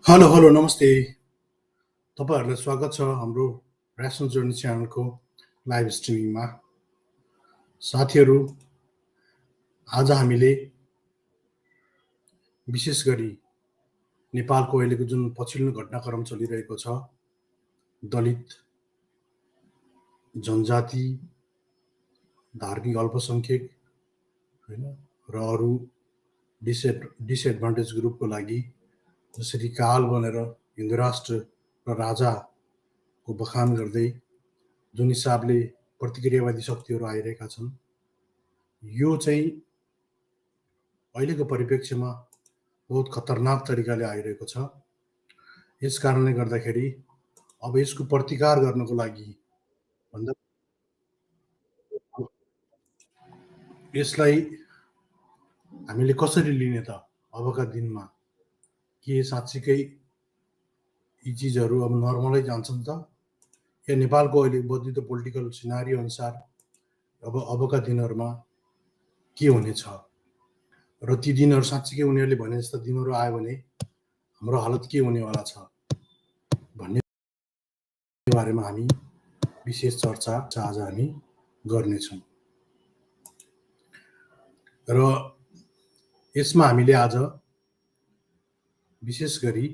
Hello hello नमस्ते। तपाईँहरूलाई स्वागत छ हाम्रो ऱ्यासनल जर्नी च्यानलको लाइभ स्ट्रिमिङमा। साथीहरू, आज हामीले विशेष गरी नेपालको अहिलेको जुन पछिल्लो घटनाक्रम चलिरहेको छ, दलित, जनजाति, धार्मिक अल्पसङ्ख्यक होइन र अरू डिसएडभान्टेज ग्रुपको लागि जसरी काल बनेर हिन्दू राष्ट्र र राजाको बखान गर्दै जुन हिसाबले प्रतिक्रियावादी शक्तिहरू आइरहेका छन्, यो चाहिँ अहिलेको परिप्रेक्ष्यमा बहुत खतरनाक तरिकाले आइरहेको छ। यस कारणले गर्दाखेरि अब यसको प्रतिकार गर्नको लागि भन्दा यसलाई हामीले कसरी लिने त अबका दिनमा? के साँच्चीकै यी चिजहरू अब नर्मलै जान्छन् त, या नेपालको अहिले बदलिदो पोलिटिकल सिनारी अनुसार अबका दिनहरूमा के हुनेछ र ती दिनहरू साँच्चीकै उनीहरूले भने जस्ता दिनहरू आयो भने हाम्रो हालत के हुनेवाला छ भन्ने बारेमा हामी विशेष चर्चा आज हामी गर्नेछौँ। र यसमा हामीले आज विशेष गरी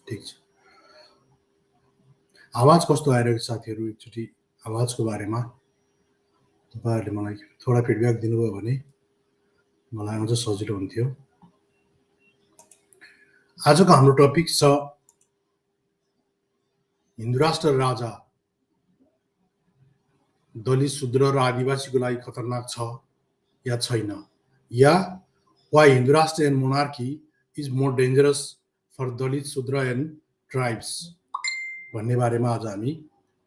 ठिक छ, आवाज कस्तो आइरहेको साथीहरू? एकचोटि आवाजको बारेमा तपाईँहरूले मलाई थोडा फिडब्याक दिनुभयो भने मलाई अझ सजिलो हुन्थ्यो। आजको हाम्रो टपिक छ हिन्दू राष्ट्र राजा दलित, शूद्र र आदिवासीको लागि खतरनाक छ या छैन, या why Hindu rashtra and monarchy is more dangerous for Dalit, Shudra and tribes भन्ने बारेमा आज हामी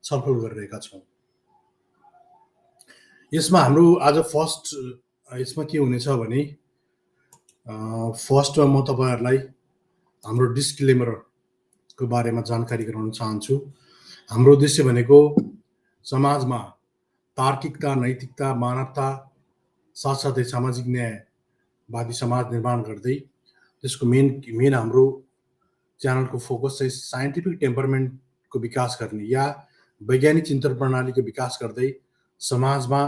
छलफल गरिरहेका छौँ। यसमा हाम्रो आज फर्स्ट यसमा के हुनेछ भने फर्स्टमा म तपाईँहरूलाई हाम्रो डिस्क्लेमरको बारेमा जानकारी गराउन चाहन्छु। हाम्रो उद्देश्य भनेको समाजमा तार्किकता, नैतिकता, मानवता साथसाथै सामाजिक न्यायवादी समाज निर्माण गर्दै त्यसको मेन हाम्रो च्यानलको फोकस चाहिँ साइन्टिफिक टेम्परमेन्टको विकास गर्ने या वैज्ञानिक चिन्तन प्रणालीको विकास गर्दै समाजमा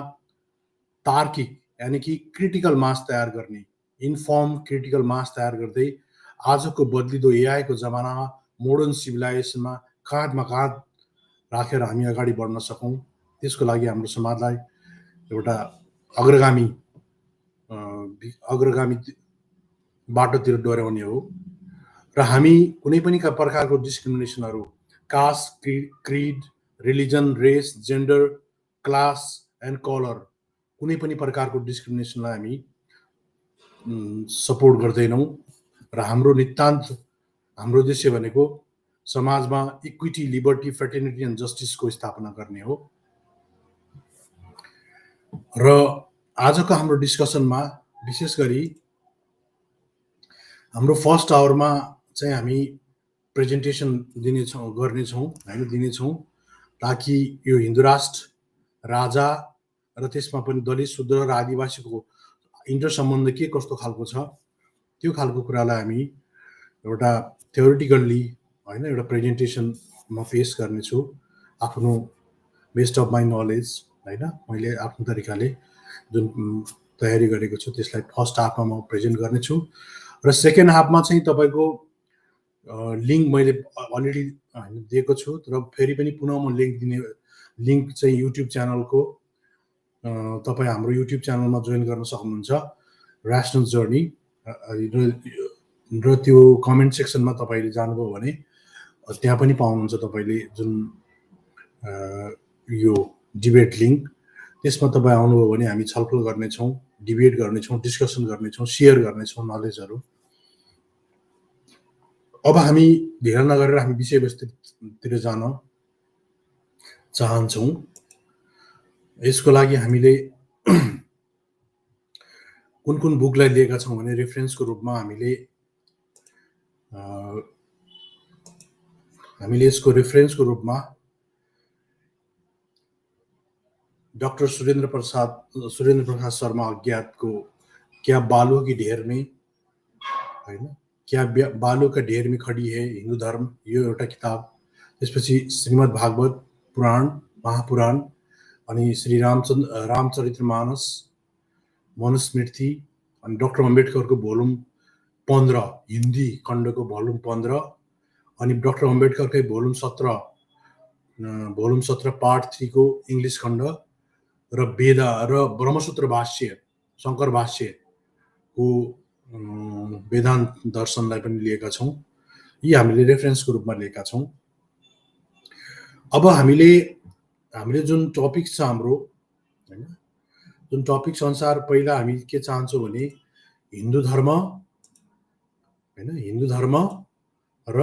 तार्किक यानि कि क्रिटिकल मास तयार गर्ने, इन्फर्म क्रिटिकल मास तयार गर्दै आजको बदलिदो एआईको जमानामा मोडर्न सिभिलाइजेसनमा काँधमा काँध राखेर हामी अगाडि बढ्न सकौँ, त्यसको लागि हाम्रो समाजलाई एउटा अग्रगामी बाटोतिर डोर्याउने हो। र हामी कुनै पनि प्रकारको डिस्क्रिमिनेसनहरू caste, creed, religion, race, gender, class and colour कुनै पनि प्रकारको डिस्क्रिमिनेसनलाई हामी सपोर्ट गर्दैनौँ। र हाम्रो नितान्त हाम्रो उद्देश्य भनेको समाजमा इक्विटी, लिबर्टी, फ्रेटर्निटी एन्ड जस्टिसको स्थापना गर्ने हो। र आजको हाम्रो डिस्कसनमा विशेष गरी हाम्रो फर्स्ट आवरमा चाहिँ हामी प्रेजेन्टेसन दिनेछौँ ताकि यो हिन्दू राष्ट्र राजा र त्यसमा पनि दलित, शूद्र र आदिवासीको इन्टर सम्बन्ध के कस्तो खालको छ त्यो खालको कुरालाई हामी एउटा थ्योरिटिकल्ली होइन एउटा प्रेजेन्टेसनमा पेस गर्नेछु आफ्नो बेस्ट अफ माई नलेज होइन, मैले आफ्नो तरिकाले जुन तयारी गरेको छु त्यसलाई फर्स्ट हाफमा म प्रेजेन्ट गर्नेछु र सेकेन्ड हाफमा चाहिँ तपाईँको लिङ्क मैले अलरेडी दिएको छु, तर फेरि पनि पुनः म लिङ्क चाहिँ युट्युब च्यानलको तपाईँ हाम्रो युट्युब च्यानलमा जोइन गर्न सक्नुहुन्छ ऱ्यासनल जर्नी, र त्यो कमेन्ट सेक्सनमा तपाईँले जानुभयो भने त्यहाँ पनि पाउनुहुन्छ तपाईँले जुन यो डिबेट लिङ्क, त्यसमा तपाईँ आउनुभयो भने हामी छलफल गर्नेछौँ, डिबेट गर्नेछौँ, डिस्कसन गर्नेछौँ, सेयर गर्नेछौँ नलेजहरू। अब हामी ढिला नगरेर हामी विषयवस्तुतिर जान चाहन्छौँ। यसको लागि हामीले कुन कुन बुकलाई लिएका छौँ भने रेफरेन्सको रूपमा हामीले यसको रेफरेन्सको रूपमा डॉक्टर सुरेंद्र प्रसाद शर्मा अज्ञात को क्या बालू की ढेर में होइन क्या बालू का ढेर में खड़ी है हिन्दू धर्म, यो एउटा किताब। त्यसपछि श्रीमद् भागवत पुराण, महापुराण, अनि श्री रामचरितमानस, मनुस्मृति, अनि डक्टर अम्बेडकरको भोल्युम 15 हिन्दी खण्डको भोल्युम 15, अनि डक्टर अम्बेडकरकै भोल्युम 17 पार्ट 3 को इङ्ग्लिस खण्ड, र वेदा र ब्रह्मसूत्र भाष्य, शङ्कर भाष्यको वेदान्त दर्शनलाई पनि लिएका छौँ। यी हामीले रेफरेन्सको रूपमा लिएका छौँ। अब हामीले जुन टपिक छ हाम्रो हैन, जुन टपिक अनुसार पहिला हामी के चाहन्छौँ भने हिन्दू धर्म हैन, हिन्दू धर्म र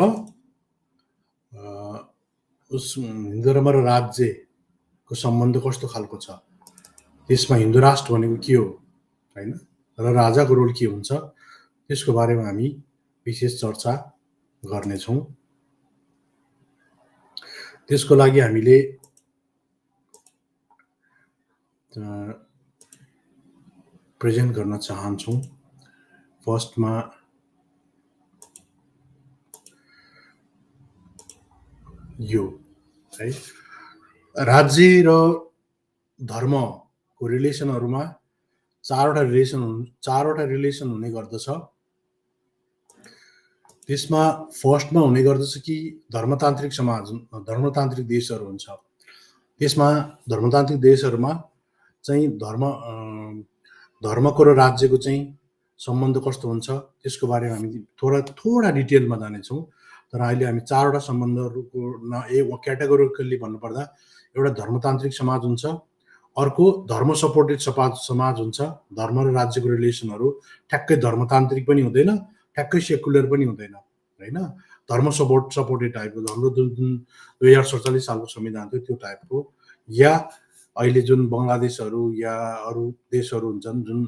हिन्दू धर्म र राज्यको सम्बन्ध कस्तो खालको छ, त्यसमा हिन्दू राष्ट्र भनेको के हो हैन, र राजाको रोल के हुन्छ, त्यसको बारेमा हामी विशेष चर्चा गर्नेछौँ। त्यसको लागि हामीले प्रेजेन्ट गर्न चाहन्छौँ। फर्स्टमा यो है, राज्य र धर्मको रिलेसनहरुमा चारवटा रिलेसन हुने गर्दछ। त्यसमा फर्स्टमा हुने गर्दछ कि धर्मतान्त्रिक समाज, धर्मतान्त्रिक देशहरू हुन्छ। त्यसमा धर्मतान्त्रिक देशहरूमा चाहिँ धर्मको र राज्यको चाहिँ सम्बन्ध कस्तो हुन्छ त्यसको बारेमा हामी थोडा डिटेलमा जानेछौँ। तर अहिले हामी चारवटा सम्बन्धहरूको क्याटेगोरिकली भन्नुपर्दा एउटा धर्मतान्त्रिक समाज हुन्छ, अर्को धर्म सपोर्टेड समाज हुन्छ। धर्म र राज्यको रिलेसनहरू ठ्याक्कै धर्मतान्त्रिक पनि हुँदैन, ठ्याक्कै सेकुलर पनि हुँदैन हैन, धर्म सपोर्टेड टाइपको। हाम्रो जुन 2047 सालको संविधान थियो त्यो टाइपको, या अहिले जुन बङ्गलादेशहरू या अरू देशहरू हुन्छन् जुन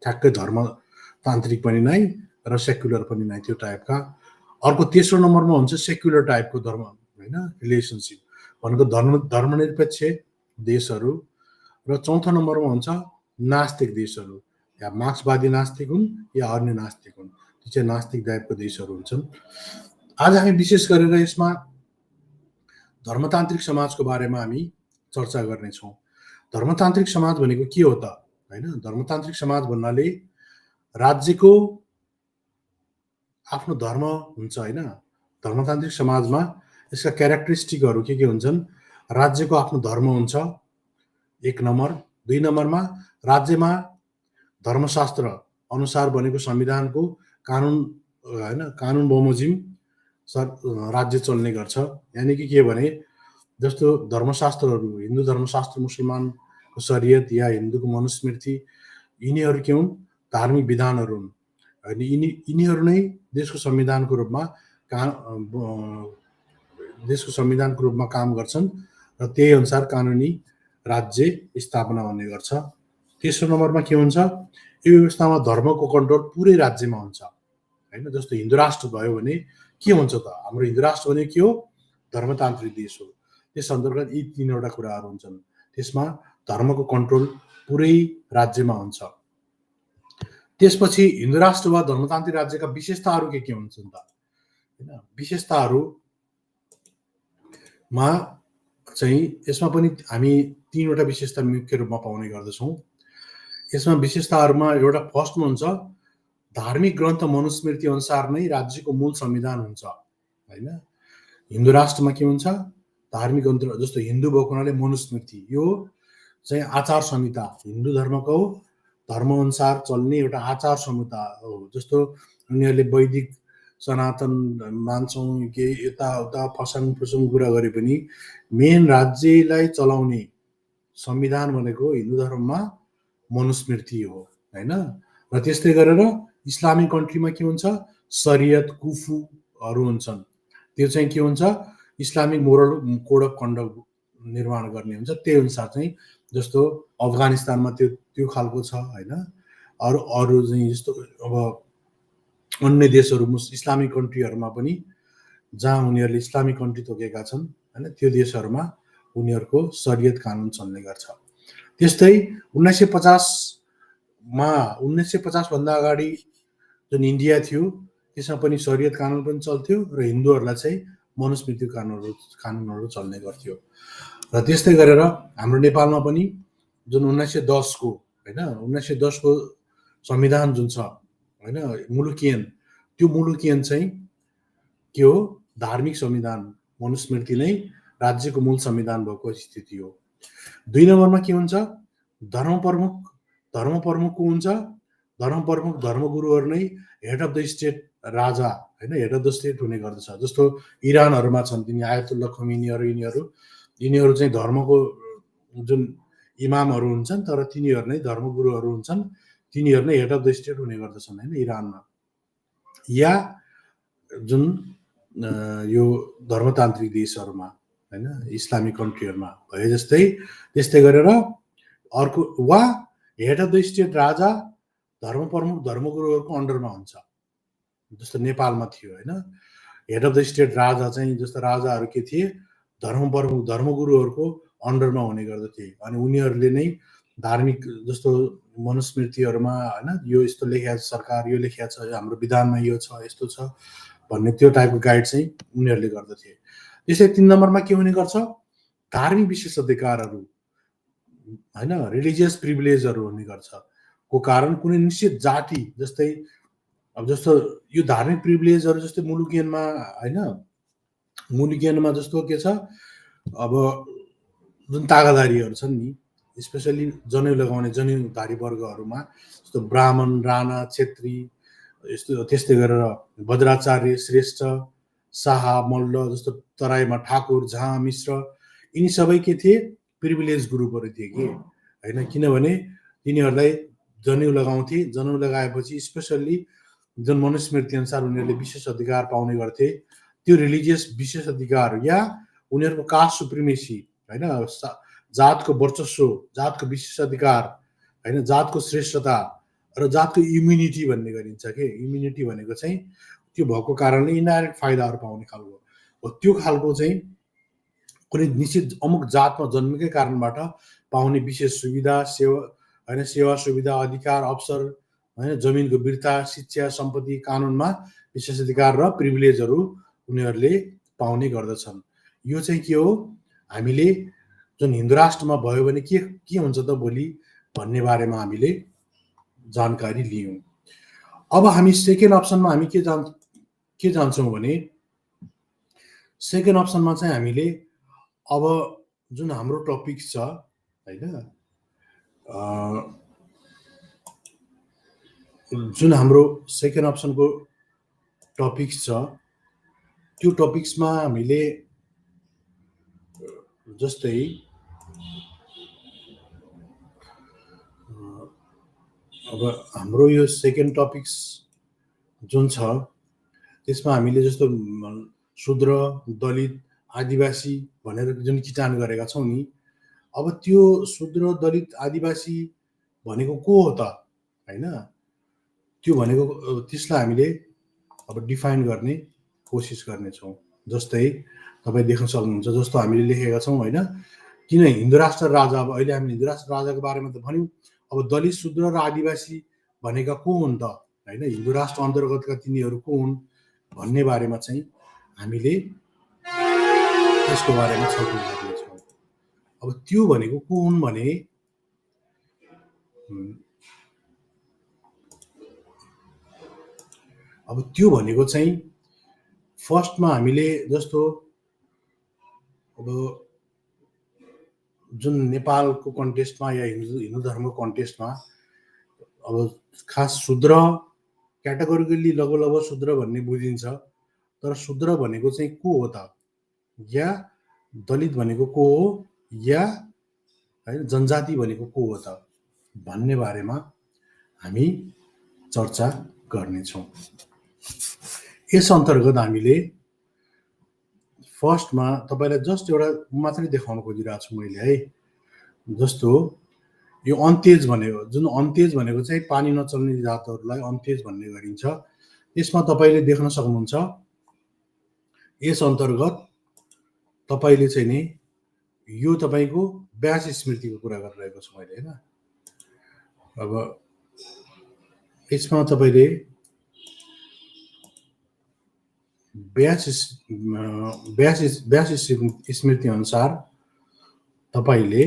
ठ्याक्कै धर्मतान्त्रिक पनि नै र सेकुलर पनि नै त्यो टाइपका। अर्को तेस्रो नम्बरमा हुन्छ सेकुलर टाइपको धर्म हैन, रिलेसनसिप भनेको धर्मनिरपेक्ष देशहरू, र चौथो नम्बरमा हुन्छ नास्तिक देशहरू, या मार्क्सवादी नास्तिक हुन् या अन्य नास्तिक हुन्, त्यो चाहिँ नास्तिक टाइपको देशहरू हुन्छन्। आज हामी विशेष गरेर यसमा धर्मतान्त्रिक समाजको बारेमा हामी चर्चा गर्नेछौँ। धर्मतान्त्रिक समाज भनेको के हो त हैन? धर्मतान्त्रिक समाज भन्नाले राज्यको आफ्नो धर्म हुन्छ हैन। धर्मतान्त्रिक समाजमा यसका क्यारेक्टरिस्टिकहरू के हुन्छन्? राज्यको आफ्नो धर्म हुन्छ 1 नम्बर, 2 नम्बरमा राज्यमा धर्मशास्त्र अनुसार बनेको संविधानको कानुन हैन, कानुन बमोजिम राज्य चल्ने गर्छ। यानि कि के भने जस्तो धर्मशास्त्रहरू, हिन्दू धर्मशास्त्र, मुसलमानको शरीयत या हिन्दूको मनुस्मृति, यिनीहरू के हुन्? धार्मिक विधानहरू हुन्। अनि यिनीहरू नै देशको संविधानको रूपमा काम गर्छन् र त्यही अनुसार कानुनी राज्य स्थापना हुने गर्छ। तेस्रो नम्बरमा के हुन्छ? यो व्यवस्थामा धर्मको कन्ट्रोल पुरै राज्यमा हुन्छ हैन। जस्तो हिन्दू राष्ट्र भयो भने के हुन्छ त? हाम्रो हिन्दू राष्ट्र भने के हो? धर्मतान्त्रिक देश हो। त्यस अन्तर्गत यी तीनवटा कुराहरू हुन्छन्। त्यसमा धर्मको कन्ट्रोल पुरै राज्यमा हुन्छ। त्यसपछि हिन्दू राष्ट्र वा धर्मतान्त्रिक राज्यका विशेषताहरू के हुन्छन् त हैन? विशेषताहरूमा चाहिँ यसमा पनि हामी तीनवटा विशेषता मुख्य रूपमा पाउने गर्दछौँ। यसमा विशेषताहरूमा एउटा फर्स्टमा हुन्छ धार्मिक ग्रन्थ मनुस्मृति अनुसार नै राज्यको मूल संविधान हुन्छ हैन। हिन्दू राष्ट्रमा के हुन्छ? धार्मिक ग्रन्थ जस्तो हिन्दू भएको हुनाले मनुस्मृति, यो चाहिँ आचार संहिता, हिन्दू धर्मको धर्म अनुसार चल्ने एउटा आचार संहिता हो। जस्तो उनीहरूले वैदिक सनातन मान्छौँ के यताउता फसाङ कुरा गरे पनि मेन राज्यलाई चलाउने संविधान भनेको हिन्दू धर्ममा मनुस्मृति हो हैन। र त्यस्तै गरेर इस्लामिक कन्ट्रीमा के हुन्छ? शरीयत, कुफुहरू हुन्छन्। त्यो चाहिँ के हुन्छ? Islamic moral code of conduct निर्माण गर्ने हुन्छ। त्यही अनुसार चाहिँ जस्तो अफगानिस्तानमा त्यो खालको छ हैन। अरू चाहिँ जस्तो अब अन्य देशहरू इस्लामिक कन्ट्रीहरूमा पनि जहाँ उनीहरूले इस्लामिक कन्ट्री तोकेका छन् हैन, त्यो देशहरूमा उनीहरूको शरीयत कानुन चल्ने गर्छ। त्यस्तै 1950 भन्दा अगाडि जुन इन्डिया थियो त्यसमा पनि शरीयत कानुन पनि चल्थ्यो र हिन्दूहरूलाई चाहिँ मनुस्मृति कानुनहरू चल्ने गर्थ्यो। र त्यस्तै गरेर हाम्रो नेपालमा पनि जुन 1910 को हैन 1910 को संविधान जुन छ हैन मुलुकियन, त्यो मुलुकियन चाहिँ के हो? धार्मिक संविधान, मनुस्मृति नै राज्यको मूल संविधान भएको स्थिति हो। 2 नम्बरमा के हुन्छ? धर्म प्रमुख को हुन्छ? धर्म प्रमुख धर्मगुरुहरू नै हेड अफ द स्टेट, राजा हैन, हेड अफ द स्टेट हुने गर्दछ। जस्तो इरानहरुमा छन् तिनी आयतुल्लाह खोमेनीहरु, यिनीहरु चाहिँ धर्मको जुन इमामहरु हुन्छन्, तर तिनीहरु नै धर्मगुरुहरु हुन्छन्, तिनीहरु नै हेड अफ द स्टेट हुने गर्दछन् हैन इरानमा। या जुन यो धर्मतान्त्रिक देशहरुमा हैन, इस्लामिक कन्ट्रीहरुमा भए जस्तै त्यस्तै गरेर अर्को वा हेड अफ द स्टेट राजा धर्म प्रमुख धर्मगुरुहरुको अन्डरमा हुन्छ। जस्तो नेपालमा थियो हैन, हेड अफ द स्टेट राजा चाहिँ जस्तो राजाहरु के थिए? धर्म प्रमुख धर्मगुरुहरुको अन्डरमा हुने गर्दथे। अनि उनीहरुले नै धार्मिक जस्तो मनुस्मृतिहरुमा हैन यो यस्तो लेखेको छ, सरकार यो लेखेको छ, हाम्रो विधानमा यो छ, यस्तो छ भन्ने त्यो टाइपको गाइड चाहिँ उनीहरुले गर्दथे। त्यसै 3 नम्बरमा के हुने गर्छ? धार्मिक विशेषाधिकारहरु हैन, रिलिजियस प्रिभिलेजहरु हुने गर्छ। को कारण कुनै निश्चित जाति जस्तै अब जस्तो यो धार्मिक प्रिभिलेजहरु जस्तै मुलुकियनमा हैन, मुलुकियनमा जस्तो के छ? अब जुन तागादारीहरु छन् नि, स्पेशली जनै लगाउने जनेउधारी वर्गहरुमा जस्तो ब्राह्मण, राणा, क्षेत्री, यस्तो त्यस्तै गरेर बज्राचार्य, श्रेष्ठ, शाह, मल्ल, जस्तो तराईमा ठाकुर, झा, मिश्र, यिनी सबै के थिए? प्रिभिलेज ग्रुपहरु थिए कि हैन। किनभने तिनीहरुलाई जनेउ लगाउँथे, जनेउ लगाएपछि स्पेशली जुन मनुस्मृति अनुसार उनीहरुले विशेष अधिकार पाउने गर्थे, त्यो रिलिजियस विशेष अधिकार या उनीहरुको कास्ट सुप्रिमेसी हैन, जातको वर्चस्व, जातको विशेष अधिकार हैन, जातको श्रेष्ठता र जातको इम्युनिटी भन्ने गरिन्छ के। इम्युनिटी भनेको चाहिँ त्यो भएको कारणले इन्डाइरेक्ट फाइदाहरु पाउने खालको हो। त्यो खालको चाहिँ कुनै निश्चित अमुक जातमा जन्मेकै कारणबाट पाउने विशेष सुविधा, सेवा हैन, सेवा सुविधा, अधिकार, अवसर हैन, जमिनको बिर्ता, शिक्षा, सम्पत्ति, कानुनमा विशेषाधिकार र प्रिभिलेजहरु उनीहरुले पाउने गर्दछन्। यो चाहिँ के हो? हामीले जुन हिन्दू राष्ट्रमा भयो भने के हुन्छ त भोलि भन्ने बारेमा हामीले जानकारी लियौं। अब हामी सेकेन्ड अप्सनमा हामी के जान्छौं भने सेकेन्ड अप्सनमा चाहिँ हामीले अब जुन हाम्रो टपिक छ हैन, जुन हाम्रो सेकेन्ड अप्सनको टपिक छ, त्यो टपिक्समा हामीले जस्तै अब हाम्रो यो सेकेन्ड टपिक्स जुन छ त्यसमा हामीले जस्तो शूद्र, दलित, आदिवासी भनेर जुन किटान गरेका छौं नि, अब त्यो शूद्र, दलित, आदिवासी भनेको को हो त हैन? त्यो भनेको त्यसलाई हामीले अब डिफाइन गर्ने कोसिस गर्ने छौं। जस्तै तपाई देख्न सक्नुहुन्छ, जस्तो हामीले लेखेका छौं हैन, किन हिन्दू राष्ट्र राजा, अब अहिले हामीले हिन्दू राष्ट्र राजाको बारेमा त भन्यौं, अब दलित, शूद्र र आदिवासी भनेका को हुन् त हैन, हिन्दू राष्ट्र अन्तर्गतका तिनीहरु को हुन् भन्ने बारेमा चाहिँ हामीले त्यसको बारेमा छलफल गर्नेछौँ। अब त्यो भनेको को हुन् भने अब त्यो भनेको चाहिँ फर्स्टमा हामीले जस्तो अब जुन नेपालको कन्टेक्स्टमा या हिन्दू धर्मको कन्टेक्स्टमा अब खास शूद्र क्याटेगोरिकली लगभग शूद्र भन्ने बुझिन्छ, तर शूद्र भनेको चाहिँ को हो त, या दलित भनेको को हो, या हैन जनजाति भनेको को हो त भन्ने बारेमा हामी चर्चा गर्नेछौँ। यस अन्तर्गत हामीले फर्स्टमा तपाईलाई जस्ट एउटा मात्रै देखाउन खोजिरहेको छु मैले है। जस्तो यो अन्त्यज भनेको, जुन अन्त्यज भनेको चाहिँ पानी नचल्ने जातहरुलाई अन्त्यज भन्ने गरिन्छ। यसमा तपाईले देख्न सक्नुहुन्छ, यस अन्तर्गत तपाईले चाहिँ नि यो तपाईको व्यास स्मृतिको कुरा गरिरहेको छु मैले होइन। अब यसमा तपाईँले व्यास स्मृति अनुसार तपाईँले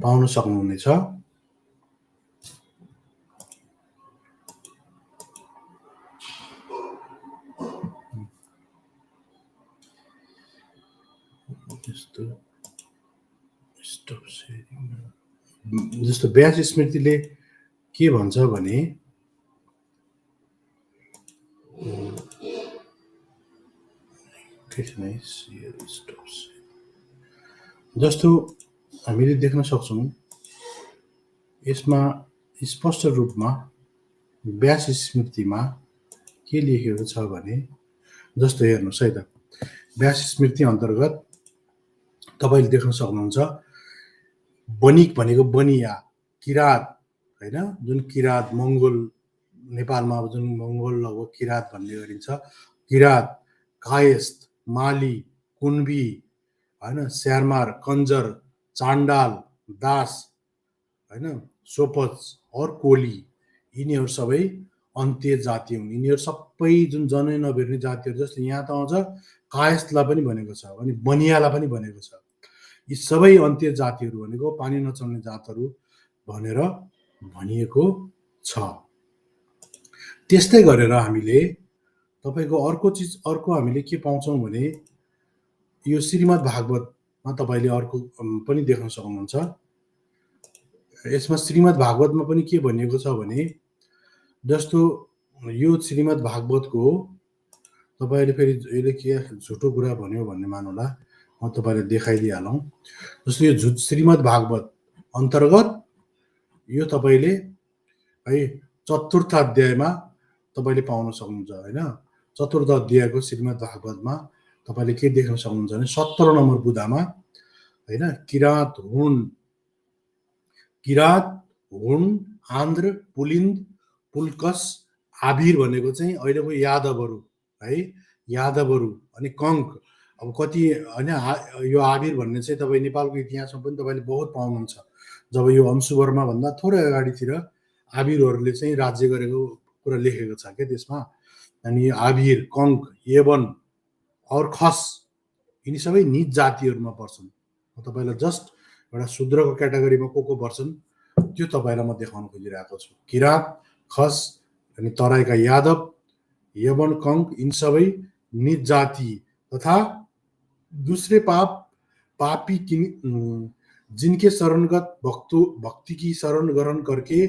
पाउन सक्नुहुनेछ जस्तो व्यास स्मृतिले के भन्छ भने जस्तो हामीले देख्न सक्छौँ यसमा स्पष्ट रूपमा व्यास स्मृतिमा के लेखेको छ भने जस्तो हेर्नुहोस् है त, व्यास स्मृति अन्तर्गत तपाईँले देख्न सक्नुहुन्छ बनिक भनेको बनिया किरात होइन, जुन किरात मङ्गोल नेपालमा जुन मङ्गोल लगभग किरात भन्ने गरिन्छ, किरात, कायस्थ, माली, कुन्बी होइन, स्यारमार, कन्जर, चाण्डाल, दास होइन, सोपच और कोली, यिनीहरू सबै अन्त्य जाति हुन्। यिनीहरू सबै जुन जनै नभेट्ने जातिहरू, जस्तो यहाँ त आउँछ कायस्थलाई पनि भनेको छ, अनि बनियालाई पनि भनेको छ। यी सबै अन्त्य जातिहरू भनेको पानी नचल्ने जातहरू भनेर भनिएको छ। त्यस्तै गरेर हामीले तपाईँको अर्को हामीले के पाउँछौँ भने यो श्रीमद् भागवतमा तपाईँले अर्को पनि देख्न सक्नुहुन्छ। यसमा श्रीमद् भागवतमा पनि के भनिएको छ भने जस्तो यो श्रीमद् भागवतको तपाईँले फेरि यसले के झुटो कुरा भन्यो भन्ने मानौला, म तपाईँलाई देखाइदिइहालौँ। जस्तो यो श्रीमद् भागवत अन्तर्गत यो तपाईँले है चतुर्थ अध्यायमा तपाईँले पाउन सक्नुहुन्छ होइन। चतुर्थ अध्यायको श्रीमद् भागवतमा तपाईँले के देख्न सक्नुहुन्छ भने 17 नम्बर बुदामा होइन किरात, हुन, आन्ध्र, पुलिन्द, पुल्कस, आभिर भनेको चाहिँ अहिलेको यादवहरू है, यादवहरू अनि कङ्क। अब कति होइन यो आभिर भन्ने चाहिँ तपाईँ नेपालको इतिहासमा पनि तपाईँले बहुत पाउनुहुन्छ। जब यो अंशुवर्मा भन्दा थोरै अगाडितिर आभिरहरूले चाहिँ राज्य गरेको कुरा लेखेको छ क्या त्यसमा। अनि आभिर, कङ्क, यवन और खस यिनी सबै निज जातिहरूमा पर्छन्। तपाईँलाई जस्ट एउटा शूद्रको क्याटेगोरीमा को पर्छन् त्यो तपाईँलाई म देखाउन खोजिरहेको छु। किरात, खस अनि तराईका यादव, यवन, कङ्क यिनी सबै निज जाति तथा दूसरे पापी जिनके शरणगत भक्ति की शरण ग्रहण करके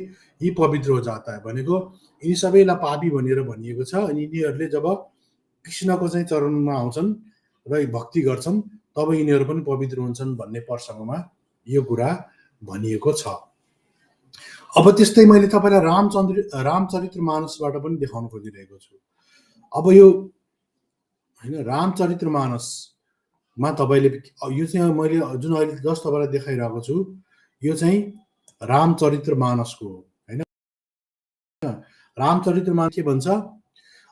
यी पवित्र हो जाता है भनेको यिनी सबैलाई पापी भनेर भनिएको छ। अनि यिनीहरूले जब कृष्णको चाहिँ चरणमा आउँछन् र भक्ति गर्छन् तब यिनीहरू पनि पवित्र हुन्छन् भन्ने प्रसङ्गमा यो कुरा भनिएको छ। अब त्यस्तै मैले तपाईँलाई रामचरित्र मानसबाट पनि देखाउन खोजिरहेको छु। अब यो होइन रामचरित्र मानसमा तपाईँले यो चाहिँ मैले जुन अहिले जस्ट तपाईँलाई देखाइरहेको छु यो चाहिँ रामचरित्र मानसको हो होइन। रामचरित्र मानस के भन्छ,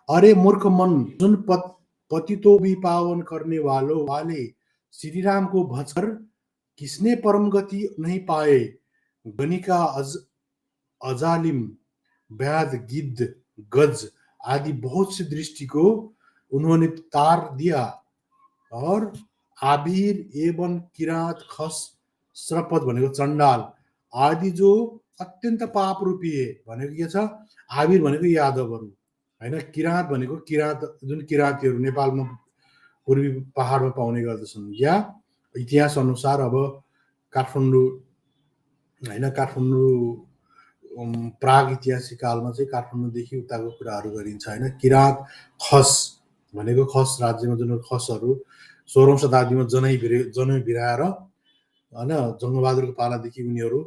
अरे मूर्ख मन जुन पतितो भी पावन करने वाले श्री राम को भजकर किसने परम गति नहीं पाए। गणिका, अजालिम, व्याध, गिद्ध, गज आदि बहुत सी दृष्टि को उन्होंने तार दिया और आबिर, एवन, किरात, खस, श्रपथ भनेको चण्डाल आदि जो अत्यन्त पाप रूपी है भनेको के छ। आबिर भनेको यादवहरू होइन, किरात भनेको किरात जुन किरातीहरू नेपालमा पूर्वी पहाडमा पाउने गर्दछन्। या इतिहास अनुसार अब काठमाडौँ होइन, काठमाडौँ प्राग ऐतिहासिक कालमा चाहिँ काठमाडौँदेखि उताको कुराहरू गरिन्छ होइन। किरात, खस भनेको खस राज्यमा जुन खसहरू 16औं शताब्दीमा जनै भिराएर होइन जङ्गबहादुरको पालादेखि उनीहरू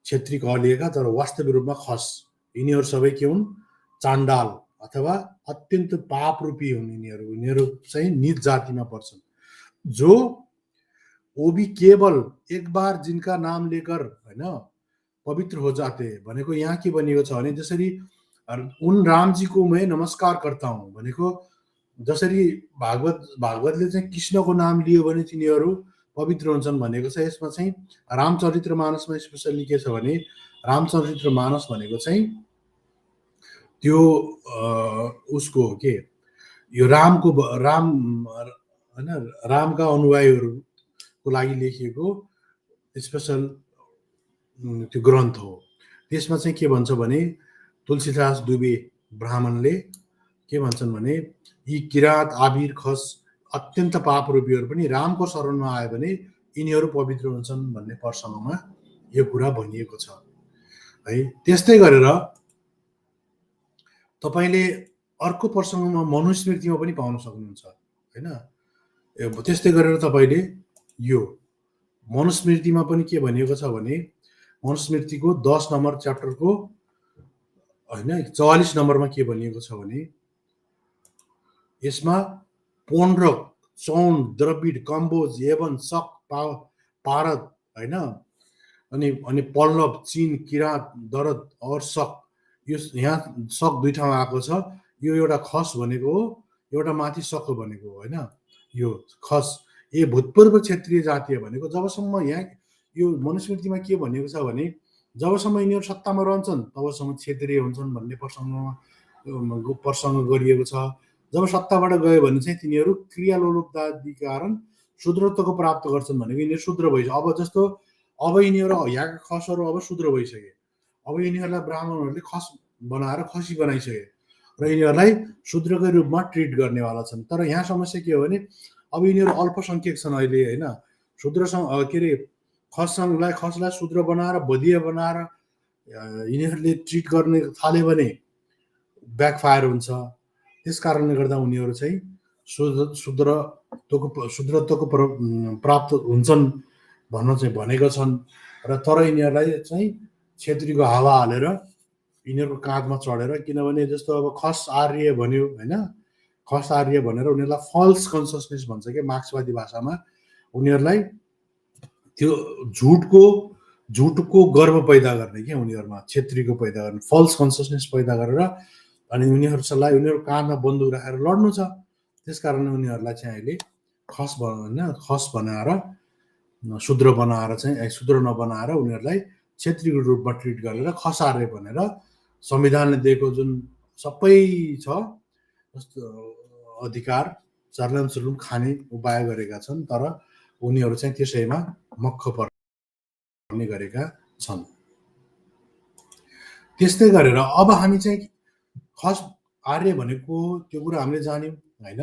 क्षेत्री कहलिएका, तर वास्तविक रूपमा खस यिनीहरू सबै के हुन्, चाण्डाल अथवा अत्यन्त पाप रूपी हुन्। यिनीहरू चाहिँ निज जातिमा पर्छन्। जो वो भी केवल एक बार जिनका नाम लेकर होइन पवित्र हो जाते भनेको यहाँ के भनिएको छ भने जसरी उन रामजीको मैं नमस्कार करता हूँ भनेको जसरी भागवतले चाहिँ कृष्णको नाम लियो भने तिनीहरू पवित्र हुन्छन् भनेको छ। यसमा चाहिँ रामचरितमानसमा स्पेसल्ली के छ भने रामचरितमानस भनेको चाहिँ त्यो उसको के यो राम होइन रामका अनुयायीहरूको लागि लेखिएको स्पेसल त्यो ग्रन्थ हो। त्यसमा चाहिँ के भन्छ भने तुलसीदास दुबे ब्राह्मणले के भन्छन् भने यी किरात आबिर खस अत्यन्त पापरूपीहरू पनि रामको शरणमा आयो भने यिनीहरू पवित्र हुन्छन् भन्ने प्रसङ्गमा यो कुरा भनिएको छ है। त्यस्तै गरेर तपाईले अर्को प्रसङ्गमा मनुस्मृतिमा पनि पाउन सक्नुहुन्छ हैन। त्यस्तै गरेर तपाईले यो मनुस्मृतिमा पनि के भनिएको छ भने मनुस्मृतिको 10 नम्बर च्याप्टरको हैन 44 नम्बरमा के भनिएको छ भने यसमा पोन्ड्रक चौन द्रविड कम्बोज यवन शक पारद हैन अनि पल्लव चीन किरात दरद और शक यो यहाँ शक दुई ठाउँमा आएको छ। यो एउटा खस भनेको हो, एउटा माथि शक भनेको हो हैन। यो खस ए भूतपूर्व क्षेत्रीय जातीय भनेको जबसम्म यहाँ यो मनुस्मृतिमा के भनिएको छ भने जबसम्म यिनीहरू सत्तामा रहन्छन् तबसम्म क्षेत्रीय हुन्छन् भन्ने प्रसङ्ग गरिएको छ। जब सत्ताबाट गयो भने चाहिँ तिनीहरू क्रियालोलुपतादि कारण शूद्रत्वको प्राप्त गर्छन् भनेको यिनीहरू शूद्र भइसक्यो। अब जस्तो अब यिनीहरू यहाँका खसहरू अब शूद्र भइसके, अब यिनीहरूलाई ब्राह्मणहरूले खस बनाएर खसी बनाइसके र यिनीहरूलाई शूद्रकै रूपमा ट्रिट गर्नेवाला छन्। तर यहाँ समस्या के हो भने अब यिनीहरू अल्पसङ्ख्यक छन् अहिले होइन। शूद्रसँग के अरे खसलाई शूद्र बनाएर बदिया बनाएर यिनीहरूले ट्रिट गर्ने थाल्यो भने ब्याकफायर हुन्छ। त्यस कारणले गर्दा उनीहरू चाहिँ शूद्रत्वको प्राप्त हुन्छन् भन्न चाहिँ भनेको छन् र तर यिनीहरूलाई चाहिँ क्षेत्रीको हावा हालेर यिनीहरूको काँधमा चढेर, किनभने जस्तो अब खस आर्य भन्यो होइन, खस आर्य भनेर उनीहरूलाई फल्स कन्सियसनेस भन्छ क्या मार्क्सवादी भाषामा। उनीहरूलाई त्यो झुटको गर्व पैदा गर्ने क्या उनीहरूमा, क्षेत्रीको पैदा गर्ने फल्स कन्सियसनेस पैदा गरेर अनि उनीहरूलाई उनीहरू काँधमा बन्दुक राखेर लड्नु छ। त्यस कारणले उनीहरूलाई चाहिँ अहिले खस बनाएर शूद्र बनाएर चाहिँ शूद्र नबनाएर उनीहरूलाई क्षेत्रीको रूपमा ट्रिट गरेर खसारे भनेर संविधानले दिएको जुन सबै छ जस्तो अधिकार चर्लम चुर्लुम खाने उपाय गरेका छन्, तर उनीहरू चाहिँ त्यसैमा मक्ख पर्ने गरेका छन्। त्यस्तै गरेर अब हामी चाहिँ खस आर्य भनेको त्यो कुरा हामीले जान्यौँ होइन।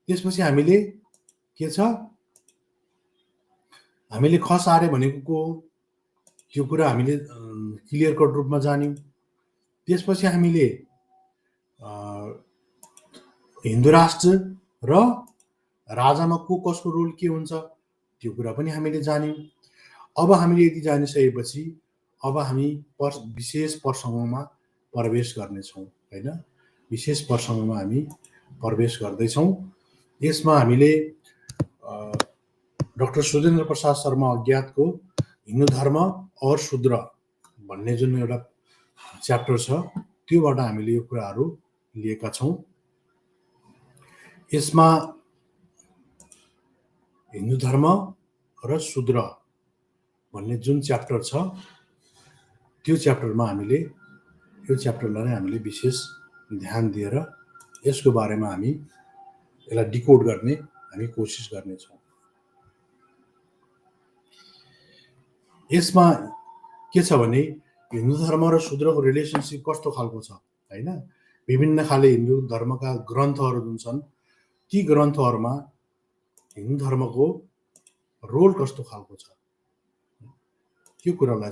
त्यसपछि हामीले के छ, हामीले खस आर्य भनेको त्यो कुरा हामीले क्लियर कट रूपमा जान्यौँ। त्यसपछि हामीले हिन्दू राष्ट्र र राजामा कसको रोल के हुन्छ त्यो कुरा पनि हामीले जान्यौँ। अब हामीले यति जानिसकेपछि अब हामी विशेष प्रसङ्गमा प्रवेश गर्नेछौँ होइन। विशेष प्रसङ्गमा हामी प्रवेश गर्दैछौँ। यसमा हामीले डाक्टर सुरेन्द्र प्रसाद शर्मा अज्ञातको हिन्दू धर्म और शूद्र भन्ने जुन एउटा च्याप्टर छ त्योबाट हामीले यो कुराहरू लिएका छौँ। यसमा हिन्दू धर्म र शूद्र भन्ने जुन च्याप्टर छ त्यो च्याप्टरमा हामीले यो च्याप्टरलाई नै हामीले विशेष ध्यान दिएर यसको बारेमा हामी यसलाई डिकोड गर्ने हामी कोसिस गर्नेछौँ। यसमा के छ भने हिन्दू धर्म र शूद्रको रिलेसनसिप कस्तो खालको छ होइन। विभिन्न खाले हिन्दू धर्मका ग्रन्थहरू जुन छन् ती ग्रन्थहरूमा हिन्दू धर्मको रोल कस्तो खालको छ त्यो कुरालाई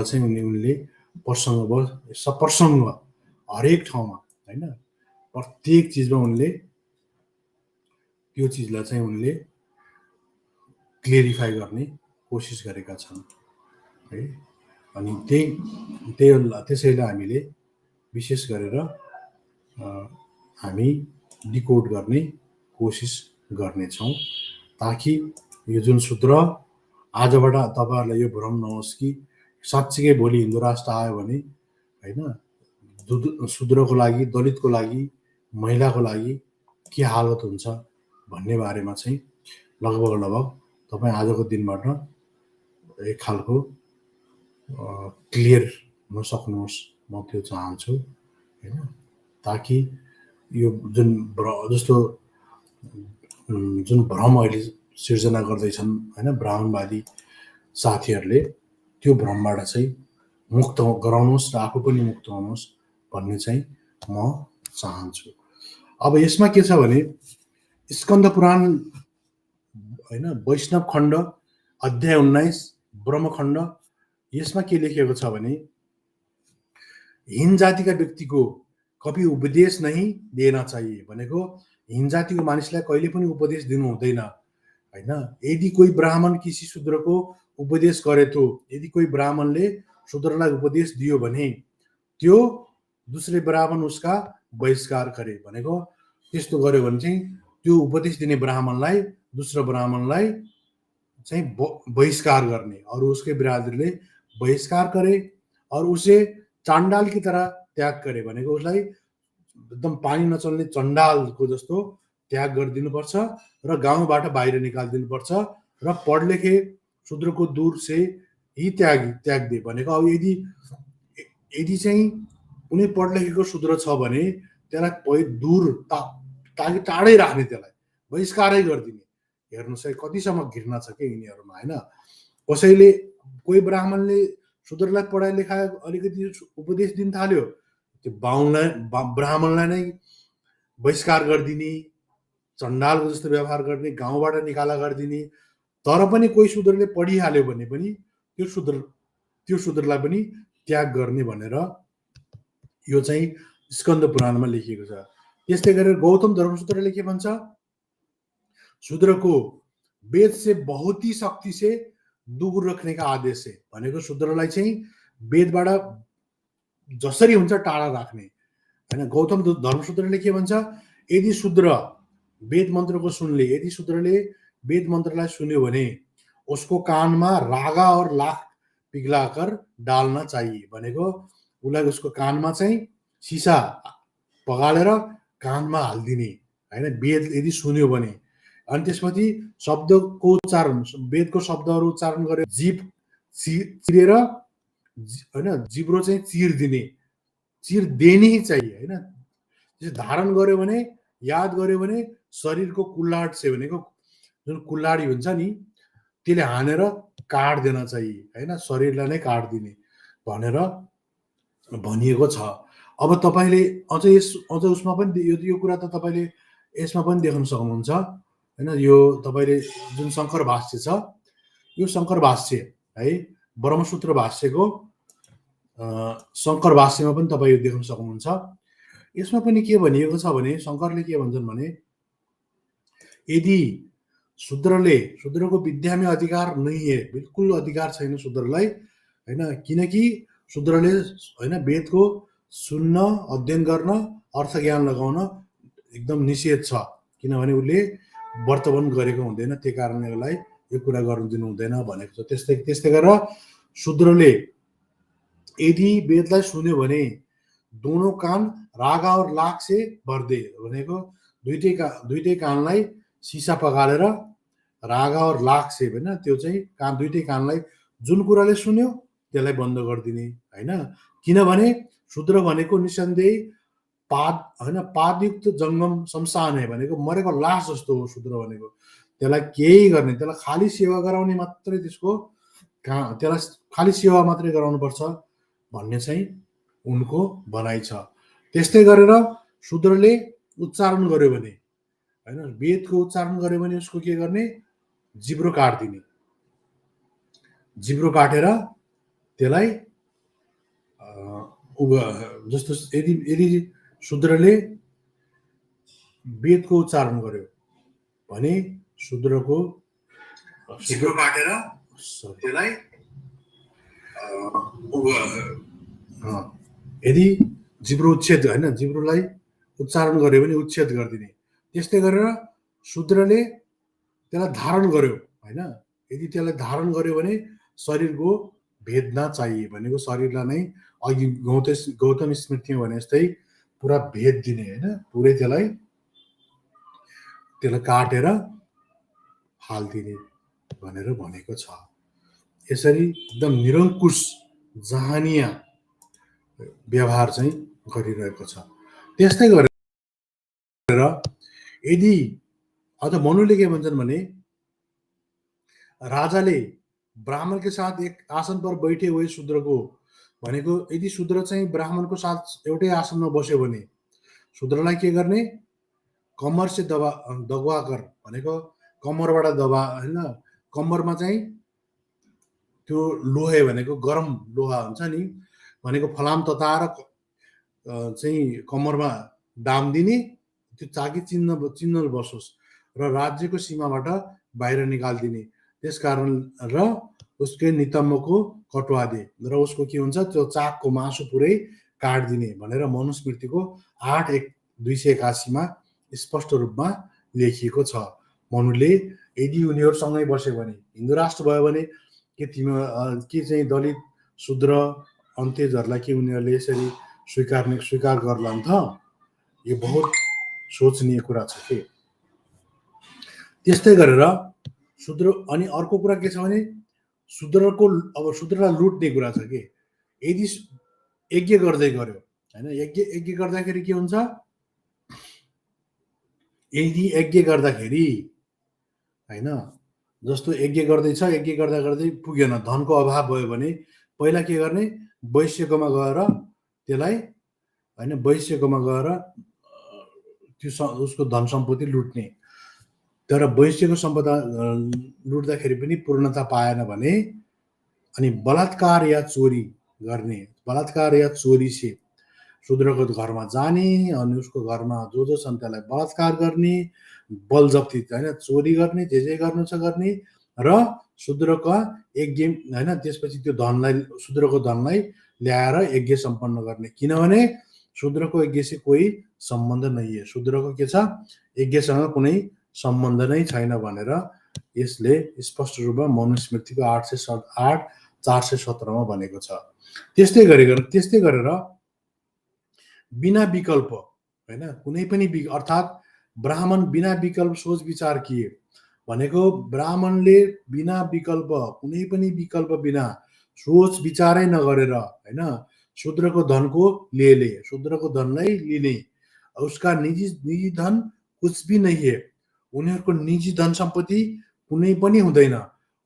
चाहिँ उनले प्रसङ्ग हरेक ठाउँमा होइन प्रत्येक चिजमा उनले त्यो चिजलाई चाहिँ उनले क्लियरिफाई गर्ने कोसिस गरेका छन् है। अनि त्यसैलाई हामीले विशेष गरेर हामी डिकोड गर्ने कोसिस गर्नेछौँ ताकि यो जुन सूत्र आजबाट तपाईँहरूलाई यो भ्रम नहोस् कि साँच्चीकै भोलि हिन्दू राष्ट्र आयो भने होइन शूद्रको लागि, दलितको लागि, महिलाको लागि के हालत हुन्छ भन्ने बारेमा चाहिँ लगभग तपाईँ आजको दिनबाट एक खालको क्लियर हुन सक्नुहोस्, म त्यो चाहन्छु होइन। ताकि यो जस्तो जुन भ्रम अहिले सिर्जना गर्दैछन् होइन ब्राह्मणवादी साथीहरूले, त्यो भ्रमबाट चाहिँ मुक्त गराउनुहोस् र आफू पनि मुक्त हुनुहोस् भन्ने चाहिँ म चाहन्छु। अब यसमा के छ भने स्कन्द पुराण होइन वैष्णव खण्ड अध्याय 19 ब्रह्मखण्ड, यसमा के लेखिएको छ भने हिन जातिका व्यक्तिको कभी उपदेश नहीं देना चाहिए भनेको हिन जातिको मानिसलाई कहिले पनि उपदेश दिनु हुँदैन होइन। यदि कोही ब्राह्मण किसी शूद्रको उपदेश गरे तो, यदि कोही ब्राह्मणले शूद्रलाई उपदेश दियो भने त्यो दूसरे ब्राह्मण उसका बहिष्कार करे भनेको त्यस्तो गर्यो भने चाहिँ त्यो उपदेश दिने ब्राह्मणलाई दूसरा ब्राह्मणलाई चाहिँ बहिष्कार गर्ने और उसके बिरादरीले बहिष्कार करे और उसे चाण्डाल की तरह त्याग करे भनेको उसलाई एकदम पानी नचल्ने चण्डालको जस्तो त्याग गरिदिनुपर्छ र गाउँबाट बाहिर निकालिदिनुपर्छ र पढलेखे शूद्रको दूर से ही त्याग दे भनेको अब यदि चाहिँ कुनै पढलेखेको शूद्र छ भने त्यसलाई दूर ताकि टाढै राख्ने, त्यसलाई बहिष्कारै गरिदिने। हेर्नुहोस् है कतिसम्म घृणा छ कि यिनीहरूमा होइन। कसैले कोही ब्राह्मणले शूद्रलाई पढाइ लेखाए अलिकति उपदेश दिन थाल्यो, त्यो ब्राह्मणलाई नै बहिष्कार गरिदिने, चण्डालको जस्तो व्यवहार गर्ने, गाउँबाट निकाला गरिदिने। तर पनि कोही शूद्रले पढिहाल्यो भने पनि त्यो शूद्रलाई पनि त्याग गर्ने भनेर यो चाहिँ स्कन्द पुराणमा लेखिएको छ। त्यस्तै गरेर गौतम धर्मसूत्रले के भन्छ, शूद्र को वेद से बहुत ही शक्ति से दूर रखने का आदेश है भनेको शूद्रलाई चाहिँ वेदबाट जसरी हुन्छ टाढा राख्ने हैन। गौतम धर्मसूत्रले के भन्छ, यदि शूद्र वेद मन्त्रको सुनले, यदि शूद्रले वेद मन्त्रलाई सुन्यो भने उसको कानमा रागा और लाख पिघलाकर डाल्न चाहिए भनेको उसलाई उसको कानमा चाहिँ सिसा पगालेर कानमा हालिदिने हैन, वेद यदि सुन्यो भने। अनि त्यसपछि शब्दको उच्चारण, वेदको शब्दहरू उच्चारण गरेर जीव चिरेर हैन, जिब्रो चाहिँ चिर देनी ही चाहिए हैन। धारण गर्यो भने, याद गर्यो भने शरीरको कुल्लाड से भनेको जुन कुल्लाडी हुन्छ नि त्यसले हानेर काट देन चाहिए हैन, शरीरलाई नै काट दिने भनेर भनिएको छ। अब तपाईले अझ उसमा पनि यो कुरा त तपाईले यसमा पनि देख्न सक्नुहुन्छ हैन। यो तपाईले जुन शंकर भाष्य छ, यो शंकर भाष्य है ब्रह्मसूत्र भाष्यको शंकर भाष्यमा पनि तपाई यो देख्न सक्नुहुन्छ। यसमा पनि के भनिएको छ भने शंकरले के भन्छन् भने यदि शूद्रको विद्या में अधिकार नहीं है, बिल्कुल अधिकार छैन शूद्रलाई हैन, किनकि शूद्रले हैन वेदको सुन्न, अध्ययन गर्न, अर्थ ज्ञान लगाउन एकदम निषेध छ, किनभने उसले वर्तमान गरेको हुँदैन, त्यही कारणले उसलाई यो कुरा गर्न दिनु हुँदैन भनेको छ। त्यस्तै गरेर शूद्रले यदि वेदलाई सुन्यो भने दोनों कान रागा और लाख से भर दे भनेको दुईटै कानलाई सिसा पगालेर रागा और लाख से हैन, त्यो चाहिँ कान दुईटै कानलाई जुन कुराले सुन्यो त्यसलाई बन्द गरिदिने हैन। किनभने शूद्र भनेको निसन्देही पादयुक्त जङ्गम शमशान है भनेको मरेको लास जस्तो हो शूद्र भनेको। त्यसलाई केही गर्ने, त्यसलाई खाली सेवा गराउने मात्रै, त्यसलाई खाली सेवा मात्रै गराउनु पर्छ भन्ने चाहिँ उनको भनाइ छ। त्यस्तै गरेर शूद्रले उच्चारण गर्यो भने हैन, वेदको उच्चारण गर्यो भने उसको के गर्ने, जिब्रो काट्दिने, जिब्रो काटेर त्यसलाई जस्तो यदि शूद्रले वेदको उच्चारण गर्यो भने शूद्रको जिब्रो काटेर त्यसलाई यदि जिब्रो उच्छेद हैन, जिब्रोलाई उच्चारण गर्यो भने उच्छेद गरिदिने। त्यस्तै गरेर शूद्रले त्यसलाई धारण गर्यो हैन, यदि त्यसलाई धारण गर्यो भने शरीरको भेद्न चाहिए भनेको शरीरलाई नै अघि गौतम स्मृतिमा भने जस्तै पुरा भेद दिने होइन, पुरै त्यसलाई काटेर हालिदिने भनेर भनेको छ। यसरी एकदम निरङ्कुश जहानिया व्यवहार चाहिँ गरिरहेको छ। त्यस्तै गरेर यदि अझ मनुले के भन्छन् भने राजाले ब्राह्मण के साथ एक आसन पर बैठे हुए शूद्रको भनेको यदि शूद्र चाहिँ ब्राह्मणको साथ एउटै आसनमा बस्यो भने शूद्रलाई के गर्ने, कम्मर से दबा कर भनेको कम्मरबाट दबा होइन, कम्मरमा चाहिँ त्यो लोहे भनेको गरम लोहा हुन्छ नि भनेको फलाम तताएर चाहिँ कम्मरमा दाम दिने, त्यो ताकि चिन्न बसोस् र राज्यको सीमाबाट बाहिर निकालिदिने। त्यसकारण र उसकै नितम्बको कटुवा दे र उसको के हुन्छ, त्यो चाकको मासु पुरै काटिदिने भनेर मनुस्मृतिको 8:1/281 स्पष्ट रूपमा लेखिएको छ। मनुले यदि उनीहरूसँगै बस्यो भने, हिन्दू राष्ट्र भयो भने के चाहिँ दलित शूद्र अन्त्यजहरूलाई के उनीहरूले यसरी स्वीकार गर्लान् त? यो बहुत सोचनीय कुरा छ के। त्यस्तै गरेर शूद्र अनि अर्को कुरा के छ भने शूद्रलाई लुट्ने कुरा छ के। यदि यज्ञ गर्दै गर्यो होइन, यज्ञ गर्दाखेरि के हुन्छ, यदि यज्ञ गर्दाखेरि होइन, जस्तो यज्ञ गर्दैछ, यज्ञ गर्दा गर्दै पुगेन, धनको अभाव भयो भने पहिला के गर्ने, वैश्यकोमा गएर त्यसलाई होइन, वैश्यकोमा गएर त्यो उसको धन सम्पत्ति लुट्ने। तर वैश्यको सम्पदा लुट्दाखेरि पनि पूर्णता पाएन भने अनि बलात्कार या चोरी गर्ने, बलात्कार या चोरी से शूद्रको घरमा जाने अनि उसको घरमा जो छन् त्यसलाई बलात्कार गर्ने, बलजप्ती होइन, चोरी गर्ने, जे गर्नु छ गर्ने र शूद्रका यज्ञ होइन, त्यसपछि त्यो धनलाई शूद्रको धनलाई ल्याएर यज्ञ सम्पन्न गर्ने। किनभने शूद्रको यज्ञ से कोही सम्बन्ध नै है, शूद्रको के छ, यज्ञसँग कुनै सम्बन्ध नै छैन भनेर यसले स्पष्ट रूपमा मनुस्मृतिको 8:417 भनेको छ। त्यस्तै गरेर बिना विकल्प होइन, कुनै पनि अर्थात् ब्राह्मण बिना विकल्प सोच विचार किए भनेको ब्राह्मणले बिना विकल्प कुनै पनि विकल्प बिना सोच विचारै नगरेर होइन, शूद्रको धनको शूद्रको धनलाई लिने, उसका निजी धन कुछ भी नहीं है, उनीहरूको निजी धन सम्पत्ति कुनै पनि हुँदैन,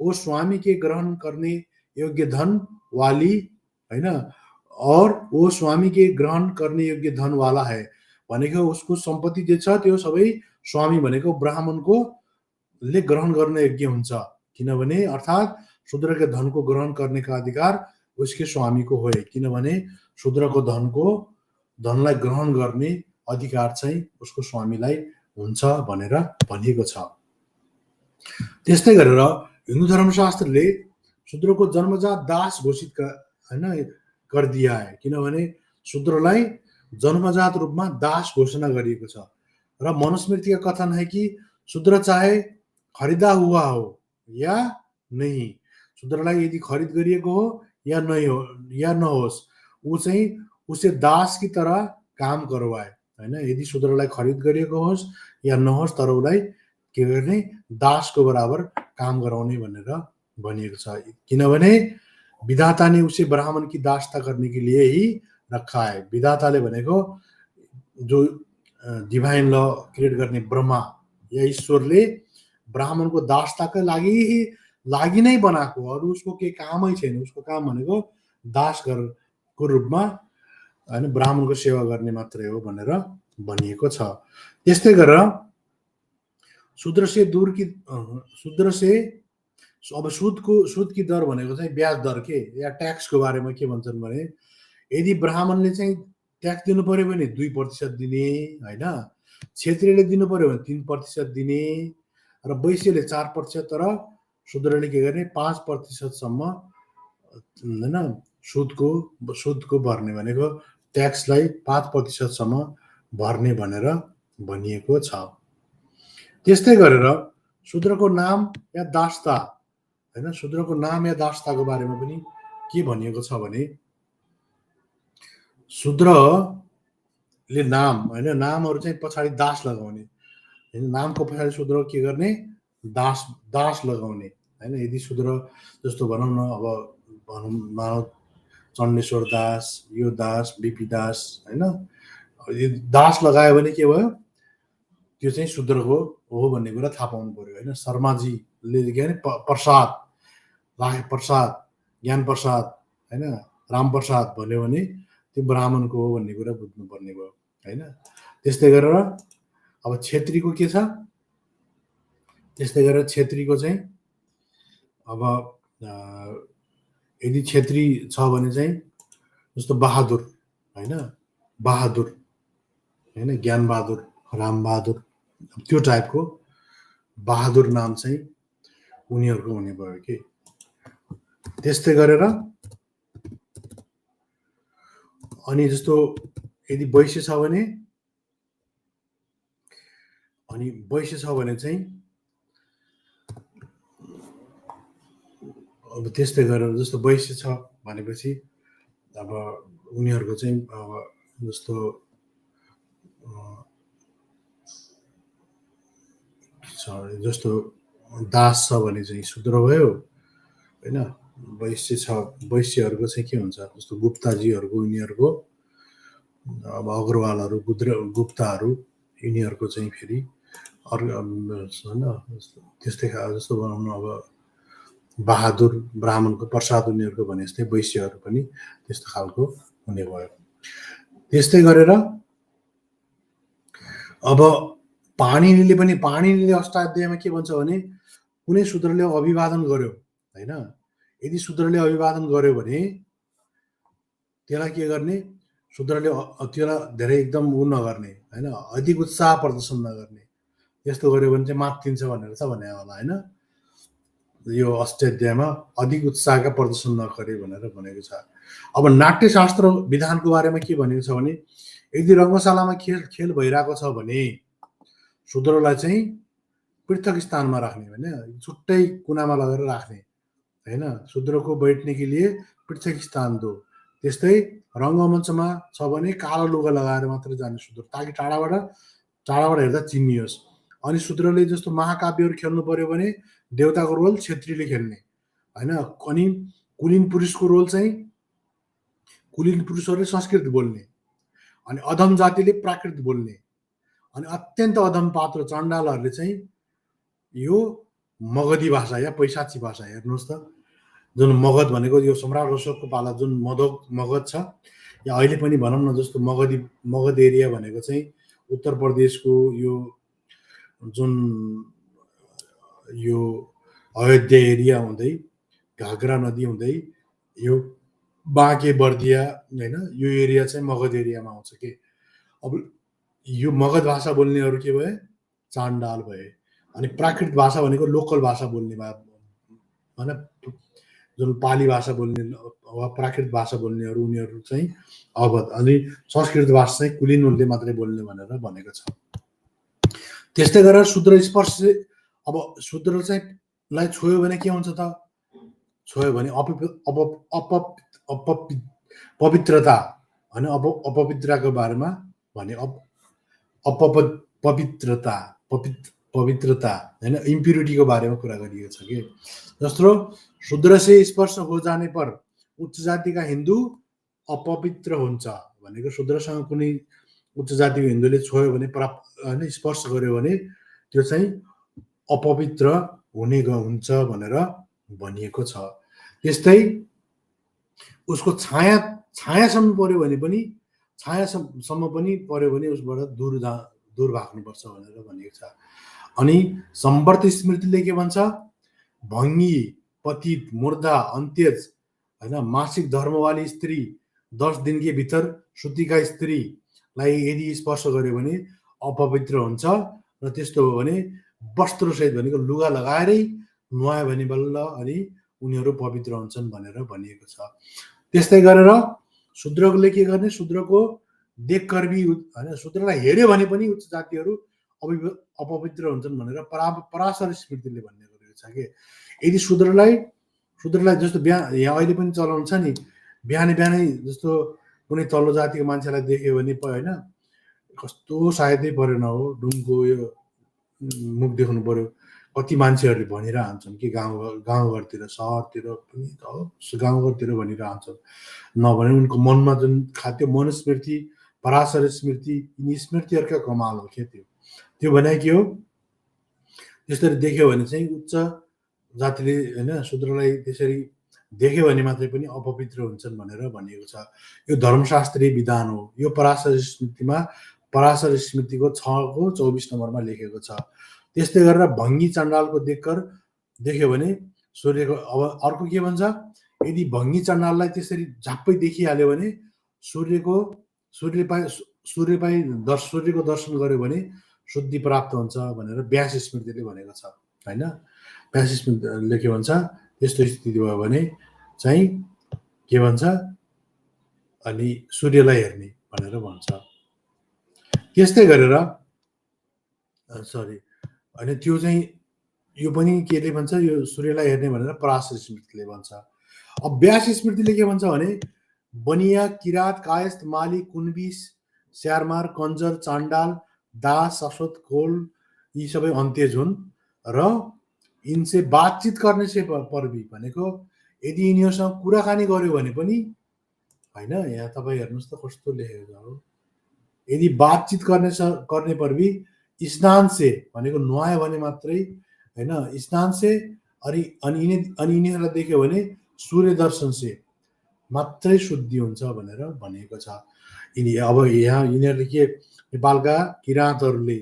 वो स्वामी के ग्रहण गर्ने योग्य धन वाली होइन, और वो स्वामी के ग्रहण गर्ने योग्य धन वाला है भनेको उसको सम्पत्ति जे छ त्यो सबै स्वामी भनेको ब्राह्मणको ले ग्रहण गर्ने योग्य हुन्छ। किनभने अर्थात् शूद्रको धनको ग्रहण गर्ने का अधिकार उसके स्वामीको हो, किनभने शूद्रको धनलाई ग्रहण गर्ने अधिकार चाहिँ उसको स्वामीलाई हुन्छ भनेर भनिएको छ। त्यस्तै गरेर हिन्दू धर्मशास्त्रले शूद्रको जन्मजात दास घोषित होइन गरिदिया है, किनभने शूद्रलाई जन्मजात रूपमा दास घोषणा गरिएको छ र मनुस्मृति का कथन है कि शूद्र चाहे खरिदा हुआ हो या नहीं, शूद्रलाई यदि खरिद गरिएको हो या नहोस्, ऊ चाहिँ उसे दास की तरह काम करवाए होइन, यदि शूद्रलाई खरिद गरिएको होस् या नहोस् तर उसलाई के गर्ने, दासको बराबर काम गराउने भनेर भनिएको छ। किनभने विधाता ने उसे ब्राह्मण की दासता करने के लिए ही रखा है। विधाताले भनेको जो डिभाइन ल क्रिएट गर्ने ब्रह्मा या ईश्वरले ब्राह्मणको दासताकै लागि नै बनाएको, अरू उसको केही कामै छैन, उसको काम भनेको दासको रूपमा होइन ब्राह्मणको सेवा गर्ने मात्रै हो भनेर भनिएको छ। त्यस्तै गरेर शूद्र से अब सुद की दर भनेको चाहिँ ब्याज दर के या ट्याक्सको बारेमा के भन्छन् भने यदि ब्राह्मणले चाहिँ ट्याक्स दिनु पर्यो भने 2% दिने होइन, क्षेत्रीयले दिनु पर्यो भने 3% दिने र वैश्यले 4%, तर शूद्रले के गर्ने 5% सम्म होइन सुदको भर्ने भनेको ट्याक्सलाई 5% सम्म भर्ने भनेर भनिएको छ। त्यस्तै गरेर शूद्रको नाम या दासता होइन, शूद्रको नाम या दासताको बारेमा पनि के भनिएको छ भने शूद्रले नाम होइन नामहरू चाहिँ पछाडि दास लगाउने होइन नामको पछाडि शूद्र के गर्ने दास लगाउने होइन यदि शूद्र जस्तो भनौँ न अब भनौँ मानव चण्डेश्वर दास यो दास बिपी दास होइन दास लगायो भने के भयो त्यो चाहिँ शूद्रको हो भन्ने कुरा थाहा पाउनु पर्यो होइन शर्माजीले के भने प्रसाद राखे प्रसाद ज्ञान प्रसाद होइन राम प्रसाद भन्यो भने त्यो ब्राह्मणको हो भन्ने कुरा बुझ्नुपर्ने भयो होइन त्यस्तै गरेर अब छेत्रीको के छ त्यस्तै गरेर छेत्रीको चाहिँ अब यदि छेत्री छ भने चाहिँ जस्तो बहादुर होइन बहादुर होइन ज्ञान बहादुर राम बहादुर त्यो टाइपको बहादुर नाम चाहिँ उनीहरूको हुने भयो कि त्यस्तै गरेर अनि जस्तो यदि वैश्य छ भने चाहिँ अब त्यस्तै गरेर जस्तो वैश्य छ भनेपछि अब उनीहरूको चाहिँ अब जस्तो दास छ भने चाहिँ शूद्र भयो होइन वैश्य छ वैश्यहरूको चाहिँ के हुन्छ जस्तो गुप्ताजीहरूको यिनीहरूको अब अग्रवालहरू गुप्ताहरू यिनीहरूको चाहिँ फेरि अर्को होइन त्यस्तै जस्तो भनौँ न अब बहादुर ब्राह्मणको प्रसाद उनीहरूको भने जस्तै वैश्यहरू पनि त्यस्तो खालको हुने भयो त्यस्तै गरेर अब पाणिनीले अष्टाध्यायमा के भन्छ भने कुनै शूद्रले अभिवादन गर्यो होइन यदि शूद्रले अभिवादन गर्यो भने त्यसलाई के गर्ने शूद्रले त्यसलाई धेरै एकदम नगर्ने होइन अधिक उत्साह प्रदर्शन नगर्ने यस्तो गर्यो भने चाहिँ मात्तिन्छ भनेर छ भने होला होइन यो अष्टाध्यायमा अधिक उत्साहका प्रदर्शन नगरे भनेर भनेको छ अब नाट्यशास्त्र विधानको बारेमा के भनेको छ भने यदि रङ्गशालामा खेल भइरहेको छ भने शूद्रलाई चाहिँ पृथक स्थानमा राख्ने होइन छुट्टै कुनामा लगेर राख्ने होइन शूद्रको बैठने के लिए पृथक स्थान दो त्यस्तै रङ्गमञ्चमा छ भने कालो लुगा लगाएर मात्र जाने शूद्र ताकि टाढाबाट हेर्दा चिनियोस् अनि शूद्रले जस्तो महाकाव्यहरू खेल्नु पर्यो भने देवताको रोल छेत्रीले खेल्ने होइन अनि कुलीन पुरुषको रोल चाहिँ कुलीन पुरुषहरूले संस्कृत बोल्ने अनि अधम जातिले प्राकृत बोल्ने अनि अत्यन्त अधम पात्र चण्डालहरूले चाहिँ यो मगधी भाषा या पैसाची भाषा हेर्नुहोस् त जुन मगध भनेको यो सम्राट अशोकको पाला जुन मगध छ या अहिले पनि भनौँ न जस्तो मगध एरिया भनेको चाहिँ उत्तर प्रदेशको यो जुन यो अयोध्या एरिया हुँदै घाग्रा नदी हुँदै यो बाँके बर्दिया होइन यो एरिया चाहिँ मगध एरियामा आउँछ कि अब यो मगध भाषा बोल्नेहरू के भए चाण्डाल भए अनि प्राकृत भाषा भनेको लोकल भाषा बोल्ने होइन जुन पाली भाषा बोल्ने वा प्राकृत भाषा बोल्नेहरू उनीहरू चाहिँ अवध अनि संस्कृत भाषा चाहिँ कुलीनहरूले मात्रै बोल्ने भनेर भनेको छ त्यस्तै गरेर शूद्र स्पर्श अब शूद्र चाहिँ लाई छोयो भने के हुन्छ त छोयो भने पवित्रता होइन अपवित्रताको बारेमा भने पवित्रता होइन इम्प्युरिटीको बारेमा कुरा गरिएको छ कि जस्तो शूद्र से स्पर्श हो जाने पर उच्च जातिका हिन्दू अपवित्र हुन्छ भनेको शूद्रसँग कुनै उच्च जातिको हिन्दूले छोयो भने होइन स्पर्श गर्यो भने त्यो चाहिँ अपवित्र हुने हुन्छ भनेर भनिएको छ त्यस्तै उसको छायासम्म पर्यो भने पनि छायासम्म पनि पर्यो भने उसबाट दूर भाग्नुपर्छ भनेर भनिएको छ अनि सम्वर्त स्मृतिले के भन्छ भङ्गी पतित मुर्दा अन्त्यज होइन मासिक धर्मवाली स्त्री 10 दिन के भीतर सुतिका स्त्रीलाई यदि स्पर्श गर्यो भने अपवित्र हुन्छ र त्यस्तो हो भने वस्त्रसहित भनेको लुगा लगाएरै नुहायो भने बल्ल अनि उनीहरू पवित्र हुन्छन् भनेर भनिएको छ त्यस्तै गरेर शूद्रले के गर्ने शूद्रको देखकर्मी होइन शूद्रलाई हेर्यो भने पनि उच्च जातिहरू अपवित्र हुन्छन् भनेर पराशर स्मृतिले भन्ने गरेको छ कि यदि शूद्रलाई शूद्रलाई जस्तो यहाँ अहिले पनि चलाउनु छ नि, बिहानै जस्तो कुनै तल्लो जातिको मान्छेलाई देख्यो भने होइन कस्तो सायदै परेन हो, डुमको यो मुख देखाउनु पर्यो। कति मान्छेहरूले भनिरहन्छन् कि गाउँघरतिर सहरतिर पनि गाउँघरतिर भनिरहन्छन्, नभने उनको मनमा जुन त्यो मनुस्मृति पराशर स्मृति यिनी स्मृतिहरूका कमाल हो के त्यो भने के हो, त्यसरी देख्यो भने चाहिँ उच्च जातिले होइन शूद्रलाई त्यसरी देख्यो भने मात्रै पनि अपवित्र हुन्छन् भनेर भनिएको छ। यो धर्मशास्त्रीय विधान हो। यो पराशर स्मृतिमा पराशर स्मृतिको 6को 24 नम्बरमा लेखेको छ। त्यस्तै गरेर भङ्गी चण्डालको देख्यो भने सूर्यको, अब अर्को के भन्छ, यदि भङ्गी चण्डाललाई त्यसरी झाप्पै देखिहाल्यो भने सूर्यको दर्शन गर्यो भने शुद्धि प्राप्त हुन्छ भनेर व्यास स्मृतिले भनेको छ होइन। व्यास स्मृतिले के भन्छ, त्यस्तो स्थिति भयो भने चाहिँ के भन्छ, अनि सूर्यलाई हेर्ने भनेर भन्छ। त्यस्तै गरेर अनि त्यो चाहिँ यो पनि केले भन्छ, यो सूर्यलाई हेर्ने भनेर पराशर स्मृतिले भन्छ। अब व्यास स्मृतिले के भन्छ भने बनिया, किरात, कायस्थ, माली, कुन्बी, स्यारमार, कन्जर, चाण्डाल, दास, शाश्वत, कोल यी सबै अन्त्यज हुन् र यिनसे बातचित गर्ने से पर्वी भनेको यदि यिनीहरूसँग कुराकानी गर्यो भने पनि होइन, यहाँ तपाईँ हेर्नुहोस् त कस्तो लेखेको छ हो, यदि बातचित गर्ने पर्वी स्नान से भनेको नुहायो भने मात्रै होइन, स्नान से अनि यिनीहरूलाई देख्यो भने सूर्य दर्शन से मात्रै शुद्धि हुन्छ भनेर भनिएको छ। अब यहाँ यिनीहरूले के, नेपालका किराँतहरूले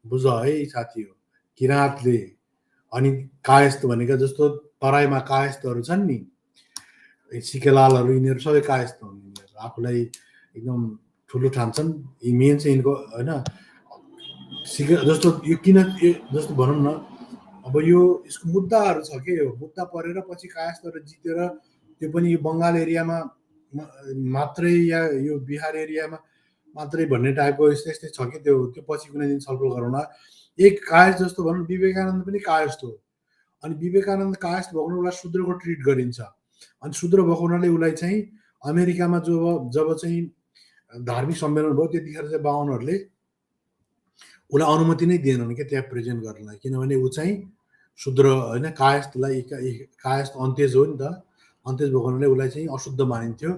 बुझ है साथी हो, किराँतले अनि कायस्थ भनेको जस्तो तराईमा कायस्थहरू छन् नि, सिकेलालहरू, यिनीहरू सबै कायस्थ हुन्। यिनीहरू आफूलाई एकदम ठुलो ठान्छन्। यी मेन चाहिँ यिनको होइन जस्तो यो किन जस्तो भनौँ न, अब यो यसको मुद्दाहरू छ के, यो मुद्दा परेर पछि कायस्थहरू जितेर त्यो पनि यो बङ्गाल एरियामा मात्रै या यो बिहार एरियामा मात्रै भन्ने टाइपको यस्तै छ कि त्यो पछि कुनै दिन छलफल गरौँला। एक कायस्थ जस्तो भनौँ, विवेकानन्द पनि कायस्थ हो। अनि विवेकानन्द कायस्थ भएको उसलाई शूद्रको ट्रिट गरिन्छ। अनि शूद्र भएको हुनाले उसलाई चाहिँ अमेरिकामा जब चाहिँ धार्मिक सम्मेलन भयो त्यतिखेर चाहिँ बाहुनहरूले उसलाई अनुमति नै दिएनन् क्या त्यहाँ प्रेजेन्ट गर्नलाई, किनभने ऊ चाहिँ शूद्र होइन, कायस्थ अन्त्यज हो नि त, अन्त्यज भएको हुनाले उसलाई चाहिँ अशुद्ध मानिन्थ्यो।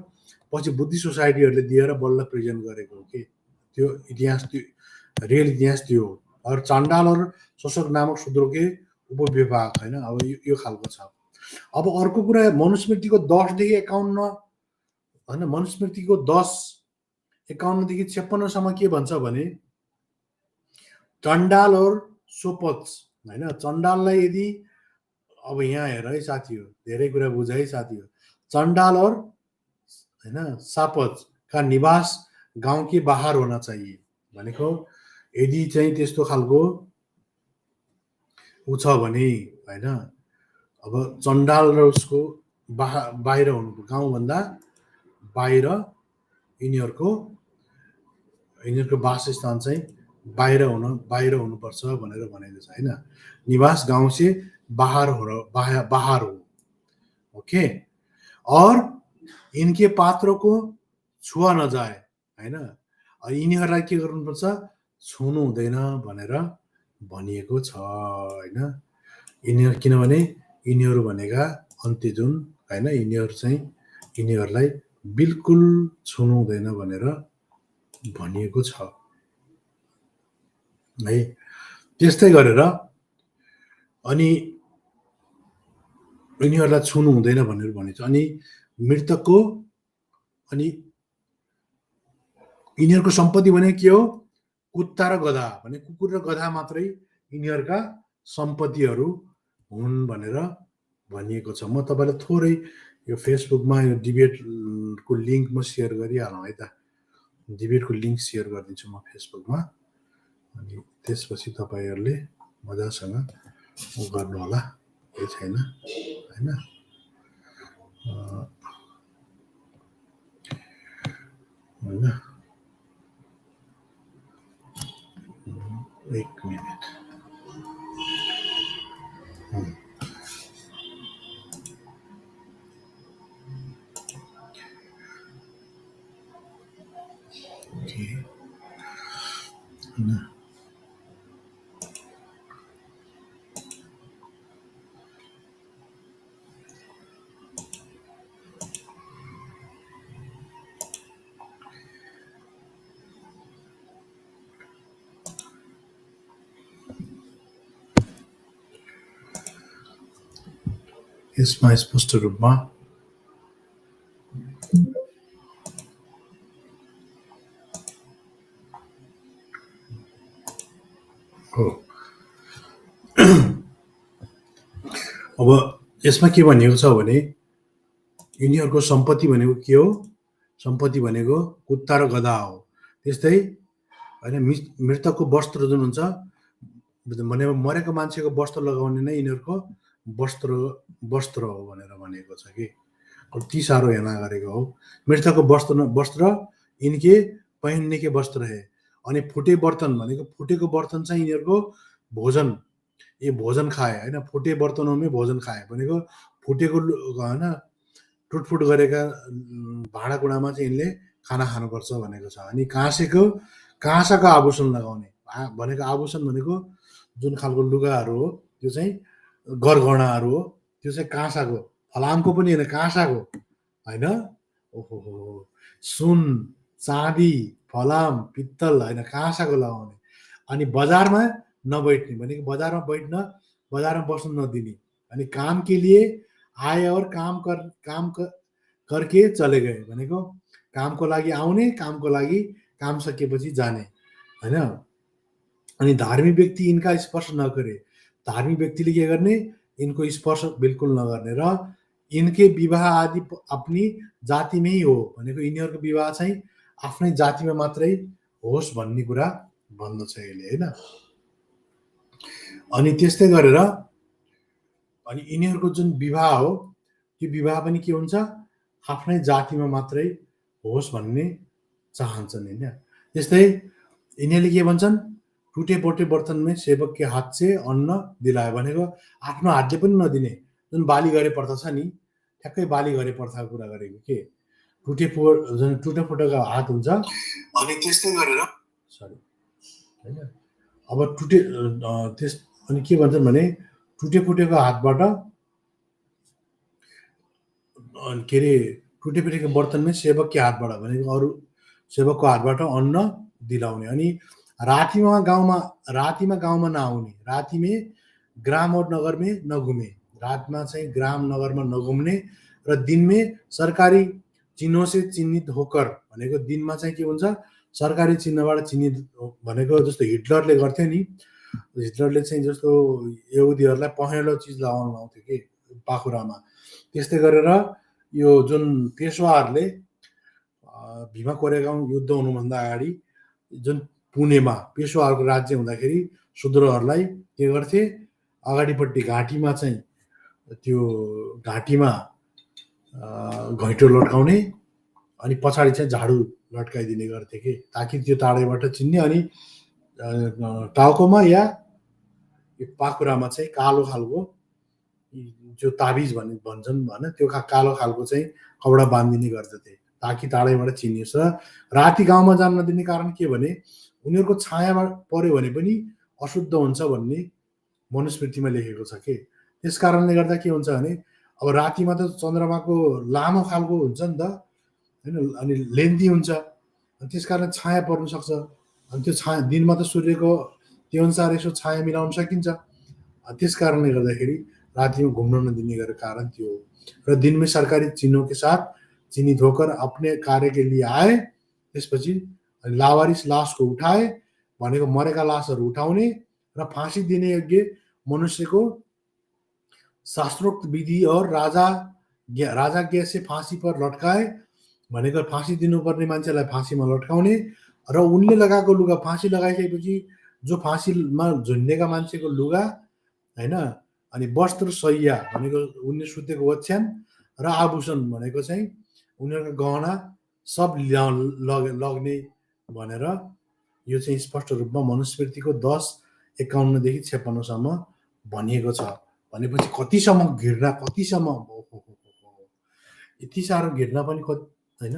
पछि बुद्धिस्ट सोसाइटीहरूले दिएर बल्ल प्रेजेन्ट गरेको हो कि त्यो इतिहास, त्यो रियल इतिहास त्यो हो। और चाण्डाल और शोषक नामक शूद्रकै उपविभाग होइन, अब यो खालको छ। अब अर्को कुरा मनुस्मृतिको 10देखि 51 होइन, मनुस्मृतिको 10:51 देखि 56सम्म के भन्छ भने चण्डाल और सोपच होइन, चण्डाललाई यदि अब यहाँ हेर है साथी हो, धेरै कुरा बुझ है साथी हो, चण्डाल और होइन सापच का निवास गाउँ के बाहर होना चाहिए भनेको यदि चाहिँ त्यस्तो खालको ऊ छ भने होइन, अब चण्डाल र उसको बाहिर हुनु, गाउँभन्दा बाहिर यिनीहरूको वासस्थान चाहिँ बाहिर हुनुपर्छ भनेर भनेको छ होइन। निवास गाउँ से बाहर हो ओके। और इनके पात्रों को छुआ नजाए होइन, यिनीहरूलाई के गर्नुपर्छ, छुनु हुँदैन भनेर भनिएको छ होइन। यिनीहरू किनभने यिनीहरू भनेका अन्त्यज हुन् होइन, यिनीहरूलाई बिल्कुल छुनु हुँदैन भनेर भनिएको छ है। त्यस्तै गरेर अनि यिनीहरूलाई छुनु हुँदैन भनेर भनेको छ। अनि मृतकको अनि यिनीहरूको सम्पत्ति भने के हो, कुत्ता र गधा भने कुकुर र गधा मात्रै यिनीहरूका सम्पत्तिहरू हुन् भनेर भनिएको छ। म तपाईँलाई थोरै यो फेसबुकमा यो डिबेटको लिङ्क म सेयर गरिहालौँ है त, डिबेटको लिङ्क सेयर गरिदिन्छु म फेसबुकमा, अनि त्यसपछि तपाईँहरूले मजासँग उ गर्नु होला, केही छैन होइन। होइन एक मिनट, यसमा स्पष्ट रूपमा हो। अब यसमा के भनिएको छ भने यिनीहरूको सम्पत्ति भनेको के हो? सम्पत्ति भनेको कुत्ता र गधा हो। त्यस्तै होइन, मृतकको वस्त्र जुन हुन्छ भने मरेको मान्छेको वस्त्र लगाउने नै यिनीहरूको वस्त्र वस्त्र हो भनेर भनेको छ कि कति साह्रो हेर्ना गरेको हो। मृतकको वस्त्र यिनके पहिनने के वस्त्र है। अनि फुटे बर्तन भनेको फुटेको बर्तन चाहिँ यिनीहरूको भोजन, ये भोजन खाए होइन, फुटे बर्तनमै भोजन खाए भनेको फुटेको होइन टुटफुट गरेका भाँडाकुँडामा चाहिँ यिनले खाना खानुपर्छ भनेको छ। अनि काँसाको आभूषण लगाउने भनेको आभूषण भनेको जुन खालको लुगाहरू हो त्यो चाहिँ गरगहनाहरू हो, त्यो चाहिँ काँसाको, फलामको पनि होइन, काँसाको होइन। ओहो, सुन, चाँदी, फलाम, पित्तल होइन, काँसाको लगाउने। अनि बजारमा नबैठने भनेको बजारमा बस्नु नदिने। अनि काम के लिए आए और काम करके चले गए भनेको कामको लागि आउने, कामको लागि काम सकेपछि जाने होइन। अनि धार्मिक व्यक्ति यिनका स्पर्श नगरे, धार्मिक व्यक्तिले के गर्ने, यिनको स्पर्श बिल्कुल नगर्ने र यिनके विवाह आदि आफ्नी जातिमै हो भनेको यिनीहरूको विवाह चाहिँ आफ्नै जातिमा मात्रै होस् भन्ने कुरा भन्दछ यसले होइन। अनि त्यस्तै गरेर अनि यिनीहरूको जुन विवाह हो त्यो विवाह पनि के हुन्छ, आफ्नै जातिमा मात्रै होस् भन्ने चाहन्छन् होइन। त्यस्तै यिनीहरूले के भन्छन्, टुटे पोटे बर्तनमै सेवक के हात से अन्न दिलायो भनेको आफ्नो हातले पनि नदिने। जुन बाली गरे प्रथा छ नि, ठ्याक्कै बाली गरे प्रथाको कुरा गरेको के, जुन टुटे फुटेको हात हुन्छ। अनि त्यस्तै गरेर सरी होइन, अब अनि के भन्छन् भने टुटे फुटेको हातबाट के अरे टुटे फुटेको बर्तनमै सेवकको हातबाट भनेको अरू सेवकको हातबाट अन्न दिलाउने। अनि रातिमा गाउँमा नआउने, रातिमे ग्राम और नगरमे नघुमे, रातमा चाहिँ ग्राम नगरमा नघुम्ने र दिनमे सरकारी चिन्ह से चिन्हित होकर भनेको दिनमा चाहिँ के हुन्छ, सरकारी चिन्हबाट चिन्हित भनेको जस्तो हिटलरले गर्थ्यो नि, हिटलरले चाहिँ जस्तो यहुदीहरूलाई पहेँलो चिज लगाउन लाउँथ्यो कि पाखुरामा, त्यस्तै गरेर यो जुन पेसवाहरूले भीमा कोरेगाउँ युद्ध हुनुभन्दा अगाडि जुन पुणेमा पेसवाहरूको राज्य हुँदाखेरि शूद्रहरूलाई के गर्थे, अगाडिपट्टि घाँटीमा चाहिँ त्यो घाँटीमा घैँटो लट्काउने अनि पछाडि चाहिँ झाडु लट्काइदिने गर्थे कि ताकि त्यो टाढैबाट चिन्ने। अनि टाउकोमा या पाखुरामा चाहिँ कालो खालको जो ताबिज भन्छन् होइन, त्यो कालो खालको चाहिँ कपडा बाँधिदिने गर्दथे ताकि टाढैबाट चिनियोस्। र राति गाउँमा जान नदिने कारण के भने उनीहरूको छायामा पर्यो भने पनि अशुद्ध हुन्छ भन्ने मनुस्मृतिमा लेखेको छ कि। त्यस कारणले गर्दा के हुन्छ भने अब रातिमा त चन्द्रमाको लामो खालको हुन्छ नि त होइन, अनि लेन्थी हुन्छ, त्यस कारण छाया पर्न सक्छ। अनि त्यो छाया दिनमा त सूर्यको त्यो अनुसार यसो छाया मिलाउन सकिन्छ। त्यस कारणले गर्दाखेरि रातिमा घुम्न नदिने गरेको कारण त्यो हो। र दिन में सरकारी चिन्हों के साथ चिन्हित होकर अपने कार्य के लिए आए, त्यसपछि लावारिस लासको उठाए भनेको मरेका लासहरू उठाउने र फाँसी दिने योग्य मनुष्यको शास्त्रोक्त विधि और राजाज्ञा से फाँसी पर लट्काए भनेको फाँसी दिनुपर्ने मान्छेलाई फाँसीमा लट्काउने र उनले लगाएको लुगा फाँसी लगाइसकेपछि जो फाँसीमा झुन्डेका मान्छेको लुगा होइन, अनि वस्त्र सय्या भनेको उनले सुतेको ओछ्यान र आभूषण भनेको चाहिँ उनीहरूको गहना सब लग्ने भनेर यो चाहिँ स्पष्ट रूपमा मनुस्मृतिको 10:51 देखि 56 सम्म भनिएको छ। भनेपछि कतिसम्म घृणा, कतिसम्म यति साह्रो घृणा पनि होइन।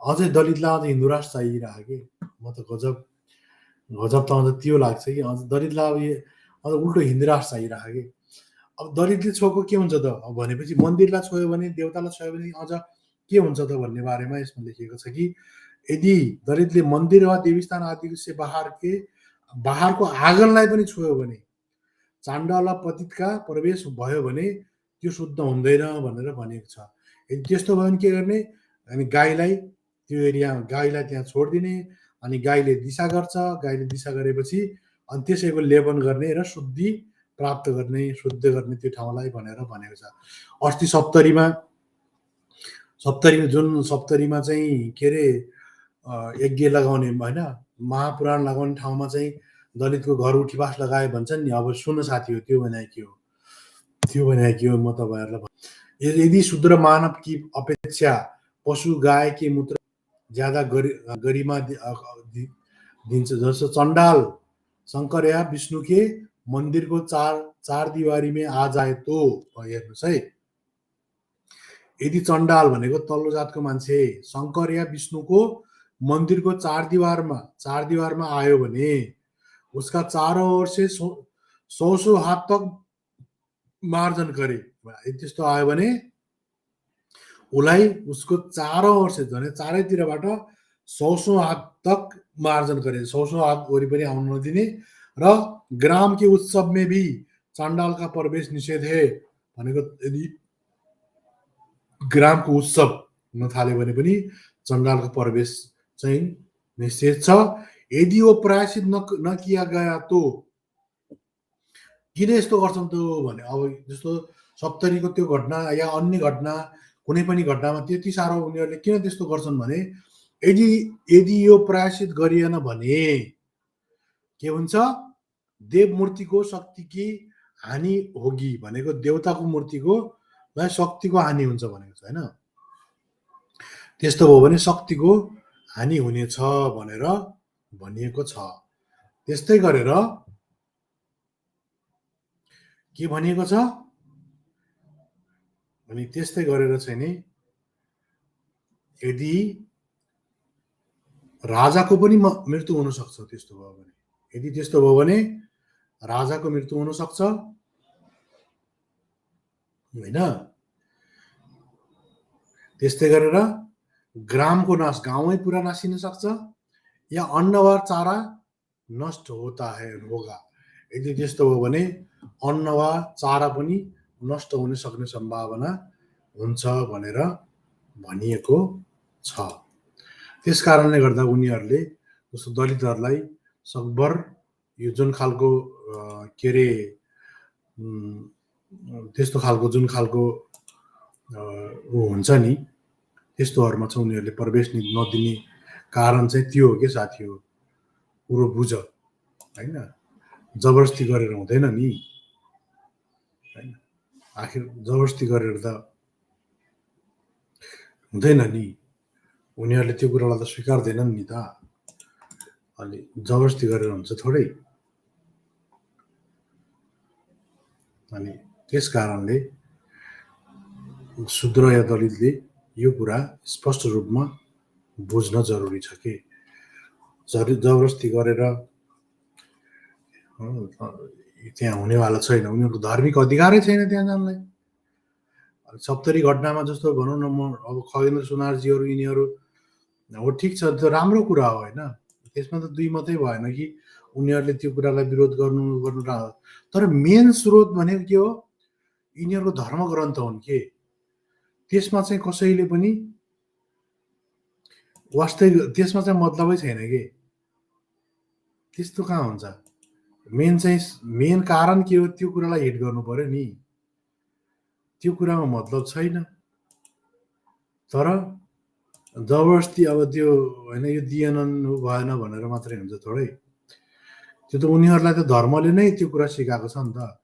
अझै दलितलाई अझ हिन्दू राष्ट्र चाहिरहेको कि म त गजब त अझ त्यो लाग्छ कि अझ दलितलाई अझ उल्टो हिन्दू राष्ट्र चाहिरहेको कि। अब दलितले छोएको के हुन्छ त भनेपछि मन्दिरलाई छोयो भने, देवतालाई छोयो भने अझ के हुन्छ त भन्ने बारेमा यसमा लेखिएको छ कि यदि दलितले मन्दिर वा देवीस्थान आदि से बाहरको आँगनलाई पनि छोयो भने, चाण्डाल पतितका प्रवेश भयो भने त्यो शुद्ध हुँदैन भनेर भनेको छ। यदि त्यस्तो भयो भने के गर्ने, अनि गाईलाई त्यो एरियामा गाईलाई त्यहाँ छोडिदिने, अनि गाईले दिशा गर्छ, गाईले दिशा गरेपछि अनि त्यसैको लेपन गर्ने र शुद्धि प्राप्त गर्ने, शुद्ध गर्ने त्यो ठाउँलाई भनेर भनेको छ। अस्ति सप्तरीमा चाहिँ के अरे यज्ञ लगाउने होइन, महापुराण लगाउने ठाउँमा चाहिँ दलितको घर उठीवास लगाए भन्छन् नि। अब सुन साथी हो, त्यो भने के हो म तपाईँहरूलाई यदि शूद्र मानव की अपेक्षा पशु गाय के मूत्र ज्यादा गरिमा दिन्छ, जस्तो चण्डाल शङ्कर या विष्णु के मन्दिरको चार दिवारीमा आ जाए तो, हेर्नुहोस् है, यदि चण्डाल भनेको तल्लो जातको मान्छे शङ्कर या विष्णुको मन्दिरको चार दीवारमा आयो भने उसका चारों ओर से 100 हात तक मार्जन करे, त्यस्तो आयो भने उसलाई उसको चारों ओर से भने चारैतिरबाट 100 हात तक मार्जन करे, 100 हात वरिपरि आउन नदिने, र ग्राम के उत्सव में भी चण्डाल का प्रवेश निषेध है भनेको यदि ग्रामको उत्सव हुन थाल्यो भने पनि चण्डालको प्रवेश चाहिँ निषेध छ। यदि वो प्रायश्चित नकिया गया तो, किन यस्तो गर्छन् त भने, अब जस्तो सप्तरीको त्यो घटना या अन्य घटना कुनै पनि घटनामा त्यति साह्रो उनीहरूले किन त्यस्तो गर्छन् भने यदि यो प्रायश्चित गरिएन भने के हुन्छ, देव मूर्तिको शक्तिकी हानि होगी भनेको, देवताको मूर्तिको शक्तिको हानि हुन्छ भनेको छ होइन। त्यस्तो भयो भने शक्तिको हानि हुनेछ भनेर भनिएको छ। त्यस्तै गरेर के भनिएको छ अनि त्यस्तै गरेर चाहिँ नि यदि राजाको पनि मृत्यु हुन सक्छ, त्यस्तो भयो भने, यदि त्यस्तो भयो भने राजाको मृत्यु हुन सक्छ होइन। त्यस्तै गरेर ग्रामको नाश, गाउँै पुरा नासिन सक्छ, या अन्न वा चारा नष्ट होगा, यदि त्यस्तो हो भने अन्न वा चारा पनि नष्ट हुन सक्ने सम्भावना हुन्छ भनेर भनिएको छ। त्यस कारणले गर्दा उनीहरूले जस्तो दलितहरूलाई सकभर यो जुन खालको के अरे त्यस्तो खालको जुन खालको हुन्छ नि, त्यस्तोहरूमा चाहिँ उनीहरूले प्रवेश नदिने कारण चाहिँ त्यो हो कि साथी हो, कुरो बुझ होइन, जबरजस्ती गरेर हुँदैन नि होइन, आखिर जबरजस्ती गरेर त हुँदैन नि, उनीहरूले त्यो कुरालाई त स्वीकार्दैनन् नि त, अनि जबरजस्ती गरेर हुन्छ थोरै। अनि त्यस कारणले शूद्र या दलितले यो कुरा स्पष्ट रूपमा बुझ्न जरुरी छ कि जबरजस्ती गरेर त्यहाँ हुनेवाला छैन, उनीहरूको धार्मिक अधिकारै छैन त्यहाँ जानलाई। सप्तरी घटनामा जस्तो भनौँ न, म अब खगेन्द्र सुनारजीहरू यिनीहरू हो, ठिक छ, त्यो राम्रो कुरा हो होइन, त्यसमा त दुई मात्रै भएन कि उनीहरूले त्यो कुरालाई विरोध गर्नु, तर मेन स्रोत भनेको के हो, यिनीहरूको धर्म ग्रन्थ हुन् के, त्यसमा चाहिँ कसैले पनि वास्तै त्यसमा चाहिँ मतलबै छैन के, त्यस्तो कहाँ हुन्छ। मेन कारण के हो, त्यो कुरालाई हिट गर्नु पर्यो नि, त्यो कुरामा मतलब छैन। तर जबरजस्ती अब त्यो होइन, यो दिएनन् भएन भनेर मात्रै हुन्छ थोरै, त्यो त उनीहरूलाई त धर्मले नै त्यो कुरा सिकाएको छ नि त।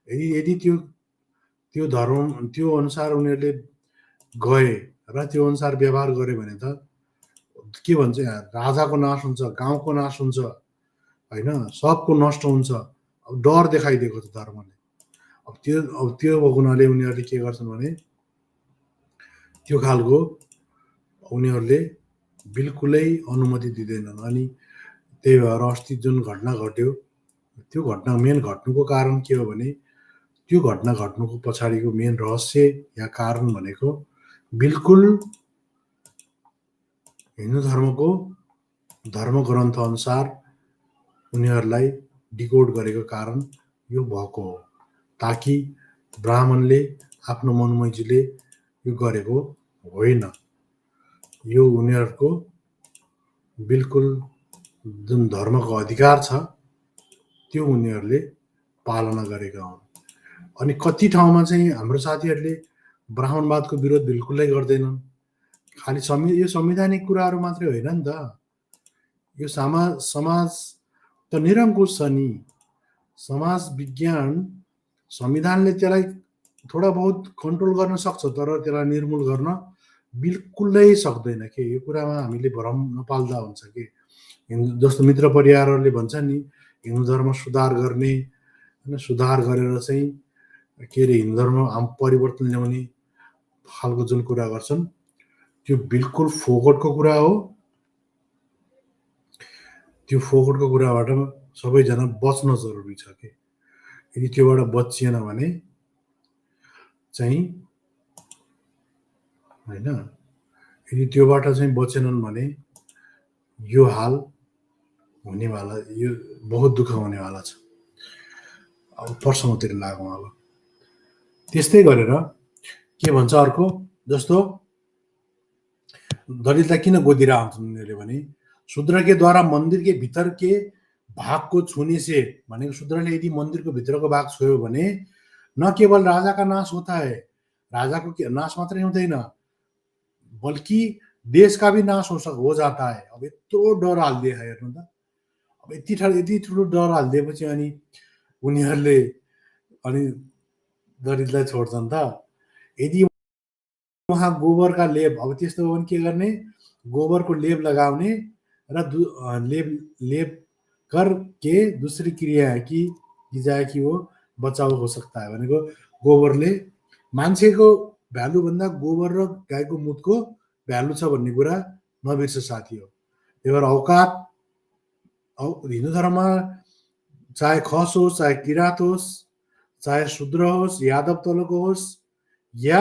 यदि त्यो धर्म त्यो अनुसार उनीहरूले गए र त्यो अनुसार व्यवहार गरे भने त के भन्छ, राजाको नाश हुन्छ, गाउँको नाश हुन्छ होइन, सबको नष्ट हुन्छ। अब डर देखाइदिएको छ धर्मले। अब त्यो हुनाले उनीहरूले के गर्छन् भने त्यो खालको उनीहरूले बिल्कुलै अनुमति दिँदैनन्। अनि त्यही भएर अस्ति जुन घटना घट्यो, त्यो घटना मेन घट्नुको कारण के हो भने, त्यो घटना घट्नुको पछाडिको मेन रहस्य या कारण भनेको बिल्कुल हिन्दू धर्मको धर्म ग्रन्थ अनुसार उनीहरूलाई डिकोड गरेको कारण यो भएको हो, ताकि ब्राह्मणले आफ्नो मनमैजीले यो गरेको होइन। यो उनीहरूको बिल्कुल जुन धर्मको अधिकार छ त्यो उनीहरूले पालना गरेका हुन्। अनि कति ठाउँमा चाहिँ हाम्रो साथीहरूले ब्राह्मणवादको विरोध बिल्कुलै गर्दैनन्। खालि यो संवैधानिक कुराहरू मात्रै होइन नि त, यो समाज त निरङ्कुश छ नि। समाज विज्ञान संविधानले त्यसलाई थोडा बहुत कन्ट्रोल गर्न सक्छ, तर त्यसलाई निर्मूल गर्न बिल्कुलै सक्दैन के। यो कुरामा हामीले भ्रम नपाल्दा हुन्छ कि। जस्तो मित्र परिवारहरूले भन्छन् नि हिन्दू धर्म सुधार गर्ने, होइन, सुधार गरेर चाहिँ के अरे हिन्दू धर्म परिवर्तन ल्याउने खालको जुन कुरा गर्छन् त्यो बिल्कुल फोकटको कुरा हो। त्यो फोकटको कुराबाट सबैजना बच्न जरुरी छ कि। यदि त्योबाट बचिएन भने चाहिँ होइन, यदि त्योबाट चाहिँ बचेनन् भने यो हाल हुनेवाला, यो बहुत दुःख हुनेवाला छ। अब प्रसङ्गतिर लागौँ। अब त्यस्तै गरेर के भन्छ अर्को, जस्तो दलितलाई किन गोदिरहन्छन् उनीहरूले भने शूद्र के द्वारा मंदिर के भीतर के भाग को छूने से, भनेको शूद्रले यदि मन्दिरको भित्रको भाग छोयो भने न केवल राजा का नाश होता है, राजाको नाश मात्रै हुँदैन बल्कि देश का भी नाश हो जाता है। अब यत्रो डर हालिदिए हेर्नु त। अब यति ठुलो डर हालिदिएपछि अनि उनीहरूले अनि दलितलाई छोड्छन् त। यदि वहाँ गोबरका लेप, अब त्यस्तो हो भने के गर्ने, गोबरको लेप लगाउने र लेप करके दूसरी क्रिया है कि जाए कि वो बचाव हो सकता है। भनेको गोबरले मान्छेको भ्यालु भन्दा गोबर र गाईको मुतको भ्यालु छ भन्ने कुरा नबिर्स साथी हो। त्यही भएर औकात हिन्दू धर्ममा चाहे खस होस्, चाहे किरात होस्, चाहे शूद्र होस्, यादव तलको होस् या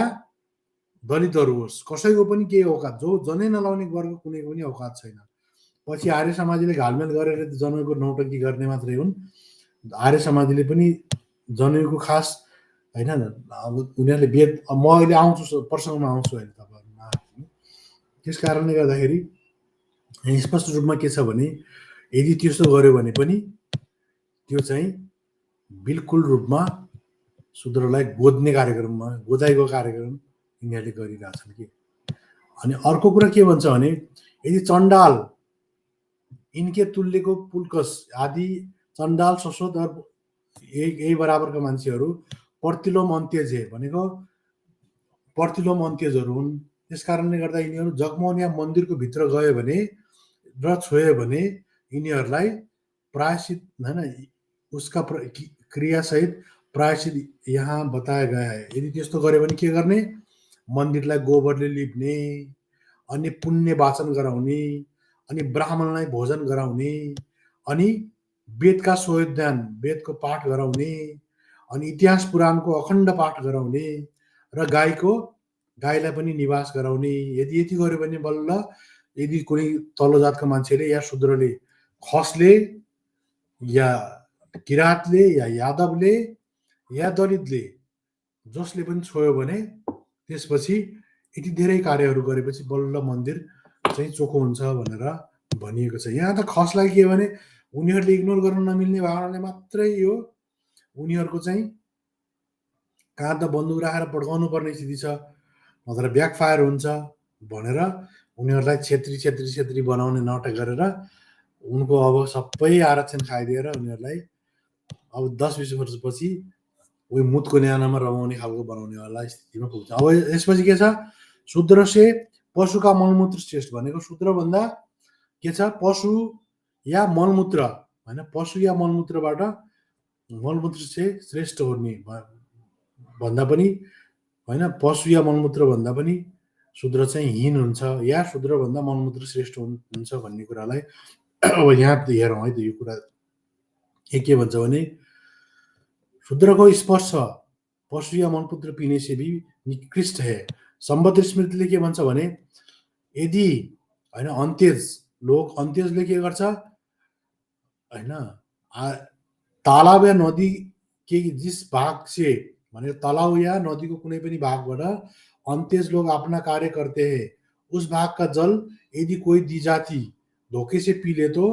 दलितहरू होस्, कसैको पनि केही औकात, जो जनै नलाउने वर्ग कुनैको पनि औकात छैन। पछि आर्य समाजले घालमेल गरेर जनैको नौटङ्की गर्ने मात्रै हुन्। आर्य समाजले पनि जनैको खास होइन, अब उनीहरूले वेद, म अहिले आउँछु प्रसङ्गमा आउँछु अहिले तपाईँहरूमा। त्यस कारणले गर्दाखेरि स्पष्ट रूपमा के छ भने यदि त्यस्तो गर्यो भने पनि त्यो चाहिँ बिल्कुल रूपमा शूद्रलाई गोद्ने कार्यक्रममा, गोदाइको कार्यक्रम यिनीहरूले गरिरहेछन् कि। अनि अर्को कुरा के भन्छ भने यदि चण्डाल इनके तुल्यको पुल्कस आदि चण्डाल ससोद यही बराबरका मान्छेहरू प्रतिलोम अन्त्यजे, भनेको प्रतिलोम अन्त्यजहरू हुन्। त्यस कारणले गर्दा यिनीहरू जगमोहन या मन्दिरको भित्र गयो भने र छोयो भने यिनीहरूलाई प्रायश्चित, होइन, उसका क्रियासहित प्रायश्चित यहाँ बताया गया है। यदि त्यस्तो गर्यो भने के गर्ने, मन्दिरलाई गोबरले लिप्ने, अनि पुण्य वाचन गराउने, अनि ब्राह्मणलाई भोजन गराउने, अनि वेदका सोध्यान, वेदको पाठ गराउने, अनि इतिहास पुराणको अखण्ड पाठ गराउने र गाईलाई पनि निवास गराउने। यदि यति गर्यो भने बल्ल यदि कुनै तल्लो जातको मान्छेले या शूद्रले, खसले या किरातले या यादवले या दलितले जसले पनि छोयो भने त्यसपछि यति धेरै कार्यहरू गरेपछि बल्ल मन्दिर चाहिँ चोखो हुन्छ भनेर भनिएको छ। यहाँ त खसलाई के भने उनीहरूले इग्नोर गर्न नमिल्ने भावनाले मात्रै यो उनीहरूको चाहिँ काँधमा बन्दुक राखेर पड्काउनु पर्ने स्थिति छ, नत्र ब्याकफायर हुन्छ भनेर उनीहरूलाई छेत्री बनाउने नाटक गरेर उनको अब सबै आरक्षण खाइदिएर उनीहरूलाई अब 10-20 वर्षपछि उही मुतको न्यानोमा रमाउने खालको बनाउनेवाला स्थितिमा पुग्छ। अब यसपछि के छ, शूद्र से पशुका मलमूत्र श्रेष्ठ, भनेको शूद्रभन्दा के छ, पशु या मलमूत्र, होइन, पशु या मलमूत्रबाट मलमूत्र चाहिँ श्रेष्ठ हुने भन्दा पनि, होइन, पशु या मलमूत्र भन्दा पनि शूद्र चाहिँ हीन हुन्छ या शूद्रभन्दा मलमूत्र श्रेष्ठ हुन्छ भन्ने कुरालाई अब यहाँ हेरौँ है त। यो कुरा के भन्छ भने शूद्रको स्पर्श पशु या मलमूत्र पिने से भी निकृष्ट है। सम्बद्ध स्मृतिले के भन्छ भने यदि, होइन, अन्त्यजले के गर्छ, होइन, तालाब या नदी के जिस भाग से, भने तालाब या नदीको कुनै पनि भागबाट अन्त्यज लोग अपना कार्य करते हैं, उस भाग का जल यदि कोही दिजाति धोके से पी ले तो,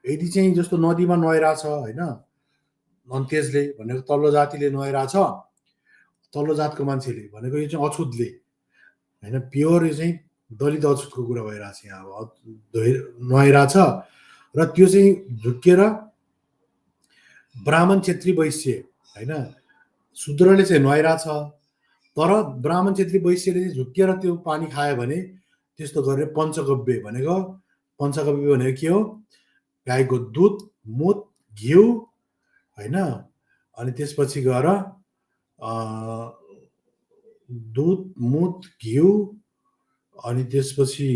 यदि चाहिँ जस्तो नदीमा नुहाइरहेछ होइन, अन्त्यजले भनेको तल्लो जातिले नुहाइरहेछ, तल्लो जातको मान्छेले भनेको यो चाहिँ अछुतले होइन, प्योर यो चाहिँ दलित अछुतको कुरा भइरहेछ यहाँ। अब नुहाइरहेछ र त्यो चाहिँ झुक्किएर ब्राह्मण क्षेत्री वैश्य होइन, शूद्रले चाहिँ नुहाइरहेछ, तर ब्राह्मण क्षेत्री वैश्यले चाहिँ झुक्किएर त्यो पानी खायो भने त्यस्तो गरेर पञ्चगव्य भनेको, पञ्चगव्य भनेको के हो, गाईको दुध, मुत, घिउ होइन, अनि त्यसपछि गएर दुध, मुत, घिउ, अनि त्यसपछि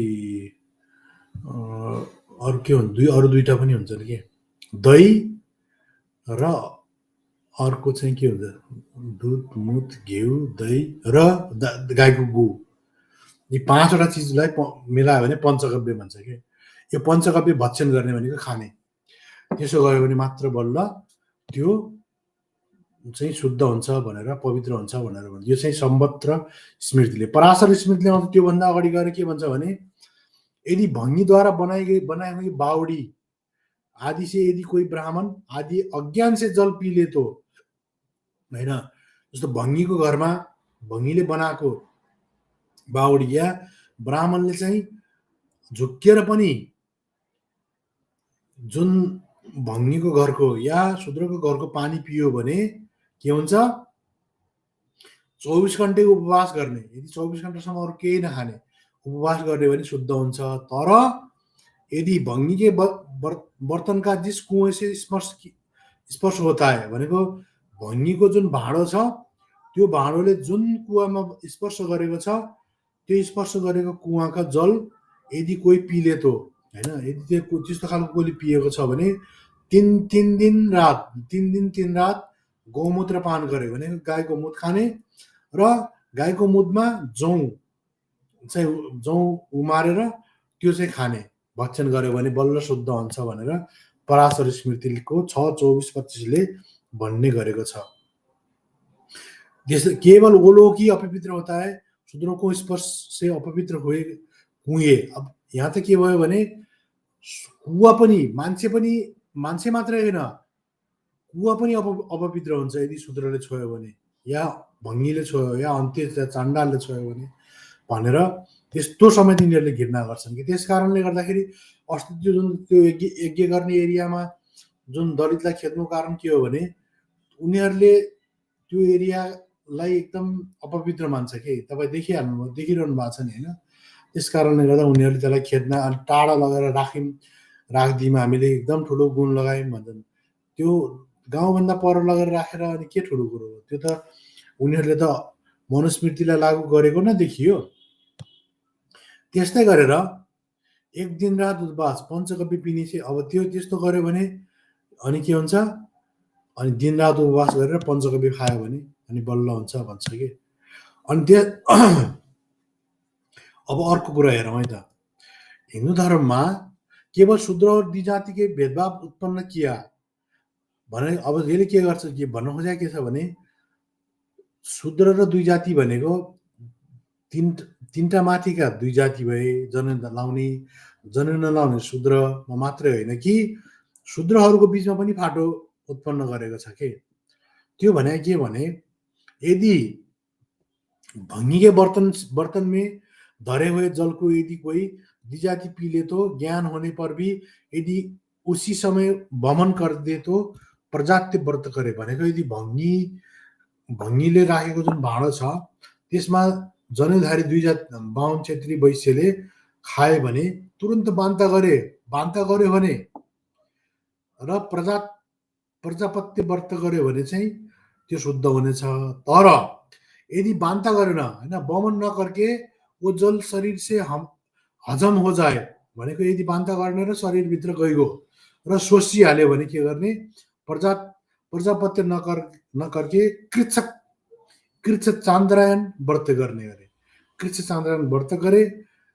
अरू के हुन्छ, अरू दुईटा पनि हुन्छ नि के, दही र अर्को चाहिँ के हुन्छ, दुध, मुत, घिउ, दही र गाईको गु, यी 5वटा चिजलाई मिलायो भने पञ्चगव्य भन्छ कि। यो पञ्चगव्य भक्षण गर्ने भनेको खाने, त्यसो गऱ्यो भने मात्र बल्ल त्यो चाहिँ शुद्ध हुन्छ भनेर, पवित्र हुन्छ भनेर भन्छ। यो चाहिँ सम्वत र स्मृतिले, पराशर स्मृतिले आउँछ। त्योभन्दा अगाडि गएर के भन्छ भने, यदि भङ्गीद्वारा बनाई गई बाउडी आदि से यदि कोही ब्राह्मण आदि अज्ञान से जल पी ले तो होइन, जस्तो भङ्गीको घरमा भङ्गीले बनाएको बाउडी या ब्राह्मणले चाहिँ झुक्किएर पनि जुन भङ्गीको घरको या शूद्रको घरको पानी पियो भने के हुन्छ, 24 घण्टे उपवास गर्ने, यदि 24 घण्टासम्म अरू केही नखाने उपवास गर्ने भने शुद्ध हुन्छ। तर यदि भङ्गी के बर्तन का जिस कुएं से स्पर्श होता है भनेको, भङ्गीको जुन भाँडो छ त्यो भाँडोले जुन कुवामा स्पर्श गरेको छ, त्यो स्पर्श गरेको कुवाका जल यदि कोही पिले तो होइन, यदि त्यो त्यस्तो खालको कोहीले पिएको छ भने 3 दिन 3 रात गौमूत्र पान गर्यो भने, गाईको मुत खाने र गाईको मुतमा जौँ उमारेर त्यो चाहिँ खाने, भक्षण गर्यो भने बल्ल शुद्ध हुन्छ भनेर पराशर स्मृतिको 6:24-25ले भन्ने गरेको छ। केवल वो लोग ही अपवित्र होता है, शूद्रों को स्पर्श से अपवित्र हुए कुए। अब यहाँ त के भयो भने, कुवा पनि मान्छे मात्रै होइन, कुवा पनि अपवित्र हुन्छ यदि शूद्रले छोयो भने, या भङ्गीले छोयो, या अन्त्य चाण्डालले छोयो भने भनेर त्यस्तो समय तिनीहरूले घृणा गर्छन् कि। त्यस कारणले गर्दाखेरि अस्ति जुन त्यो यज्ञ गर्ने एरियामा जुन दलितलाई खेद्नु कारण के हो भने, उनीहरूले त्यो एरियालाई एकदम अपवित्र मान्छ कि। तपाईँ देखिरहनु भएको छ नि होइन, त्यस कारणले गर्दा उनीहरूले त्यसलाई खेद्न टाढा लगेर राखिदिउँ, हामीले एकदम ठुलो गुण लगायौँ भन्छन्। त्यो गाउँभन्दा पर लगेर राखेर अनि के ठुलो कुरो हो, त्यो त उनीहरूले त मनुस्मृतिलाई लागू गरेको न देखियो। त्यस्तै गरेर 1 दिन रात उपवास पञ्चगव्य पिने चाहिँ, अब त्यो त्यस्तो गर्यो भने अनि के हुन्छ, अनि दिन रात उपवास गरेर पञ्चगव्य खायो भने अनि बल्ल हुन्छ भन्छ कि। अनि त्यो अब अर्को कुरा हेरौँ है त, हिन्दू धर्ममा केवल शूद्र और द्विजातिकै भेदभाव उत्पन्न किया भने, अब यसले के गर्छ, के भन्न खोजेको के छ भने, शूद्र र द्विजाति भनेको तीनटा माथिका दुई जाति भए, जनेऊ नलाउने शूद्रमा मात्रै होइन कि शूद्रहरूको बीचमा पनि फाटो उत्पन्न गरेको छ के। त्यो भने के भने, यदि भङ्गी के बर्तन में धरे हुए जल को यदि कोई द्विजाति पी ले तो ज्ञान होने पर भी यदि उसी समय वमन कर दे तो प्रजात्य व्रत करे भनेको, यदि भङ्गीले राखेको जुन भाँडो छ त्यसमा जनेधारी बाहुन क्षेत्री वैश्यले खाए भने तुरन्त बान्ता गर्यो भने र प्रजापत्य व्रत गर्यो भने चाहिँ त्यो शुद्ध हुनेछ। तर यदि बान्ता गरेन होइन, वमन नकरके वो जल शरीर से हजम हो जाए भनेको, यदि बान्ता गर्ने र शरीरभित्र गइगयो र सोसिहाल्यो भने के गर्ने, प्रजापत्य नकरके कृच्छ चान्द्रायण व्रत गर्ने अरे। कृच्छ चान्द्रायण व्रत गरे,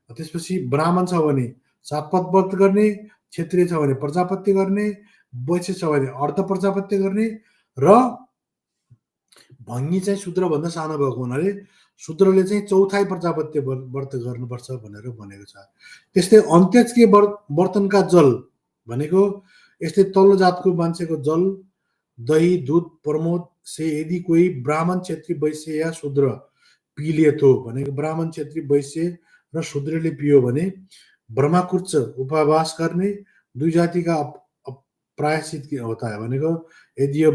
त्यसपछि ब्राह्मण छ भने सातपथ व्रत गर्ने, क्षेत्रीय छ भने प्रजापत्य गर्ने, वैश्य छ भने अर्ध प्रजापत्य गर्ने र भङ्गी चाहिँ शूद्रभन्दा सानो भएको हुनाले शूद्रले चाहिँ चौथाइ प्रजापत्य व्रत गर्नुपर्छ भनेर भनेको छ। त्यस्तै अन्त्येष्टि बर्तनका जल भनेको यस्तै तल्लो जातको मान्छेको जल, दही, दूध, प्रमोद से यदि कोही ब्राह्मण, क्षेत्री, वैश्य या शूद्र पिलिए तो भनेको ब्राह्मण, क्षेत्री, वैश्य र शूद्रले पियो भने ब्रह्मकुर्च उपवास गर्ने, दुई जातिका प्रायश्चित होता है भनेको यदि यो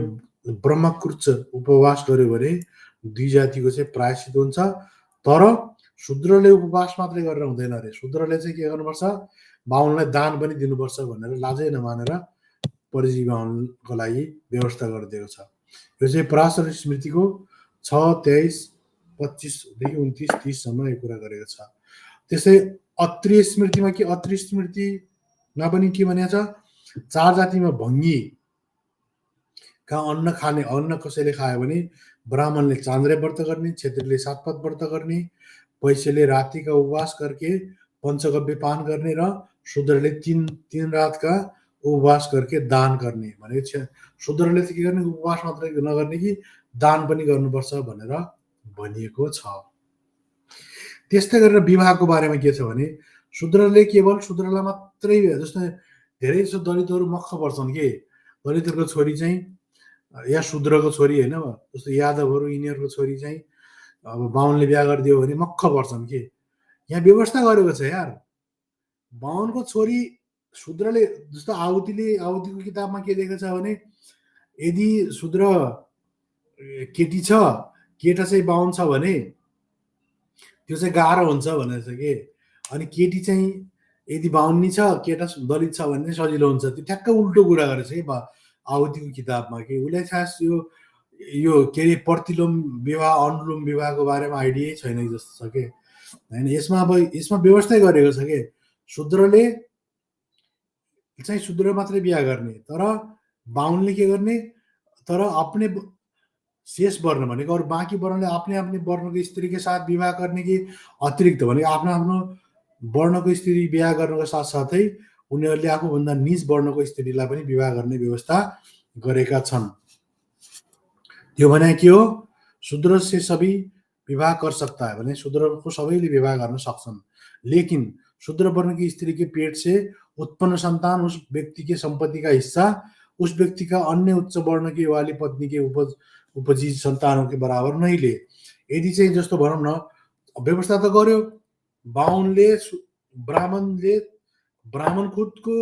ब्रह्मकुर्च उपवास गर्यो भने दुई जातिको चाहिँ प्रायश्चित हुन्छ। तर शूद्रले उपवास मात्रै गरेर हुँदैन अरे, शूद्रले चाहिँ के गर्नुपर्छ, बाहुनलाई दान पनि दिनुपर्छ भनेर लाजै नमानेर परिजी बाहुनको लागि व्यवस्था गरिदिएको छ। यो चाहिँ पराशर स्मृतिको 6, 23, 25देखि 29, 30सम्म यो कुरा गरेको छ। त्यसै अत्रीय स्मृतिमा के, अत्रीय स्मृतिमा पनि के भनेको छ, चार जातिमा भङ्गी का अन्न खाने, अन्न कसैले खायो भने ब्राह्मणले चान्द्रे व्रत गर्ने, क्षेत्रीले सातपथ व्रत गर्ने, वैश्यले रातिका उपवास करके पञ्चगव्य पान गर्ने र शूद्रले तीन रातका उपवास करके दान गर्ने भनेको शूद्रले चाहिँ के गर्ने, उपवास मात्रै नगर्ने कि दान पनि गर्नुपर्छ भनेर भनिएको छ। त्यस्तै गरेर विवाहको बारेमा के छ भने शूद्रले केवल शूद्रलाई मात्रै, जस्तो धेरै जस्तो दलितहरू मख पर्छन् के, दलितहरूको छोरी चाहिँ या शूद्रको छोरी होइन, जस्तो यादवहरू यिनीहरूको छोरी चाहिँ अब बाहुनले बिहा गरिदियो भने मक्ख पर्छन् के। यहाँ व्यवस्था गरेको छ यार, बाहुनको छोरी शूद्रले, जस्तो आहुतिको किताबमा के लेखेको छ भने यदि शूद्र केटी छ, केटा चाहिँ बाहुन छ भने त्यो चाहिँ गाह्रो हुन्छ भनेर छ के। अनि केटी चाहिँ यदि बाहुनी छ, केटा दलित छ भने सजिलो हुन्छ। त्यो ठ्याक्क उल्टो कुरा गरेछ कि आहुतिको किताबमा कि उसलाई खास यो के अरे प्रतिलोम विवाह, अनुलोम विवाहको बारेमा आइडियै छैन जस्तो छ के होइन। यसमा व्यवस्थै गरेको छ के, शूद्रले चाहिँ शूद्र मात्रै बिहा गर्ने, तर बाहुनले के गर्ने, तर अपने शेष वर्ण भनेको अरू बाँकी वर्णले आफ्नै आफ्नै वर्णको स्त्रीको साथ विवाह गर्ने कि अतिरिक्त भनेको आफ्नो आफ्नो वर्णको स्त्री विवाह गर्नको साथसाथै उनीहरूले आफूभन्दा निज वर्णको स्त्रीलाई पनि विवाह गर्ने व्यवस्था गरेका छन्। त्यो भने के हो, शूद्र से सबै विवाह कर सकता है भने शूद्रको सबैले विवाह गर्न सक्छन्, लेकिन शूद्र वर्ण की स्त्री के पेट से उत्पन्न संतान उस व्यक्ति के संपत्ति का हिस्सा उस व्यक्ति का अन्य उच्च वर्ण की वाली पत्नी के उपजी सन्तानों के बराबर नहीं ले। यदि चाहिँ जस्तो भनौँ न, व्यवस्था त गर्यो, बाहुनले ब्राह्मण खुदको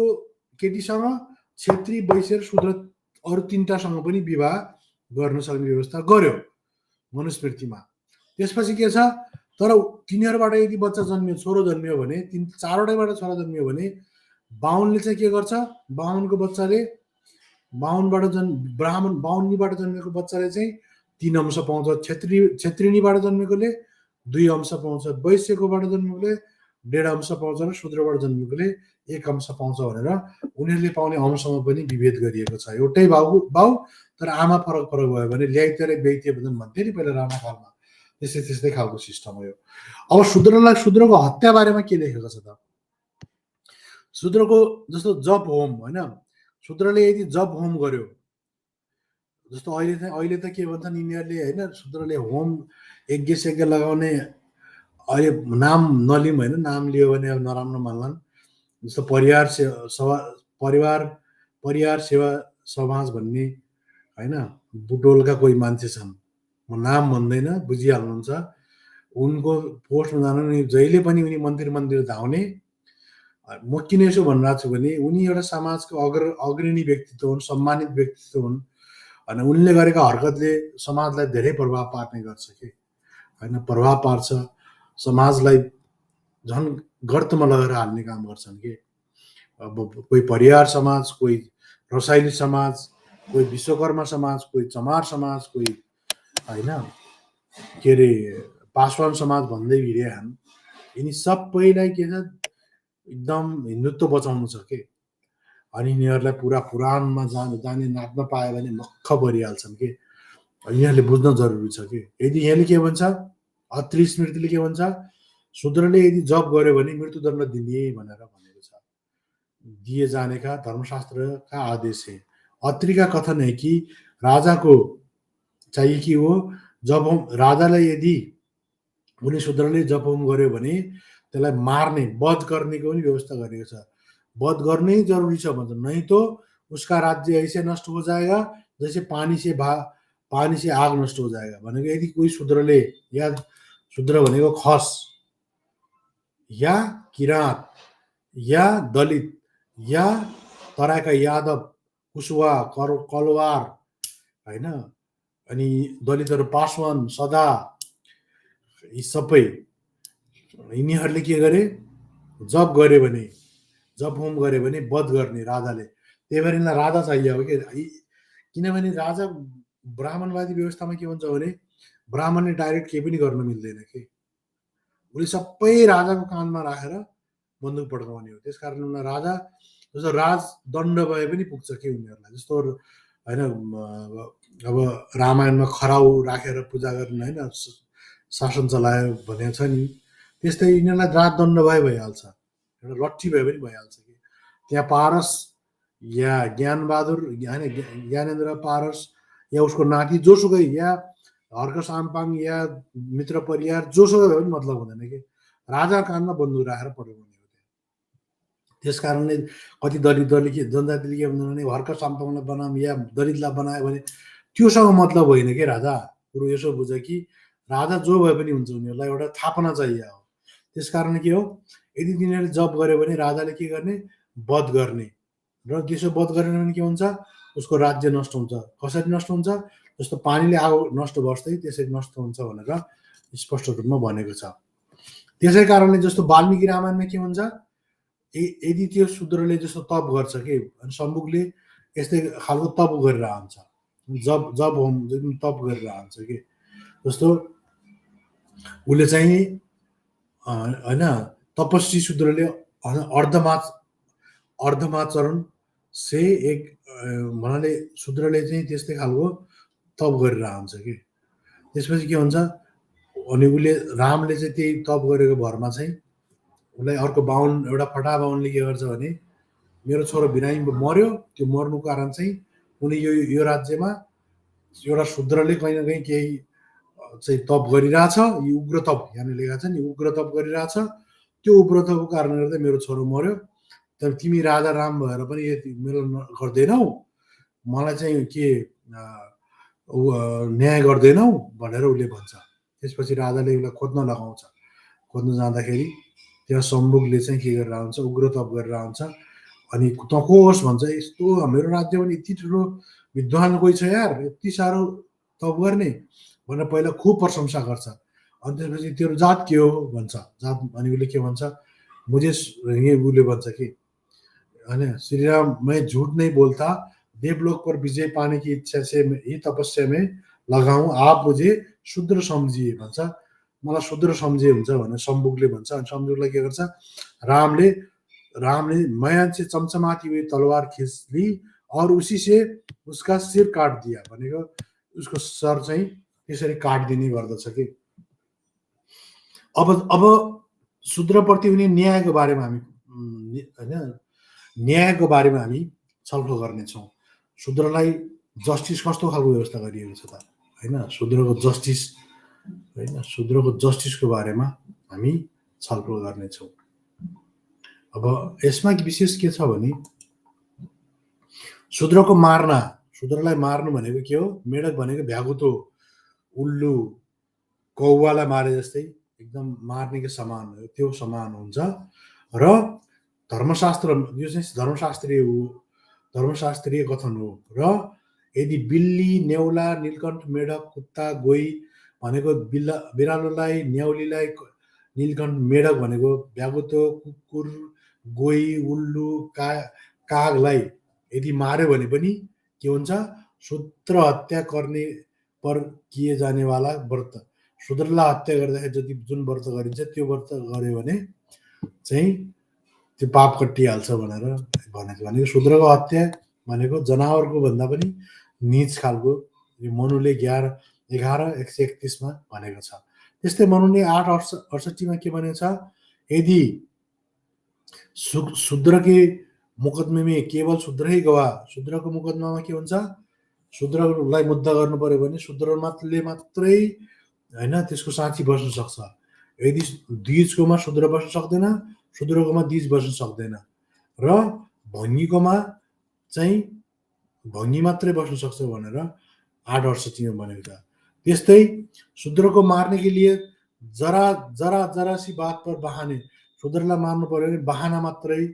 केटीसँग, क्षेत्री, वैश्य, शूद्र अरू तीनटासँग पनि विवाह गर्न सक्ने व्यवस्था गर्यो मनुस्मृतिमा। त्यसपछि के छ, तर तिनीहरूबाट यदि बच्चा जन्मियो, छोरो जन्मियो भने, चारवटैबाट छोरा जन्मियो भने बाहुनले चाहिँ के गर्छ, बाहुनको बच्चाले बाहुनीबाट जन्मेको बच्चाले चाहिँ 3 अंश पाउँछ, क्षेत्रिनीबाट जन्मेकोले 2 अंश पाउँछ, वैश्यकोबाट जन्मेकोले 1.5 अंश पाउँछ र शूद्रबाट जन्मेकोले 1 अंश पाउँछ भनेर उनीहरूले पाउने अंशमा पनि विभेद गरिएको छ। एउटै बाउ तर आमा फरक भयो भने ल्याइतेर बेइते भन्थे नि पहिला राणाकालमा, त्यस्तै खालको सिस्टम हो यो। अब शूद्रको हत्या बारेमा के लेखेको छ त, शूद्रको जस्तो जप होम होइन, शूद्रले यदि जप होम गर्यो, जस्तो अहिले त के भन्छन् यिनीहरूले होइन, शूद्रले होम यज्ञ लगाउने, अहिले नाम नलिउँ होइन, नाम लियो भने अब नराम्रो मान्लान्। जस्तो परिवार सेवा समाज भन्ने होइन, बुटोलका कोही मान्छे छन्, म नाम भन्दैन, बुझिहाल्नुहुन्छ। उनको पोस्टमा जानु नि, जहिले पनि उनी मन्दिर धाउने। म किन यसो भनिरहेको छु भने उनी एउटा समाजको अग्रणी व्यक्तित्व हुन्, सम्मानित व्यक्तित्व हुन्, अनि उनले गरेका हरकतले समाजलाई धेरै प्रभाव पार्ने गर्छ कि होइन, प्रभाव पार्छ, समाजलाई झन् गर्तमा लगेर हाल्ने काम गर्छन् कि। अब कोही परिवार समाज, कोही रसाइली समाज, कोही विश्वकर्मा समाज, कोही चमार समाज, कोही होइन के अरे पासवान समाज भन्दै हिँडेछन्। यिनी सबैलाई के छ, एकदम हिन्दुत्व बचाउनु छ के। अनि यिनीहरूलाई पुरा पुराणमा जाने नाच्न पायो भने मक्ख परिहाल्छन् कि। यिनीहरूले बुझ्न जरुरी छ कि। यदि यहाँले के भन्छ, अत्रि स्मृतिले के भन्छ, शूद्रले यदि जप गर्यो भने मृत्युदण्ड दिने भनेर भनेको छ। दिए जाने का धर्मशास्त्र का आदेश है। अत्रि का कथन है कि राजा को चाहिए कि हो जब हम राजालाई यदि कुनै शूद्रले जब होम गर्यो भने त्यसलाई मार्ने वध गर्नेको पनि व्यवस्था गरिएको छ। वध गर्नै जरुरी छ भन्छ, नहीं तो उसका राज्य ऐसे नष्ट हो जाएगा जैसे पानी से आग नष्ट हो जाएगा भनेको यदि कोही शूद्रले या शूद्र भनेको खस या किराँत या दलित या तराईका यादव कुशवा कलवार होइन, अनि दलितहरू पासवान सदा यी सबै यिनीहरूले के गरे जब गरे भने जब होम गरे भने वध गर्ने राजाले। त्यही भएर यिनलाई राजा चाहियो हो कि, किनभने राजा ब्राह्मणवादी व्यवस्थामा के हुन्छ भने ब्राह्मणले डाइरेक्ट केही पनि गर्न मिल्दैन कि, उसले सबै राजाको कानमा राखेर बन्दुक पड्काउने हो। त्यसकारण उनीहरू राजा जस्तो राजदण्ड भए पनि पुग्छ कि उनीहरूलाई, जस्तो होइन अब रामायणमा खराउ राखेर पूजा गर्ने होइन शासन चलायो भनेको छ नि, त्यस्तै यिनीहरूलाई राजदण्ड भइहाल्छ, एउटा लट्ठी भए पनि भइहाल्छ कि। त्यहाँ पारस या ज्ञानबहादुर होइन ज्ञानेन्द्र पारस या उसको नाति जोसुकै या हर्क साम्पाङ या मित्र परियार जोसुकै भए पनि मतलब हुँदैन कि, राजा कानमा बन्दुक राखेर पठाउने हो। त्यस कारणले कति दलित जनजातिले के भन्छन् भने हर्क साम्पाङलाई बनाऊँ या दलितलाई बनायो भने त्योसँग मतलब होइन कि राजा। कुरो यसो बुझ कि राजा जो भए पनि हुन्छ, उनीहरूलाई एउटा थापना चाहियो हो। त्यस कारण के हो, यदि तिनीहरूले जब गर्यो भने राजाले के गर्ने वध गर्ने, र त्यसो वध गरेन भने के हुन्छ उसको राज्य नष्ट हुन्छ। कसरी नष्ट हुन्छ, जस्तो पानीले आगो नष्ट गर्दै त्यसरी नष्ट हुन्छ भनेर स्पष्ट रूपमा भनेको छ। त्यसै कारणले जस्तो वाल्मिकी रामायणमा के हुन्छ, यदि त्यो शूद्रले जस्तो तप गर्छ कि, अनि सम्मुखले यस्तै खालको तप गरेर आउँछ, जब होम तप गरेर आउँछ कि, जस्तो उसले चाहिँ होइन तपस्वी शूद्रले अर्धमाचरण से एक भन्नाले शूद्रले चाहिँ त्यस्तै खालको तप गरेर आउँछ कि। त्यसपछि के हुन्छ, अनि उसले रामले चाहिँ त्यही तप गरेको भरमा चाहिँ उसलाई अर्को बाहुन एउटा फटा बाहुनले के गर्छ भने मेरो छोरो बिरामी मर्यो, त्यो मर्नुको कारण चाहिँ उनी यो राज्यमा एउटा शूद्रले कहीँ न कहीँ केही चाहिँ तप गरिरहेछ, यो उग्र तप यहाँनिर लेखा छ नि, उग्र तप गरिरहेछ, त्यो उग्र तपको कारणले गर्दा मेरो छोरो मर्यो, तर तिमी राजा राम भएर पनि यति मेरो गर्दैनौ, मलाई चाहिँ के न्याय गर्दैनौ भनेर उसले भन्छ। त्यसपछि राजाले उसलाई खोज्न लगाउँछ, खोज्न जाँदाखेरि त्यहाँ सम्मुखले चाहिँ के गरेर आउँछ, उग्र तप गरेर आउँछ, अनि त को होस् भन्छ, यस्तो मेरो राज्यमा यति ठुलो विद्वान कोही छ यार, यति साह्रो तप गर्ने भनेर पहिला खुब प्रशंसा गर्छ। अनि त्यसपछि तेरो जात के हो भन्छ, जात अनि उसले के भन्छ, मुझे उसले भन्छ कि होइन श्रीराम मैं झूठ नहीं बोलता, देवलोक पर विजय पाने की इच्छा से ही तपस्या में लगाऊं, आप मुझे शूद्र सम्झिए भन्छ, मलाई शूद्र सम्झे हुन्छ भनेर सम्मुखले भन्छ। अनि सम्मुखलाई के गर्छ, रामले मैयान से चम्चमाती हुई तलवार खींच ली और उसी से उसका सिर काट दिया भनेको उसको सर चाहिँ त्यसरी काटिदिने गर्दछ कि। अब शूद्रप्रति हुने न्यायको बारेमा हामी होइन न्यायको बारेमा हामी छलफल गर्नेछौँ। शूद्रलाई जस्टिस कस्तो खालको व्यवस्था गरिएको छ त, होइन शूद्रको जस्टिस, होइन शूद्रको जस्टिसको बारेमा हामी छलफल गर्नेछौँ। अब यसमा विशेष के छ भने शूद्रलाई मार्नु भनेको के हो, मेढक भनेको भ्यागुतो उल्लु कौवालाई मारे जस्तै एकदम मार्नेको समान हो, त्यो समान हुन्छ। र धर्मशास्त्र यो चाहिँ धर्मशास्त्रीय कथन हो। र यदि बिल्ली नेउला नीलकण्ठ मेढक कुत्ता गोही भनेको बिरालोलाई न्याउलीलाई नीलकण्ठ मेढक भनेको भ्यागुतो कुकुर गोही उल्लु कागलाई यदि मार्यो भने पनि के हुन्छ, शूद्र हत्या गर्ने पर किए जानेवाला व्रत, शूद्रलाई हत्या गर्दाखेरि जति जुन व्रत गरिन्छ त्यो व्रत गर्यो भने चाहिँ त्यो पाप कटिहाल्छ भनेर भनेको। भनेको शूद्रको हत्या भनेको जनावरको भन्दा पनि नीच खालको यो मनुले 11:11:131 भनेको छ। त्यस्तै मनुले 8:68 के भनेको छ, यदि शूद्र के मुकदमे में केवल शूद्र ही गवाह, शूद्रको मुकदमामा के हुन्छ, शूद्रलाई मुद्दा गर्नु पर्यो भने शूद्रले मात्रै होइन त्यसको साथी बस्न सक्छ। यदि दिजकोमा शूद्र बस्न सक्दैन, शूद्रकोमा दिज बस्न सक्दैन, र भङ्गीकोमा चाहिँ भङ्गी मात्रै बस्न सक्छ भनेर 8 वर्ष तिम्रो भनेको छ। त्यस्तै शूद्रको मार्ने के लिए जरा सी बात पर बहाने, शूद्रलाई मार्नु पर्यो भने बहाना मात्रै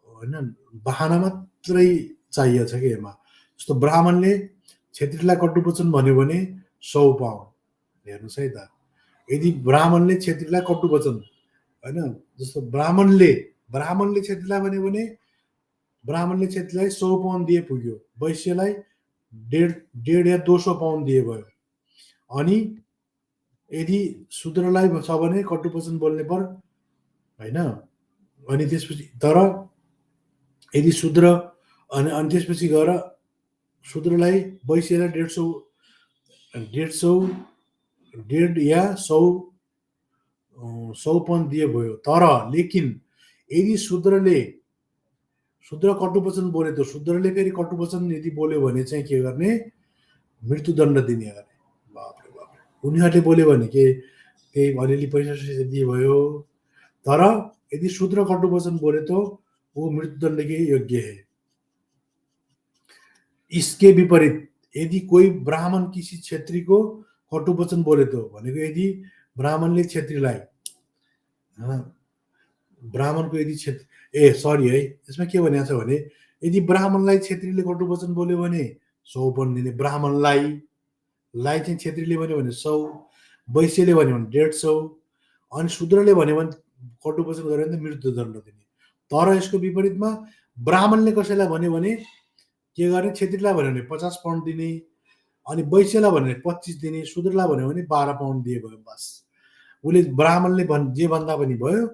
होइन, बहाना मात्रै चाहिएको छ कि यसमा। जस्तो ब्राह्मणले क्षेत्रीलाई कटुवचन भन्यो भने 100 पाउन्ड। हेर्नुहोस् है त, यदि ब्राह्मणले क्षेत्रीलाई कटुवचन होइन, जस्तो ब्राह्मणले क्षेत्रीलाई भन्यो भने ब्राह्मणले क्षेत्रीलाई 100 पाउन्ड दिए पुग्यो, वैश्यलाई 1.5 या 200 पाउन्ड दिए भयो। अनि यदि शूद्रलाई छ भने कटुवचन बोल्ने पर होइन। अनि त्यसपछि तर यदि शूद्र अनि त्यसपछि गएर शूद्रलाई वैश्यलाई 1.5 या 100 पाउन्ड दिए भयो। तर लेकिन यदि शूद्र कटुवचन बोले त शूद्रले फेरि कटुवचन यदि बोल्यो भने चाहिँ के गर्ने, मृत्युदण्ड दिने गर्ने। बापरे बाप, उनीहरूले बोल्यो भने के त्यही अलिअलि पैसा दिए भयो। तर यदि शूद्र कटुवचन बोले तो वो मृत्युदण्ड के योग्य है। इसके विपरीत यदि कोही ब्राह्मण किसी क्षेत्री को कटुवचन बोले तो भनेको यदि ब्राह्मणले क्षेत्रीलाई ब्राह्मणको यदि सरी है, यसमा के भनेको छ भने यदि ब्राह्मणलाई क्षेत्रीले कटुवचन बोल्यो भने 100 पाउन्ड दिने, ब्राह्मणलाई चाहिँ क्षेत्रीले भन्यो भने 100, वैश्यले भन्यो भने 150, अनि शूद्रले भन्यो भने कटुवचन गर्यो भने मृत्युदण्ड दिने। तर यसको विपरीतमा ब्राह्मणले कसैलाई भन्यो भने के गर्ने, क्षेत्रीलाई भन्यो भने 50 पाउन्ड दिने, अनि वैश्यलाई भन्यो भने 25 दिने, शूद्रलाई भन्यो भने 12 पाउन्ड दिए भयो। बस उसले ब्राह्मणले जे भन्दा पनि भयो,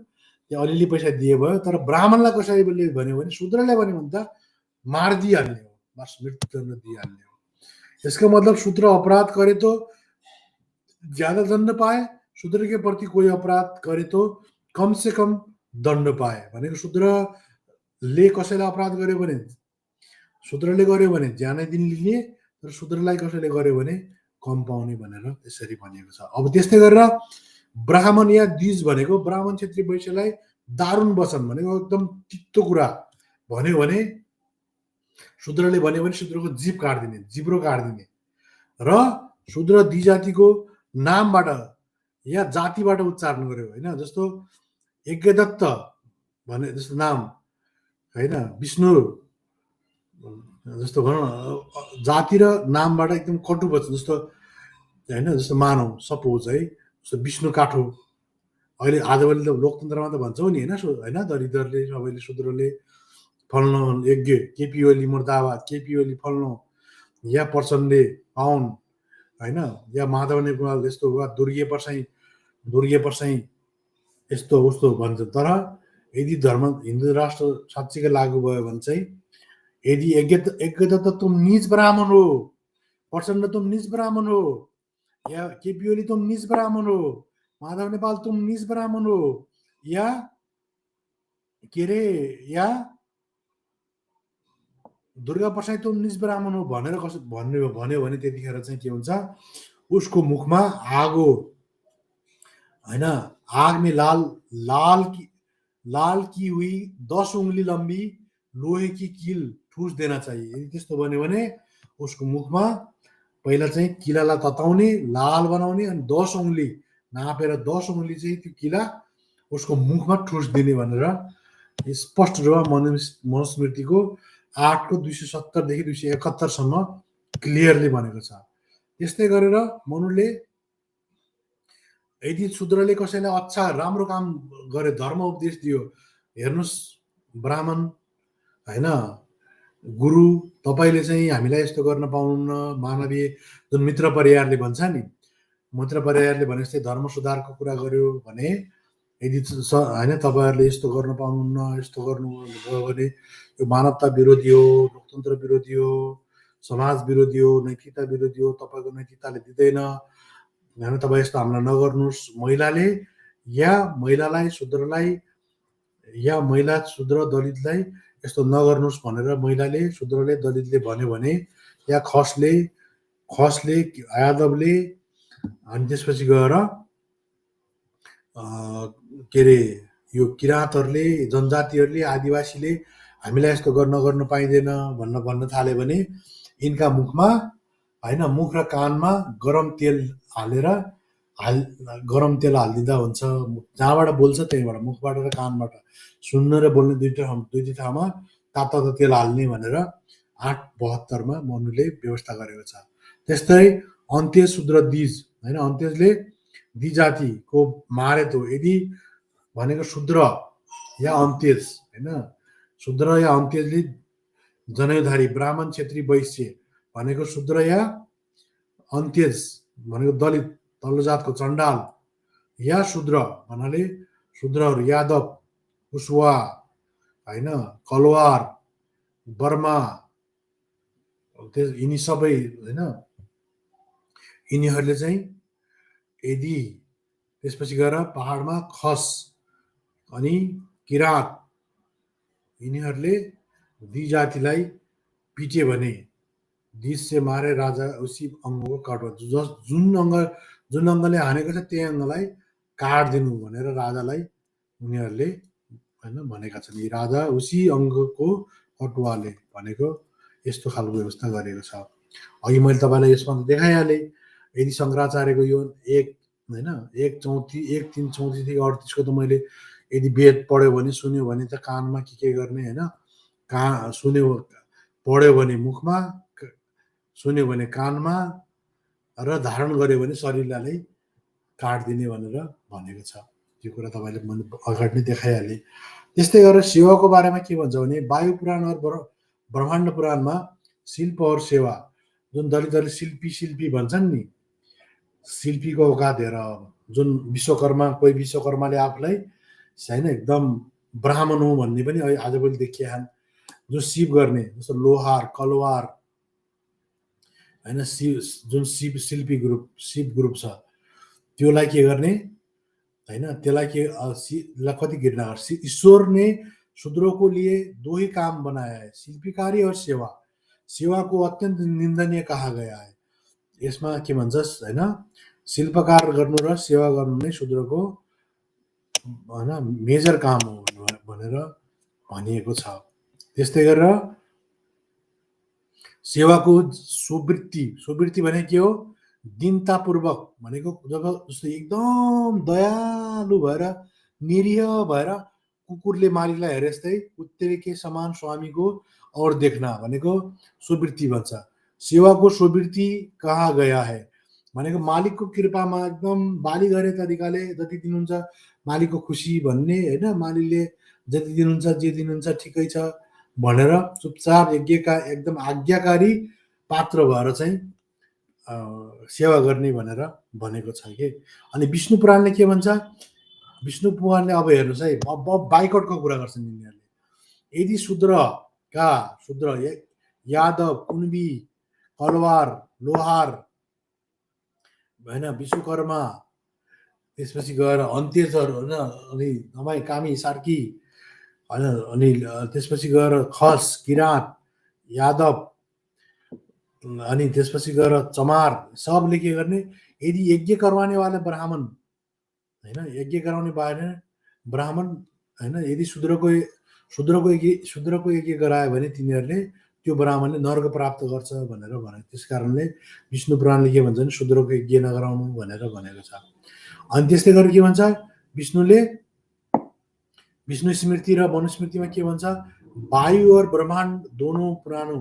त्यो अलिअलि पैसा दिए भयो। तर ब्राह्मणलाई कसैले भन्यो भने, शूद्रलाई भन्यो भने त मारिदिइहाल्ने हो, बस मृत्युदण्ड दिइहाल्ने हो। इसका मतलब शूद्र अपराध करे तो ज्यादा दण्ड पाए, शूद्र के प्रति कोही अपराध करे तो कम से कम दण्ड पाए। भनेको शूद्रले कसैलाई अपराध गर्यो भने, शूद्रले गर्यो भने ज्यानै दिन लिने, तर शूद्रलाई कसैले गर्यो भने कम पाउने भनेर यसरी भनिएको छ। अब त्यस्तै गरेर ब्राह्मण या दिज भनेको ब्राह्मण क्षेत्री वैश्यलाई दारुण वचन भनेको एकदम तितो कुरा भन्यो भने शूद्रले भन्यो भने शूद्रको जीव काट्दिने, जिब्रो काट्दिने। र शूद्र द्विजातिको नामबाट या जातिबाट उच्चारण गर्यो होइन, जस्तो यज्ञदत्त भने जस्तो नाम होइन, विष्णु जस्तो भनौँ जाति र नामबाट एकदम कटुवचन, जस्तो होइन, जस्तो मानौ सपोज है, जस्तो विष्णु काठो। अहिले आजभोलि त लोकतन्त्रमा त भन्छौँ नि होइन, दलितहरूले सबैले शूद्रले फल्नु यज्ञ, केपी ओली मुर्दाबाद, केपी ओली फल्नु, या प्रचण्डले पाउन होइन, या माधव नेवाल यस्तो वा दुर्गे पर्साई यस्तो उस्तो भन्छ। तर यदि हिन्दू राष्ट्र साँच्चीकै लागू भयो भने चाहिँ यदि यज्ञदत्त तुम नीच ब्राह्मण हो, प्रचण्ड तुम नीच ब्राह्मण हो, या केपी ओली तुम नीच ब्राह्मण हो, माधव नेपाल तुम नीच ब्राह्मण हो, या के अरे या दुर्गा पर्साई तुम नीच ब्राह्मण हो भनेर भन्यो भने त्यतिखेर चाहिँ के हुन्छ, उसको मुखमा आगो होइन, आग में लाल की हुई 10 उंगली लंबी लोहे की कील ठुस देना चाहिए। यदि त्यस्तो भन्यो भने उसको मुखमा पहिला चाहिँ किलालाई तताउने, लाल बनाउने, अनि 10 उंगली नापेर 10 उंगली चाहिँ त्यो किला उसको मुखमा ठुस दिने भनेर स्पष्ट रूपमा मनुस्मृतिको 8:270 देखि 271 सम्म क्लियरली भनेको छ। त्यस्तै गरेर मनुले यदि शूद्रले कसैलाई अच्छा राम्रो काम गरे, धर्म उपदेश दियो, हेर्नुहोस् ब्राह्मण होइन, गुरु तपाईले चाहिँ हामीलाई यस्तो गर्न पाउनुहुन्न, मानवीय जुन मित्र परिवारले भन्छ नि, मित्र परिवारले भने जस्तै धर्म सुधारको कुरा गर्यो भने यदि होइन तपाईँहरूले यस्तो गर्न पाउनुहुन्न, यस्तो गर्नुभयो भने यो मानवता विरोधी हो, लोकतन्त्र विरोधी हो, समाज विरोधी हो, नैतिकता विरोधी हो, तपाईँको नैतिकताले दिँदैन होइन, तपाईँ यस्तो हामीलाई नगर्नुहोस्। महिलालाई शूद्रलाई या महिला शूद्र दलितलाई यस्तो नगर्नुहोस् भनेर महिलाले शूद्रले दलितले भन्यो भने या खसले यादवले अनि त्यसपछि गएर के अरे यो किराँतहरूले जनजातिहरूले आदिवासीले हामीलाई यस्तो गर्न पाइँदैन भन्न थाल्यो भने यिनका मुखमा होइन मुख र कानमा गरम तेल हालिदिँदा हुन्छ। जहाँबाट बोल्छ त्यहीँबाट मुखबाट र कानबाट सुन्न र बोल्ने दुईटै ठाउँमा तातो तेल हाल्ने भनेर 872 मनुले व्यवस्था गरेको छ। त्यस्तै अन्त्य शूद्र दिज होइन अन्त्यजले द्विजातिको मारेतो यदि भनेको शूद्र या अन्त्यज होइन शूद्र या अन्त्यजले जनेउधारी ब्राह्मण क्षेत्री वैश्य भनेको शूद्र या अन्त्यज भनेको दलित तल्लो जातको चण्डाल या शूद्र भन्नाले शूद्रहरू यादव कुशवा होइन कलवार बर्मा यिनी सबै होइन यिनीहरूले चाहिँ यदि त्यसपछि गएर पहाडमा खस अनि किराँत यिनीहरूले द्विजातिलाई पिटे भने दिस से मारे राजा उसी अङ्गको काटवा जुन अङ्गले हानेको छ त्यही अङ्गलाई काटिदिनु भनेर राजालाई उनीहरूले होइन भनेका छन्। राजा उसी अङ्गको कटुवाले भनेको यस्तो खालको व्यवस्था गरेको छ। अघि मैले तपाईँलाई यसमा देखाइहालेँ यदि शङ्कराचार्यको यो 1:3:34 त मैले यदि वेद पढ्यो भने सुन्यो भने त कानमा के गर्ने होइन सुन्यो पढ्यो भने मुखमा सुन्यो भने कानमा र धारण गर्यो भने शरीरलाई काटिदिने भनेर भनेको छ। त्यो कुरा तपाईँले मैले अगाडि नै देखाइहालेँ। त्यस्तै गरेर सेवाको बारेमा के भन्छ भने वायु पुराण र ब्रह्माण्ड पुराणमा शिल्प और सेवा जुन दलितहरूले शिल्पी भन्छन् नि शिल्पीको औकात हेर जुन विश्वकर्मा कोही विश्वकर्माले आफूलाई होइन एकदम ब्राह्मण हो भन्ने पनि आजभोलि देखिएछन्। जो सिप गर्ने जस्तो लोहार कलवार होइन जुन शिल्पी ग्रुप छ त्योलाई के गर्ने होइन त्यसलाई कति घृणा गर्छ। ईश्वर ने शूद्रों को लिए 2 ही काम बनाया है शिल्पीकारी और सेवा को अत्यन्त निन्दनीय कहा गया है। यसमा के भन्छस् होइन शिल्पकार गर्नु र सेवा गर्नु नै शूद्रको होइन मेजर काम हो भनेर भनिएको छ। त्यस्तै गरेर सेवाको सुवृत्ति भने के हो दीनतापूर्वक भनेको जब जस्तो एकदम दयालु भएर निरीह भएर कुकुरले मालिकलाई हेरे जस्तै कुत्ते के समान स्वामीको और देख्न भनेको सुवृत्ति भन्छ। सेवाको सुवृत्ति कहाँ गया है भनेको मालिकको कृपामा एकदम बाली गरे तरिकाले जति दिनुहुन्छ मालिकको खुसी भन्ने होइन मालिकले जति दिनुहुन्छ जे दिनुहुन्छ ठिकै छ भनेर चुपचाप यज्ञका एकदम आज्ञाकारी पात्र भएर चाहिँ सेवा गर्ने भनेर भनेको छ के। अनि विष्णु पुराणले के भन्छ विष्णु पुराणले अब हेर्नुहोस् है अब बाइकटको कुरा गर्छन् यिनीहरूले यदि शूद्र यादव कुणबी कलवार लोहार होइन विश्वकर्मा त्यसपछि गएर अन्त्यजहरू होइन अनि दमाई कामी सार्की होइन अनि त्यसपछि गएर खस किराँत यादव अनि त्यसपछि गएर चमार सबले के गर्ने यदि यज्ञ करवानेवाला ब्राह्मण होइन यज्ञ गराउने बारे ब्राह्मण होइन यदि शूद्रको यज्ञ गरायो भने तिनीहरूले त्यो ब्राह्मणले नर्क प्राप्त गर्छ भनेर भने। त्यस कारणले विष्णु पुराणले के भन्छ भने शूद्रको यज्ञ नगराउनु भनेर भनेको छ। अनि त्यस्तै गरेर के भन्छ विष्णु स्मृति र मनुस्मृतिमा के भन्छ वायु और ब्रह्माण्ड दोनों पुराणों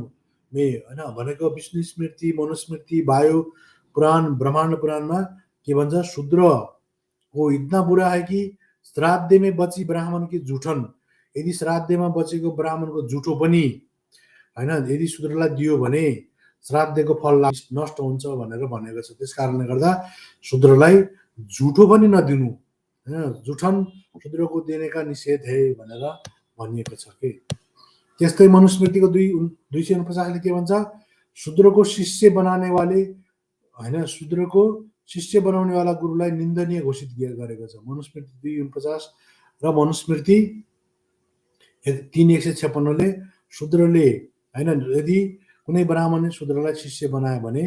में होइन भनेको विष्णु स्मृति मनुस्मृति वायु पुराण ब्रह्माण्ड पुराणमा के भन्छ शूद्र को इतना बुरा है कि श्राद्ध में बची ब्राह्मण की जुठन यदि श्राद्धमा बचेको ब्राह्मणको जुठो पनि होइन यदि शूद्रलाई दियो भने श्राद्धको फल नष्ट हुन्छ भनेर भनेको छ। त्यस कारणले गर्दा शूद्रलाई जुठो पनि नदिनु होइन जुठन शूद्रको दिनेका निषेध है भनेर भनिएको छ कि। त्यस्तै मनुस्मृतिको 249 के भन्छ शूद्रको शिष्य बनाउने वाला गुरुलाई निन्दनीय घोषित गरेको छ। मनुस्मृति 249 र मनुस्मृति 3:156 ले शूद्रले होइन यदि कुनै ब्राह्मणले शूद्रलाई शिष्य बनायो भने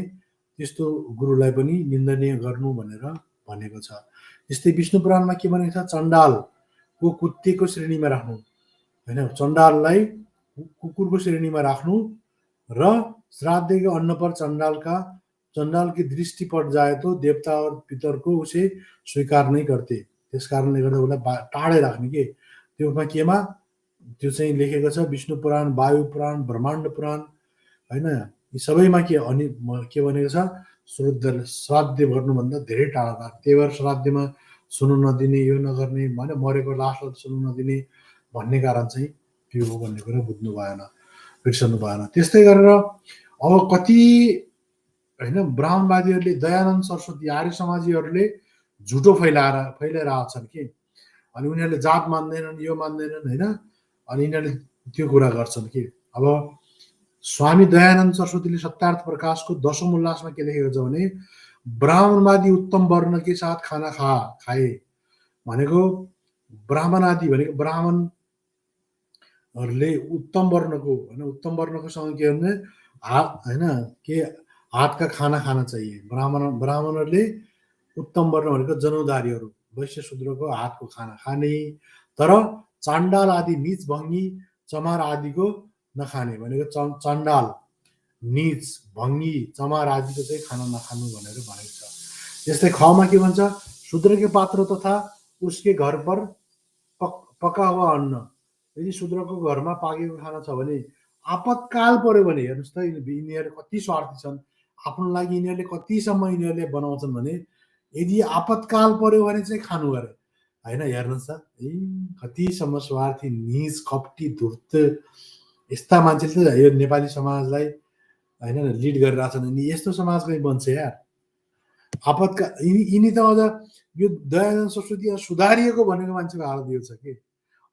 त्यस्तो गुरुलाई पनि निन्दनीय गर्नु भनेर भनेको छ। यस्तै विष्णु पुराणमा के भनेको छ, चण्डालको कुत्तेको श्रेणीमा राख्नु होइन, चण्डाललाई कुकुरको श्रेणीमा राख्नु र श्राद्धको अन्न पर चण्डाल की दृष्टि पट जाए तो देवता और पितर को उसे स्वीकार नहीं करते। त्यस कारणले गर्दा उसलाई टाढै राख्ने के त्योमा केमा त्यो चाहिँ लेखेको छ विष्णु पुराण, वायु पुराण, ब्रह्माण्ड पुराण होइन, यी सबैमा के भनेको छ, श्राद्ध गर्नुभन्दा धेरै टाढा राख। त्यही भएर श्राद्धमा सुन्नु नदिने, यो नगर्ने, होइन मरेको लासलाई सुन्नु नदिने भन्ने कारण चाहिँ त्यो हो भन्ने कुरा बुझ्नु भएन, बिर्सनु भएन। त्यस्तै गरेर अब कति होइन ब्राह्मणवादीहरूले, दयानन्द सरस्वती, आर्य समाजीहरूले झुटो फैलाइरहेको छन् कि, अनि उनीहरूले जात मान्दैनन्, यो मान्दैनन् होइन, अनि यिनीहरूले त्यो कुरा गर्छन् कि। अब स्वामी दयानन्द सरस्वतीले सत्यार्थ प्रकाशको 10औं उल्लासमा के लेखेको छ भने, ब्राह्मणवादी उत्तम वर्ण के साथ खाना खाए भनेको, ब्राह्मणादि भनेको ब्राह्मणहरूले उत्तम वर्णको होइन, उत्तम वर्णको सँग के भने होइन के हात का खाना खाना चाहिए। ब्राह्मणहरूले उत्तम वर्ण भनेको जनेउधारीहरू, वैश्य शूद्रको हातको खाना खाने, तर चाण्डाल आदि नीच भङ्गी चमार आदिको नखाने भनेको, चण्डाल नीच भङ्गी चमार आदिको चाहिँ खाना नखानु भनेर भनेको छ। त्यस्तै खमा के भन्छ, शूद्र के पात्र तथा उसके घर पर पका हुआ अन्न, यदि शूद्रको घरमा पाकेको खाना छ भने आपतकाल पर्यो भने, हेर्नुहोस् त यिनीहरू कति स्वार्थी छन्, आफ्नो लागि यिनीहरूले कतिसम्म यिनीहरूले बनाउँछन् भने, यदि आपतकाल पर्यो भने चाहिँ खानु गरे होइन। हेर्नुहोस् त कतिसम्म स्वार्थी, नीच, कपटी, धूर्त यस्ता मान्छेले त यो नेपाली समाजलाई होइन लिड गरिरहेछन्। अनि यस्तो समाज कहीँ बन्छ यार? आपतकाल यिनी त अझ यो दयानन्द सरस्वती सुधारिएको भनेको मान्छेको हालत यो छ कि,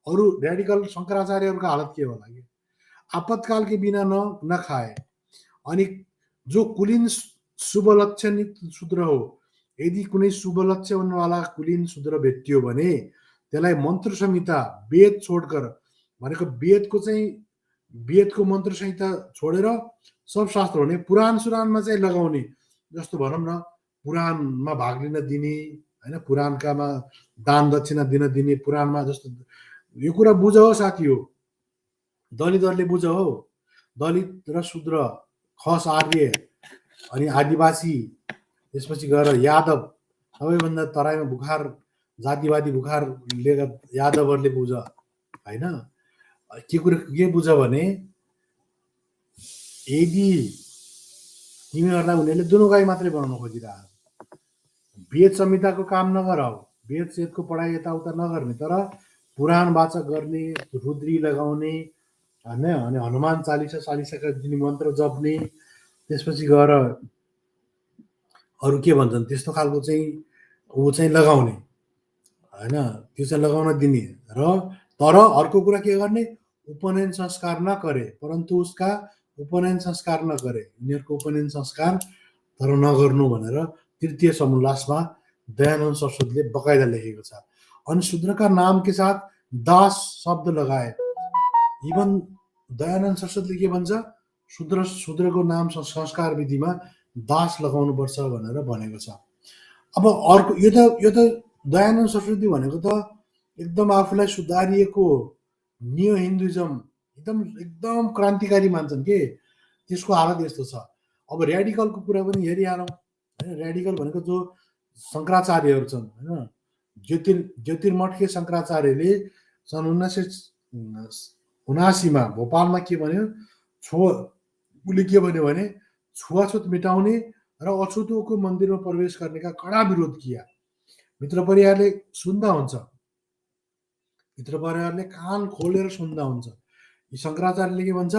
अरू रेडिकल शङ्कराचार्यहरूको हालत के होला कि, आपतकाल के बिना नखाए। अनि जो कुलीन शुभ लक्षणित शूद्र हो, यदि कुनै शुभ लक्षणवाला कुलीन शूद्र भेटियो भने त्यसलाई मन्त्र संहिता, वेद छोडकर भनेको वेदको मन्त्र संहिता छोडेर सब शास्त्र भने पुराण सुरानमा चाहिँ लगाउने, जस्तो भनौँ न पुराणमा भाग लिन दिने होइन, पुराणकामा दान दक्षिणा दिन दिने, पुराणमा जस्तो। यो कुरा बुझ हो साथी हो, दलितहरूले बुझ हो, दलित र शूद्र, खस आर्य अनि आदिवासी, त्यसपछि गएर यादव, सबैभन्दा तराईमा बुखार जातिवादी बुखार लिएका यादवहरूले बुझ होइन। के बुझ भने, यदि तिमीहरूलाई उनीहरूले दुनुगाई मात्रै बनाउन खोजिरहेको, वेद संहिताको काम नगर, वेद सेदको पढाइ यताउता नगर्ने, तर पुराण वाचक गर्ने, रुद्री लगाउने होइन, अनि हनुमान चालिसाका जुन मन्त्र जप्ने, त्यसपछि गएर अरू के भन्छन् त्यस्तो खालको चाहिँ ऊ चाहिँ लगाउने होइन, त्यो चाहिँ लगाउन दिने। र तर अर्को कुरा के गर्ने, उपनयन संस्कार नगरे, परन्तु उसका उपनयन संस्कार नगरे, उनीहरूको उपनयन संस्कार तर नगर्नु भनेर तृतीय समुल्लासमा दयानन्द सरस्वतीले बकाइदा लेखेको छ। अनि शूद्रका नाम के साथ दास शब्द लगाए। इभन दयानन्द सरस्वतीले के भन्छ, शूद्रको नाम संस्कार विधिमा दास लगाउनुपर्छ भनेर भनेको छ। अब अर्को यो त दयानन्द सरस्वती भनेको त एकदम आफूलाई सुधारिएको न्यू हिन्दुइजम एकदम क्रान्तिकारी मान्छन् के, त्यसको हालत यस्तो छ। अब रेडिकलको कुरा पनि हेरिहालौँ होइन, रेडिकल भनेको जो शङ्कराचार्यहरू छन् होइन, ज्योतिर्मठके शङ्कराचार्यले सन् 1979मा भोपालमा के भन्यो, उसले के भन्यो भने छुवाछुत मिटाउने र अछुतोको मन्दिरमा प्रवेश गर्नेका कडा विरोध किया। भित्र परिवारले सुन्दा हुन्छ, भित्र परिवारले कान खोलेर सुन्दा हुन्छ। यी शङ्कराचार्यले के भन्छ,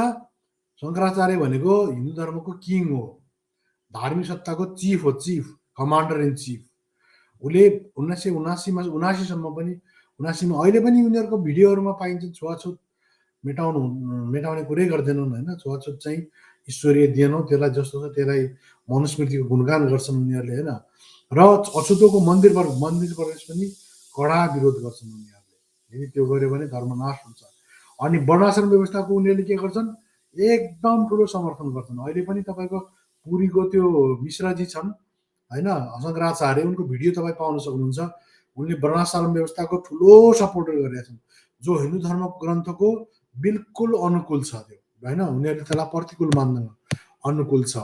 शङ्कराचार्य भनेको हिन्दू धर्मको किङ हो, धार्मिक सत्ताको चिफ हो, चिफ कमान्डर इन चिफ। उसले 1979सम्म पनि 79मा अहिले पनि उनीहरूको भिडियोहरूमा पाइन्छ, छुवाछुत मेटाउने कुरै गर्दैनन् होइन, छुवाछुत चाहिँ ईश्वरीय देन हो, त्यसलाई जस्तो छ त्यसलाई मनुस्मृतिको गुणगान गर्छन् उनीहरूले होइन। र अछुतोको मन्दिर प्रवेश पनि कडा विरोध गर्छन् उनीहरूले, यदि त्यो गर्यो भने धर्म नाश हुन्छ। अनि वर्णाश्रम व्यवस्थाको उनीहरूले के गर्छन्, एकदम ठुलो समर्थन गर्छन्। अहिले पनि तपाईँको पुरीको त्यो मिश्रजी छन् होइन, शङ्कराचार्य, उनको भिडियो तपाईँ पाउन सक्नुहुन्छ। उनले वर्णाश्रम व्यवस्थाको ठुलो सपोर्टर गरेका छन्, जो हिन्दू धर्म ग्रन्थको बिल्कुल अनुकूल छ त्यो होइन। उनीहरूले त्यसलाई प्रतिकूल मान्दैन, अनुकूल छ।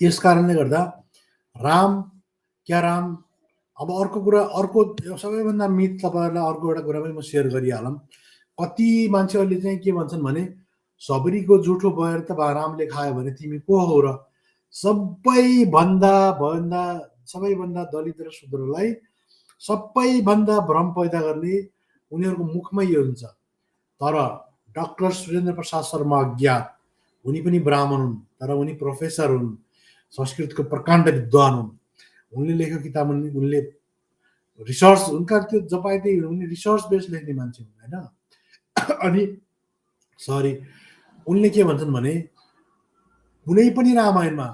यस कारणले गर्दा राम क्या राम। अब अर्को कुरा, अर्को सबैभन्दा मिथ तपाईँहरूलाई अर्को एउटा कुरा पनि म सेयर गरिहालौँ। कति मान्छेहरूले चाहिँ के भन्छन् भने सबरीको जुठो भएर त रामले खायो भने तिमी को हो र। सबैभन्दा दलित र शूद्रलाई सबैभन्दा भ्रम पैदा गर्ने उनीहरूको मुखमै यो हुन्छ। तर डाक्टर सुरेन्द्र प्रसाद शर्मा अज्ञात, उनी पनि ब्राह्मण हुन्, तर उनी प्रोफेसर हुन्, संस्कृतको प्रकाण्ड विद्वान हुन्। उनले लेखेको किताब उनले रिसर्च, उनका त्यो जपाइते उनले रिसर्च बेस लेख्ने मान्छे हुन् होइन। अनि उनले के भन्छन् भने कुनै पनि रामायणमा,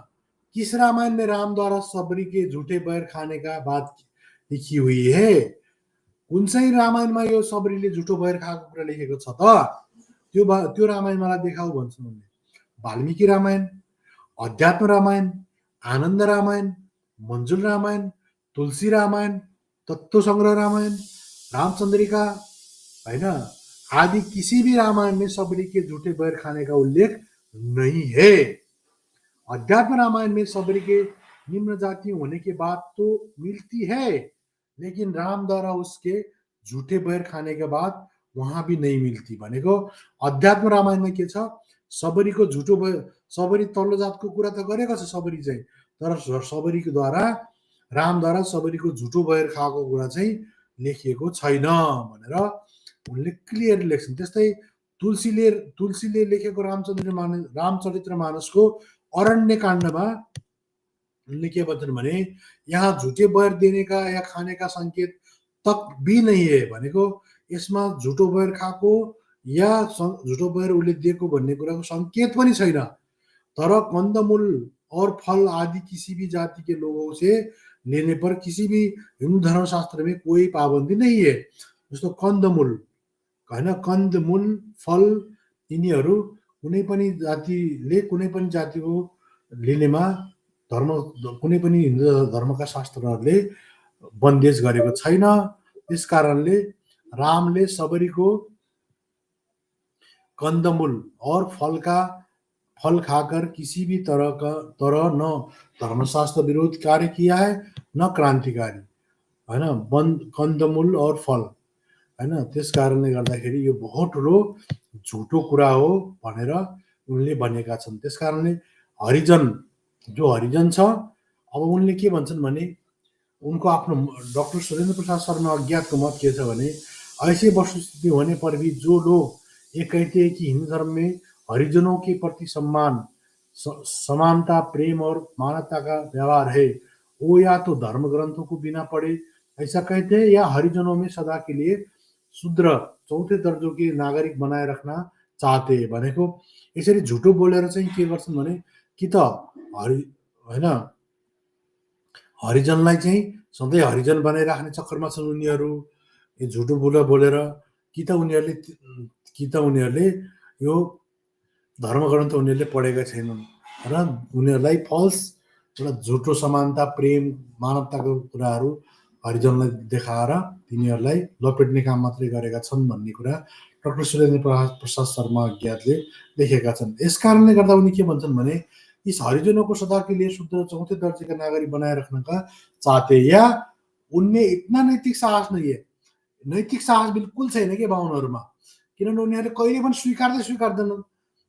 किस रामायण में रामद्वारा सबरी के झुटे बैर खाने का बात लिखी हुई है, कुन चाहिँ रामायणमा यो सबरीले झुटो बैर खाएको कुरा लेखेको छ त, त्यो रामायण मलाई देखाऊ भन्छन् उनले। वाल्मीकि रामायण, अध्यात्म रामायण, आनन्द रामायण, मञ्जुल रामायण, तुलसी रामायण, तत्व संग्रह रामायण, रामचंद्रिका होइन, आदि किसी भी रामायण में सबरी के झूठे बैर खाने का उल्लेख नहीं है। अध्यात्म रामायण में सबरी के निम्न जाति होने की बात तो मिलती है, लेकिन राम द्वारा उसके झूठे बैर खाने के बाद वहाँ भी नहीं मिलती। भनेको अध्यात्म रामायणमा के छ, सबरीको झुटो बैर, सबरी तल्लो जातको कुरा त गरेको छ सबरी चाहिँ, तर सबरीको द्वारा, रामद्वारा सबरीको झुटो बैर खाएको कुरा चाहिँ लेखिएको छैन भनेर उनले क्लियर लेख्छन्। त्यस्तै तुलसीले लेखेको रामचरित्र मानसको अरण्य काण्डमा उनले के भन्छन् भने यहाँ झुटे बैर देने का या खाने का संकेत तक भी नहीं है। भनेको यसमा झुटो बैर खाएको या झुटो बैर उसले दिएको भन्ने कुराको संकेत पनि छैन। तर कंदमूल और फल आदि किसी भी जाति के लोगों से लेने पर किसी भी हिन्दू धर्मशास्त्र में कोई पाबन्दी नहीं है। जस्तो कन्दमूल होइन, कन्दमूल फल यिनीहरू कुनै पनि जातिले कुनै पनि जातिको लिनेमा धर्म, कुनै पनि हिन्दू धर्मका शास्त्रहरूले बन्देज गरेको छैन। त्यस कारणले रामले सबरीको कंदमूल और फल खाकर किसी भी तरह न धर्मशास्त्र विरोध कार्य किया है न क्रान्तिकारी होइन, कंदमूल और फल होइन। त्यस कारणले गर्दाखेरि यो बहुत ठुलो झुटो कुरा हो भनेर उनले भनेका छन्। त्यस कारणले जो हरिजन छ, अब उनले के भन्छन् भने उनको आफ्नो डाक्टर सुरेन्द्र प्रसाद शर्मा अज्ञातको मत के छ भने ऐसी वस्तुस्थिति होने पर भी जो लोग ये कहते हैं कि हिंदू धर्म में हरिजनों के प्रति सम्मान, समानता, प्रेम और मानवता का व्यवहार है, वो या तो धर्म ग्रंथों को बिना पढ़े ऐसा कहते हैं या हरिजनों में सदा के लिए शूद्र चौथे दर्जों के नागरिक बनाए रखना चाहते हैं। भनेको यसरी झुटो बोलेर चाहिँ के गर्छन् भने कि त होइन हरिजनलाई चाहिँ सधैँ हरिजन बनाइराख्ने चक्करमा छन् उनीहरू, यो झुटो बोलेर, कि त उनीहरूले यो धर्मग्रन्थ उनीहरूले पढेका छैनन् र उनीहरूलाई फल्स एउटा झुटो समानता, प्रेम, मानवताको कुराहरू हरिजनलाई देखाएर तिनीहरूलाई लपेट्ने काम मात्रै गरेका छन् भन्ने कुरा डाक्टर सुरेन्द्र प्रसाद शर्मा अज्ञातले लेखेका छन्। यस कारणले गर्दा उनी के भन्छन् भने इस हरिजनों को सदा के लिए शुद्ध चौथे दर्जे का नागरिक बनाए रखने का चाहते, या उनमें इतना नैतिक साहस नहीं है। नैतिक साहस बिल्कुल छैन के बाहुनहरूमा, किनभने उनीहरूले कहिले पनि स्वीकार्दैनन्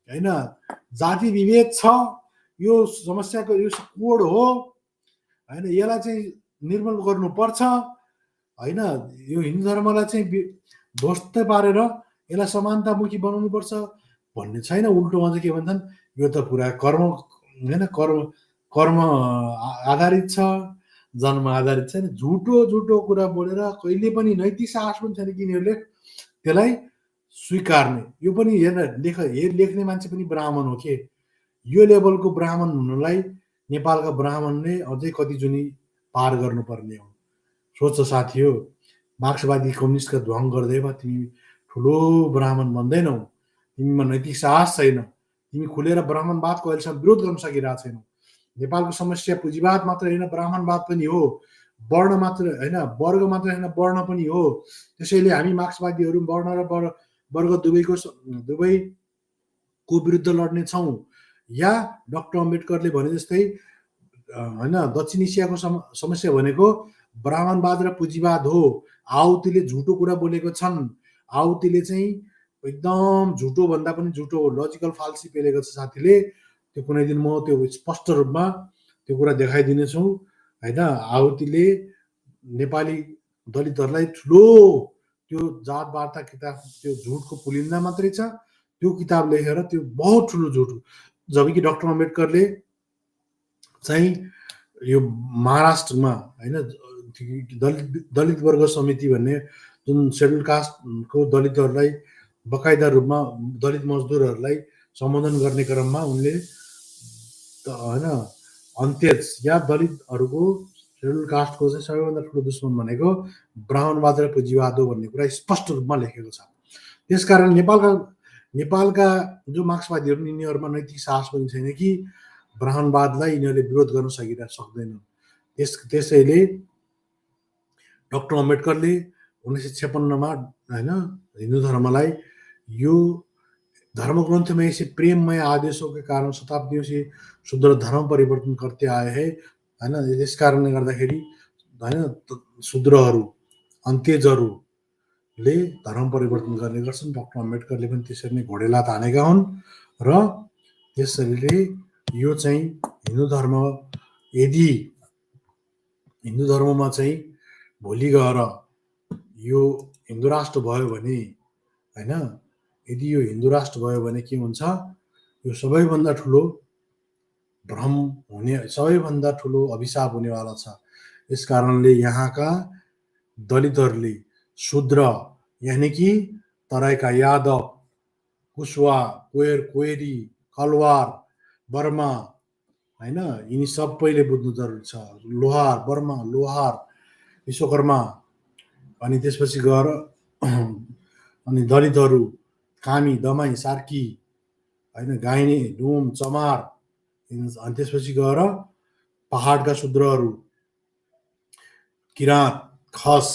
होइन। जाति विभेद छ, यो समस्याको यो कोड हो होइन, यसलाई चाहिँ निर्मूल गर्नुपर्छ होइन। यो हिन्दू धर्मलाई चाहिँ ध्वस्त पारेर यसलाई समानतामुखी बनाउनुपर्छ भन्ने छैन। उल्टोमा चाहिँ के भन्छन्, यो त पुरा कर्म होइन, कर्म आधारित छ, जन्म आधारित छैन। झुटो कुरा बोलेर कहिले पनि नैतिक साहस पनि छैन कि यिनीहरूले त्यसलाई स्वीकार्ने। यो पनि लेख्ने मान्छे पनि ब्राह्मण हो के, यो लेभलको ब्राह्मण हुनलाई नेपालका ब्राह्मणले अझै कति जुनी पार गर्नुपर्ने हो। सोच साथी हो, मार्क्सवादी कम्युनिस्टका ध्वङ गर्दै भए तिमी ठुलो ब्राह्मण बन्दैनौ, तिमीमा नैतिक साहस छैन, तिमी खुलेर ब्राह्मणवादको अहिलेसम्म विरोध गर्न सकिरहेको छैनौ। नेपालको समस्या पुँजीवाद मात्र होइन, ब्राह्मणवाद पनि हो, वर्ण मात्र होइन, वर्ग मात्र होइन, वर्ण पनि हो। त्यसैले हामी मार्क्सवादीहरू वर्ण र वर्ग दुवैको विरुद्ध लड्ने छौँ। या डाक्टर अम्बेडकरले भने जस्तै होइन, दक्षिण एसियाको समस्या भनेको ब्राह्मणवाद र पुँजीवाद हो। आहुतिले झुटो कुरा बोलेको छन्। आहुतिले चाहिँ एकदम झुटो भन्दा पनि झुटो लजिकल फाल्सी पेलेको छ साथीले। त्यो कुनै दिन म त्यो स्पष्ट रूपमा त्यो कुरा देखाइदिनेछु होइन। आहुतिले नेपाली दलितहरूलाई ठुलो त्यो जात वार्ता किताब, त्यो झुटको पुलिन्दा मात्रै छ, त्यो किताब लेखेर त्यो बहुत ठुलो झुट। जबकि डाक्टर अम्बेडकरले चाहिँ यो महाराष्ट्रमा होइन दलित वर्ग समिति भन्ने जुन सेड्युल कास्टको दलितहरूलाई बकाइदा रूपमा दलित मजदुरहरूलाई सम्बोधन गर्ने क्रममा उनले होइन अन्त्यज या दलितहरूको सेड्युल कास्टको चाहिँ सबैभन्दा ठुलो दुश्मन भनेको ब्राह्मणवाद र पुँजीवाद हो भन्ने कुरा स्पष्ट रूपमा लेखेको छ। त्यसकारण नेपालका जो मार्क्सवादीहरू यिनीहरूमा नैतिक साहस पनि छैन कि ब्राह्मणवादलाई यिनीहरूले विरोध गर्न सक्दैनन्। त्यसैले डाक्टर अम्बेडकरले 1956मा होइन हिन्दू धर्मलाई यो धर्मग्रंथ में ऐसे प्रेममय आदेशों के कारण शताब्दियों से शुद्र धर्म परिवर्तन करते आए हैं होइन। यस कारणले गर्दाखेरि होइन शूद्रहरू अन्त्यजहरूले धर्म परिवर्तन गर्ने गर्छन्। डाक्टर अम्बेडकरले पनि त्यसरी नै घोडेला तानेका हुन् र त्यसैले यो चाहिँ हिन्दू धर्म, यदि हिन्दू धर्ममा चाहिँ भोलि गएर यो हिन्दू राष्ट्र भयो भने होइन, यदि यो हिन्दू राष्ट्र भयो भने के हुन्छ, यो सबैभन्दा ठुलो भ्रम हुने, सबैभन्दा ठुलो अभिशाप हुनेवाला छ। यस कारणले यहाँका दलितहरूले शूद्र यानि कि तराईका यादव, कुशवा, कोइरी, कलवार, बर्मा होइन, यिनी सबैले बुझ्नु जरुरी छ। लोहार, बर्मा, लोहार, विश्वकर्मा अनि त्यसपछि गएर अनि दलितहरू कामी, दमाई, सार्की होइन, गाइने, डुम, चमार अनि त्यसपछि गएर पहाडका शूद्रहरू, किराँत, खस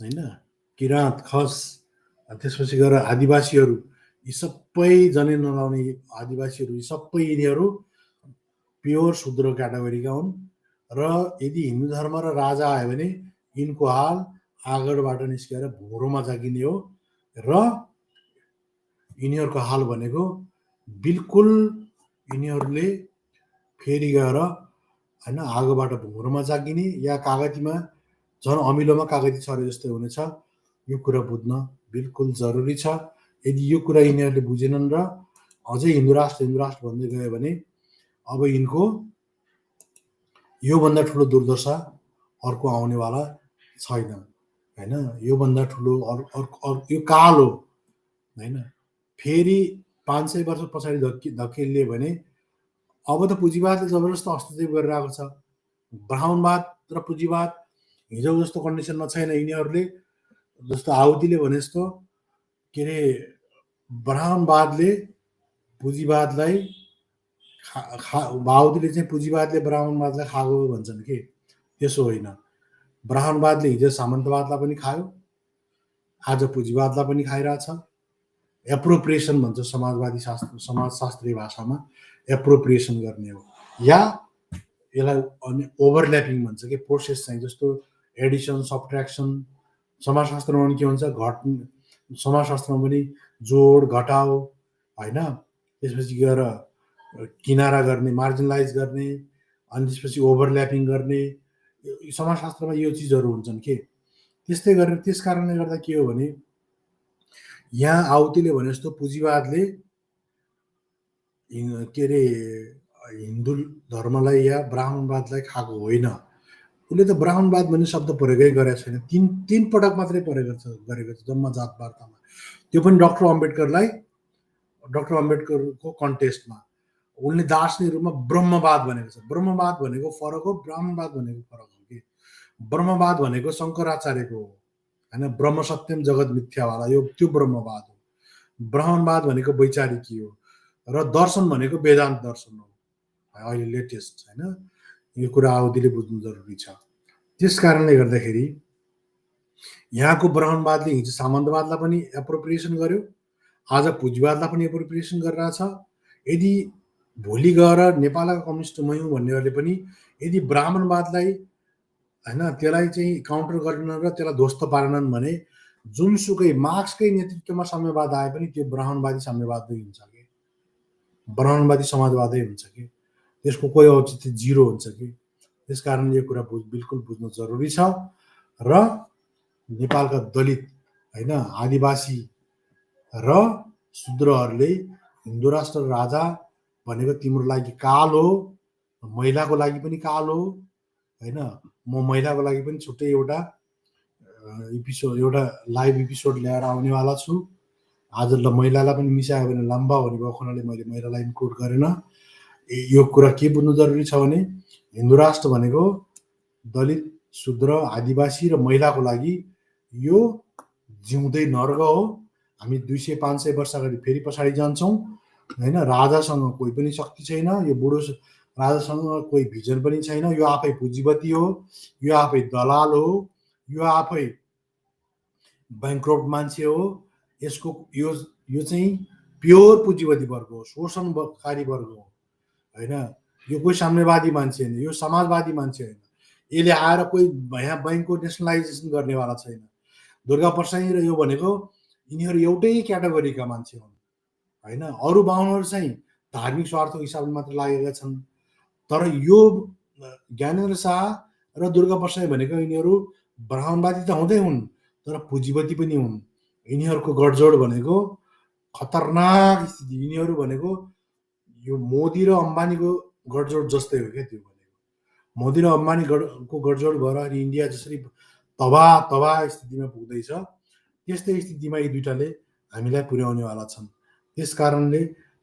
होइन, किराँत, खस अनि त्यसपछि गएर आदिवासीहरू, यी सबै जनै नलाउने आदिवासीहरू, यी सबै यिनीहरू प्योर शूद्र क्याटेगोरीका हुन्। र यदि हिन्दू धर्म र राजा आयो भने यिनको हाल आगरबाट निस्केर भुँरोमा जागिने हो र यिनीहरूको हाल भनेको बिल्कुल यिनीहरूले फेरि गएर होइन आगोबाट भुँरोमा जागिने या कागतीमा झन् अमिलोमा कागती छरे जस्तै हुनेछ। यो कुरा बुझ्न बिल्कुल जरुरी छ। यदि यो कुरा यिनीहरूले बुझेनन् र अझै हिन्दू राष्ट्र भन्दै गयो भने अब यिनको योभन्दा ठुलो दुर्दशा अर्को आउनेवाला छैन होइन। योभन्दा ठुलो यो काल हो होइन। फेरि 500 वर्ष पछाडि धकेलिए भने अब त पुँजीवादले जबरजस्त हस्तक्षेप गरिरहेको छ। ब्राह्मणवाद र पुँजीवाद हिजो जस्तो कन्डिसनमा छैन। यिनीहरूले जस्तो आहुतिले भने जस्तो के अरे ब्राह्मणवादले पुँजीवादलाई आहुतिले चाहिँ पुँजीवादले ब्राह्मणवादलाई खाएको भन्छन् के, त्यसो होइन। ब्राह्मणवादले हिजो सामन्तवादलाई पनि खायो, आज पुँजीवादलाई पनि खाइरहेछ। एप्रोप्रिएसन भन्छ समाजवादी समाजशास्त्रीय भाषामा, एप्रोप्रिएसन गर्ने हो। या यसलाई अनि ओभरल्यापिङ भन्छ कि प्रोसेस चाहिँ, जस्तो एडिसन, सब्ट्र्याक्सन समाजशास्त्रमा पनि के हुन्छ, समाजशास्त्रमा पनि जोड घटाउ होइन, त्यसपछि गएर किनारा गर्ने, मार्जिनलाइज गर्ने अनि त्यसपछि ओभरल्यापिङ गर्ने, समाजशास्त्रमा यो चिजहरू हुन्छन् के। त्यस्तै गरेर त्यस कारणले गर्दा के हो भने यहाँ आहुतिले भने जस्तो पुँजीवादले के अरे हिन्दू धर्मलाई या ब्राह्मणवादलाई खाएको होइन। उसले त ब्राह्मणवाद भन्ने शब्द प्रयोगै गरेको छैन। तीन पटक मात्रै प्रयोग गरेको छ जम्मा जात वार्तामा, त्यो पनि डाक्टर अम्बेडकरको कन्टेस्टमा। उनले दार्शनिक रूपमा ब्रह्मवाद भनेको छ। ब्रह्मवाद भनेको फरक हो, ब्राह्मणवाद भनेको फरक हो कि। ब्रह्मवाद भनेको शङ्कराचार्यको हो होइन, ब्रह्म सत्यम जगत मिथ्यावाला, यो त्यो ब्रह्मवाद हो। ब्राह्मणवाद भनेको वैचारिकी हो र दर्शन भनेको वेदान्त दर्शन हो अहिले लेटेस्ट होइन। यो कुरा आउदीले बुझ्नु जरुरी छ। त्यस कारणले गर्दाखेरि यहाँको ब्राह्मणवादले हिजो सामन्तवादलाई पनि एप्रोप्रिएसन गर्यो, आज पुँजीवादलाई पनि एप्रोप्रिएसन गरिरहेछ। यदि भोलि गएर नेपालका कम्युनिस्ट मै हुँ भन्नेहरूले पनि यदि ब्राह्मणवादलाई होइन त्यसलाई चाहिँ काउन्टर गरेनन् र त्यसलाई ध्वस्त पारेनन् भने जुनसुकै मार्क्सकै नेतृत्वमा साम्यवाद आए पनि त्यो ब्राह्मणवादी साम्यवादै हुन्छ कि ब्राह्मणवादी समाजवादै हुन्छ कि त्यसको कोही औचित्य जिरो हुन्छ कि। त्यस कारण यो कुरा बिल्कुल बुझ्नु जरुरी छ। र नेपालका दलित होइन आदिवासी र शूद्रहरूले हिन्दू राष्ट्र राजा भनेको तिम्रो लागि काल हो, महिलाको लागि पनि काल हो होइन। म महिलाको लागि पनि छुट्टै एउटा एपिसोड एउटा लाइभ एपिसोड ल्याएर आउनेवाला छु। आज ल महिलालाई पनि मिसायो भने लम्बा हुने भएको हुनाले मैले महिलालाई इन्क्लुड गरेन। यो कुरा के बुझ्नु जरुरी छ भने हिन्दू राष्ट्र भनेको दलित शूद्र आदिवासी र महिलाको लागि यो जिउँदै नर्क हो। हामी 200-500 वर्ष अगाडि फेरि पछाडि जान्छौँ होइन। राजासँग कोही पनि शक्ति छैन, यो बुढो राजासँग कोही भिजन पनि छैन। यो आफै पुँजीपति हो, यो आफै दलाल हो, यो आफै ब्याङ्क्रप्ट मान्छे हो। यसको यो चाहिँ प्योर पुँजीपति वर्ग हो, शोषणकारी वर्ग हो होइन। यो कोही साम्यवादी मान्छे होइन, यो समाजवादी मान्छे होइन। यसले आएर कोही यहाँ बैङ्कको नेसनलाइजेसन गर्नेवाला छैन। दुर्गा प्रसाई र यो भनेको यिनीहरू एउटै क्याटेगोरीका मान्छे हुन् होइन। अरू बाहुनहरू चाहिँ धार्मिक स्वार्थको हिसाबले मात्र लागेका छन्। तर यो ज्ञानेन्द्र शाह र दुर्गा प्रसाई भनेको यिनीहरू ब्राह्मणवादी त हुँदै हुन् तर पुँजीपति पनि हुन्। यिनीहरूको गठजोड भनेको खतरनाक स्थिति। यिनीहरू भनेको यो मोदी र अम्बानीको गठजोड जस्तै हो क्या। त्यो भनेको मोदी र अम्बानीको गठजोड भएर इन्डिया जसरी तबाह स्थितिमा पुग्दैछ त्यस्तै स्थितिमा यी दुइटाले हामीलाई पुर्याउनेवाला छन्। त्यस कारणले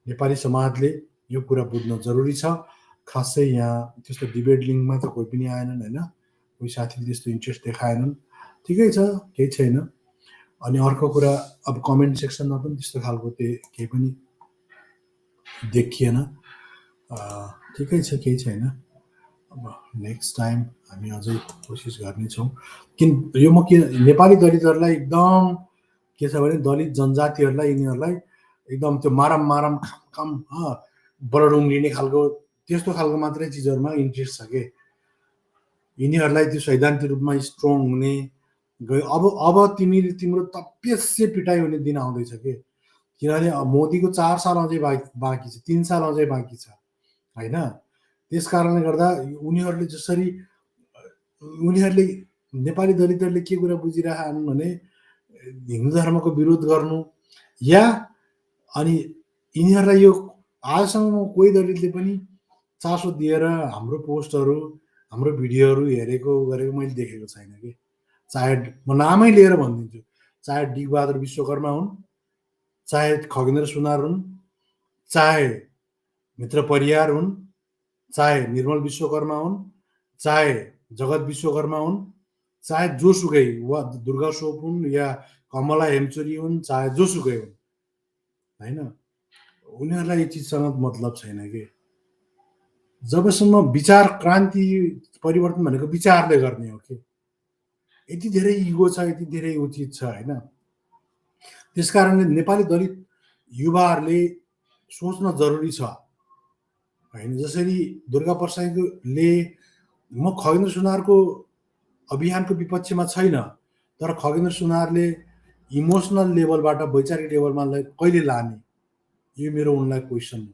नेपाली समाजले यो कुरा बुझ्न जरुरी छ। खासै यहाँ त्यस्तो डिबेट लिङ्कमा त कोही पनि आएनन् होइन, कोही साथीले त्यस्तो इन्ट्रेस्ट देखाएनन्। ठिकै छ, केही छैन। अनि अर्को कुरा अब कमेन्ट सेक्सनमा पनि त्यस्तो खालको केही पनि देखिएन। ठिकै छ, केही छैन। अब नेक्स्ट टाइम हामी अझै कोसिस गर्नेछौँ। यो म के नेपाली दलितहरूलाई एकदम के छ भने दलित जनजातिहरूलाई यिनीहरूलाई एकदम त्यो मारम खाम बलड उम्रिने खालको त्यस्तो खालको मात्रै चिजहरूमा इन्ट्रेस्ट छ के। यिनीहरूलाई त्यो सैद्धान्तिक रूपमा स्ट्रङ हुने अब तिम्रो तप्यस्य पिटाइ हुने दिन आउँदैछ के। किनभने मोदीको 4 साल अझै बाँकी छ, 3 साल अझै बाँकी छ होइन। त्यस कारणले गर्दा उनीहरूले नेपाली दलितहरूले के कुरा बुझिरहेछन् भने हिन्दू धर्मको विरोध गर्नु या अनि यिनीहरूलाई यो आजसम्म कोही दलितले पनि चासो दिएर हाम्रो पोस्टहरू हाम्रो भिडियोहरू हेरेको गरेको मैले देखेको छैन कि। चाहे म नामै लिएर भनिदिन्छु, चाहे डिगबहादुर विश्वकर्मा हुन्, चाहे खगेन्द्र सुनार हुन्, चाहे मित्र परियार हुन्, चाहे निर्मल विश्वकर्मा हुन्, चाहे जगत विश्वकर्मा हुन्, चाहे जोसुकै वा दुर्गा सोप हुन् या कमला हेमचुरी हुन्, चाहे जोसुकै हुन् होइन। उनीहरूलाई यो चिजसँग मतलब छैन कि। जबसम्म विचार क्रान्ति परिवर्तन भनेको विचारले गर्ने हो कि। यति धेरै इगो छ, यति धेरै उचित छ होइन। त्यस कारणले नेपाली दलित युवाहरूले सोच्न जरुरी छ होइन। जसरी दुर्गा प्रसाईले म खगेन्द्र सुनारको अभियानको विपक्षमा छैन, तर खगेन्द्र सुनारले इमोसनल लेभलबाट वैचारिक लेभलमा कहिले लाने यो मेरो उनलाई क्वेसन हो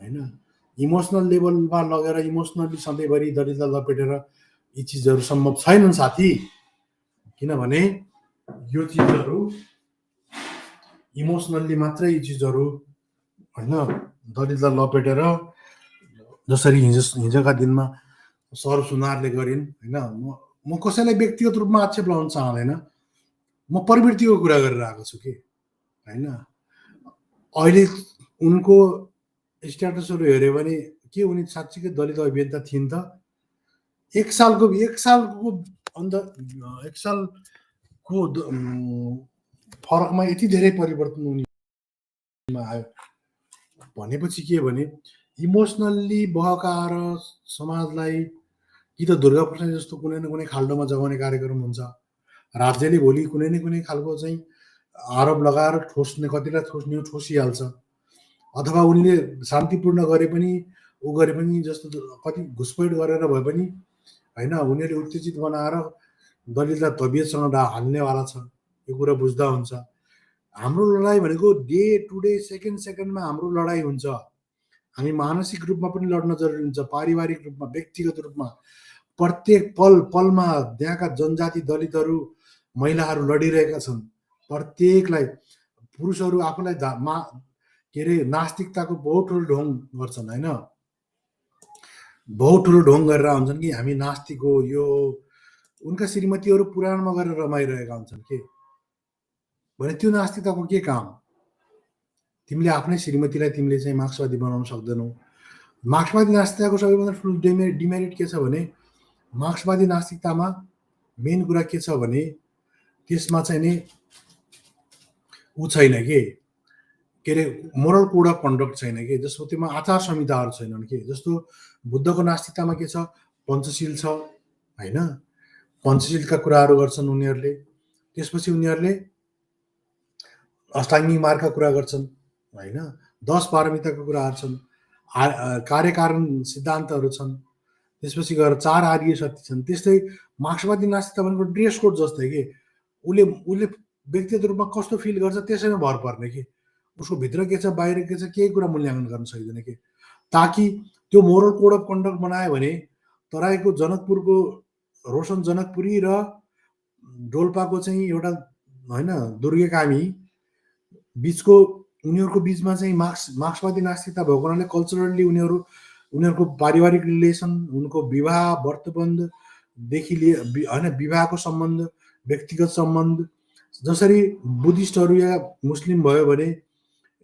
होइन। इमोसनल लेभलमा लगेर इमोसनली सधैँभरि दलितलाई लपेटेर यी चिजहरू सम्भव छैनन् साथी। किनभने यो चिजहरू इमोसनल्ली मात्रै यी चिजहरू होइन दलितलाई लपेटेर जसरी हिजोका दिनमा सर सुनारले गरिन् होइन। म कसैलाई व्यक्तिगत रूपमा आक्षेप लगाउन चाहँदैन, म प्रवृत्तिको कुरा गरेर आएको छु कि होइन। अहिले उनको स्ट्याटसहरू हेऱ्यो भने के उनी साँच्चीकै दलित अभियन्ता थिइन् त? एक सालको अन्त 1 सालको फरकमा यति धेरै परिवर्तन उनी मनमा आयो। भनेपछि के भने इमोसनल्ली बहकाएर समाजलाई कि त दुर्गा प्रसाद जस्तो कुनै न कुनै खाल्डोमा जगाउने कार्यक्रम हुन्छ। राज्यले भोलि कुनै न कुनै खालको चाहिँ आरोप लगाएर ठोस्ने, कतिलाई ठोस्ने ठोसिहाल्छ। अथवा उनले शान्तिपूर्ण गरे पनि गरे पनि जस्तो कति घुसपैठ गरेर भए पनि होइन, उनीहरूले उत्तेजित बनाएर दलितलाई तबियतसँग हाल्नेवाला छ। यो कुरा बुझ्दा हुन्छ। हाम्रो लडाइँ भनेको डे टु डे, सेकेन्ड सेकेन्डमा हाम्रो लडाइँ हुन्छ। हामी मानसिक रूपमा पनि लड्न जरुरी हुन्छ, पारिवारिक रूपमा, व्यक्तिगत रूपमा। प्रत्येक पल पलमा त्यहाँका जनजाति दलितहरू, महिलाहरू लडिरहेका छन्। प्रत्येकलाई पुरुषहरू आफूलाई के अरे नास्तिकताको बहुत ठुलो ढोङ गर्छन् होइन, बहुत ठुलो ढोङ गरेर हुन्छन् कि हामी नास्तिक हो यो। उनका श्रीमतीहरू पुराणमा गएर रमाइरहेका हुन्छन् के भने त्यो नास्तिकताको के काम? तिमीले आफ्नै श्रीमतीलाई तिमीले चाहिँ मार्क्सवादी बनाउन सक्दैनौ। मार्क्सवादी नास्तिकताको सबैभन्दा ठुलो डिमेरिट के छ भने मार्क्सवादी नास्तिकतामा मेन कुरा के छ भने त्यसमा चाहिँ नि ऊ छैन के अरे मोरल कोड अफ कन्डक्ट छैन कि, जस्तो त्यसमा आचार संहिताहरू छैनन् कि। जस्तो बुद्धको नास्तिकतामा के छ, पञ्चशील छ होइन, पञ्चशीलका कुराहरू गर्छन् उनीहरूले। त्यसपछि उनीहरूले अष्टाङ्गिक मार्गका कुरा गर्छन् होइन, 10 पारमिताका कुराहरू छन्, कार्यकारण सिद्धान्तहरू छन्। त्यसपछि गएर 4 आर्य सत्य छन्। त्यस्तै मार्क्सवादी नास्तिकता भनेको ड्रेस कोड जस्तै कि उसले व्यक्तिगत रूपमा कस्तो फिल गर्छ त्यसैमा भर पर्ने कि, उसको भित्र के छ बाहिर के छ केही कुरा मूल्याङ्कन गर्न सकिँदैन कि। ताकि त्यो मोरल कोड अफ कन्डक्ट बनायो भने तराईको जनकपुरको रोशन जनकपुरी र डोल्पाको चाहिँ एउटा होइन दुर्गे कामी बिचको, उनीहरूको बिचमा चाहिँ मार्क्सवादी नास्तिकता भएको हुनाले कल्चरली उनीहरूको पारिवारिक रिलेसन, उनको विवाह व्रतबन्धदेखि लिए होइन, विवाहको सम्बन्ध, व्यक्तिगत सम्बन्ध, जसरी बुद्धिस्टहरू या मुस्लिम भयो भने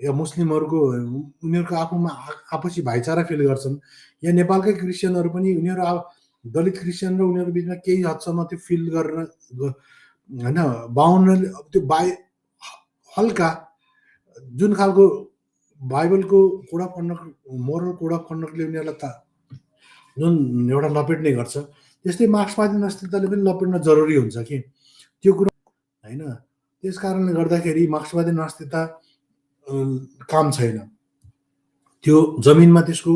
या मुस्लिमहरूको उनीहरूको आफूमा आपसी भाइचारा फिल गर्छन्, या नेपालकै क्रिस्चियनहरू पनि उनीहरू दलित क्रिस्चियन र उनीहरू बिचमा केही हदसम्म त्यो फिल गरेर होइन, बाहुनले त्यो हल्का जुन खालको बाइबलको code of conduct, moral code of कन्डक्टले उनीहरूलाई जुन एउटा लपेट्ने गर्छ, त्यस्तै मार्क्सवादी नास्तिकताले पनि लपेट्न जरुरी हुन्छ कि त्यो कुरा होइन। त्यस कारणले गर्दाखेरि मार्क्सवादी नास्तिकता काम छैन, त्यो जमिनमा त्यसको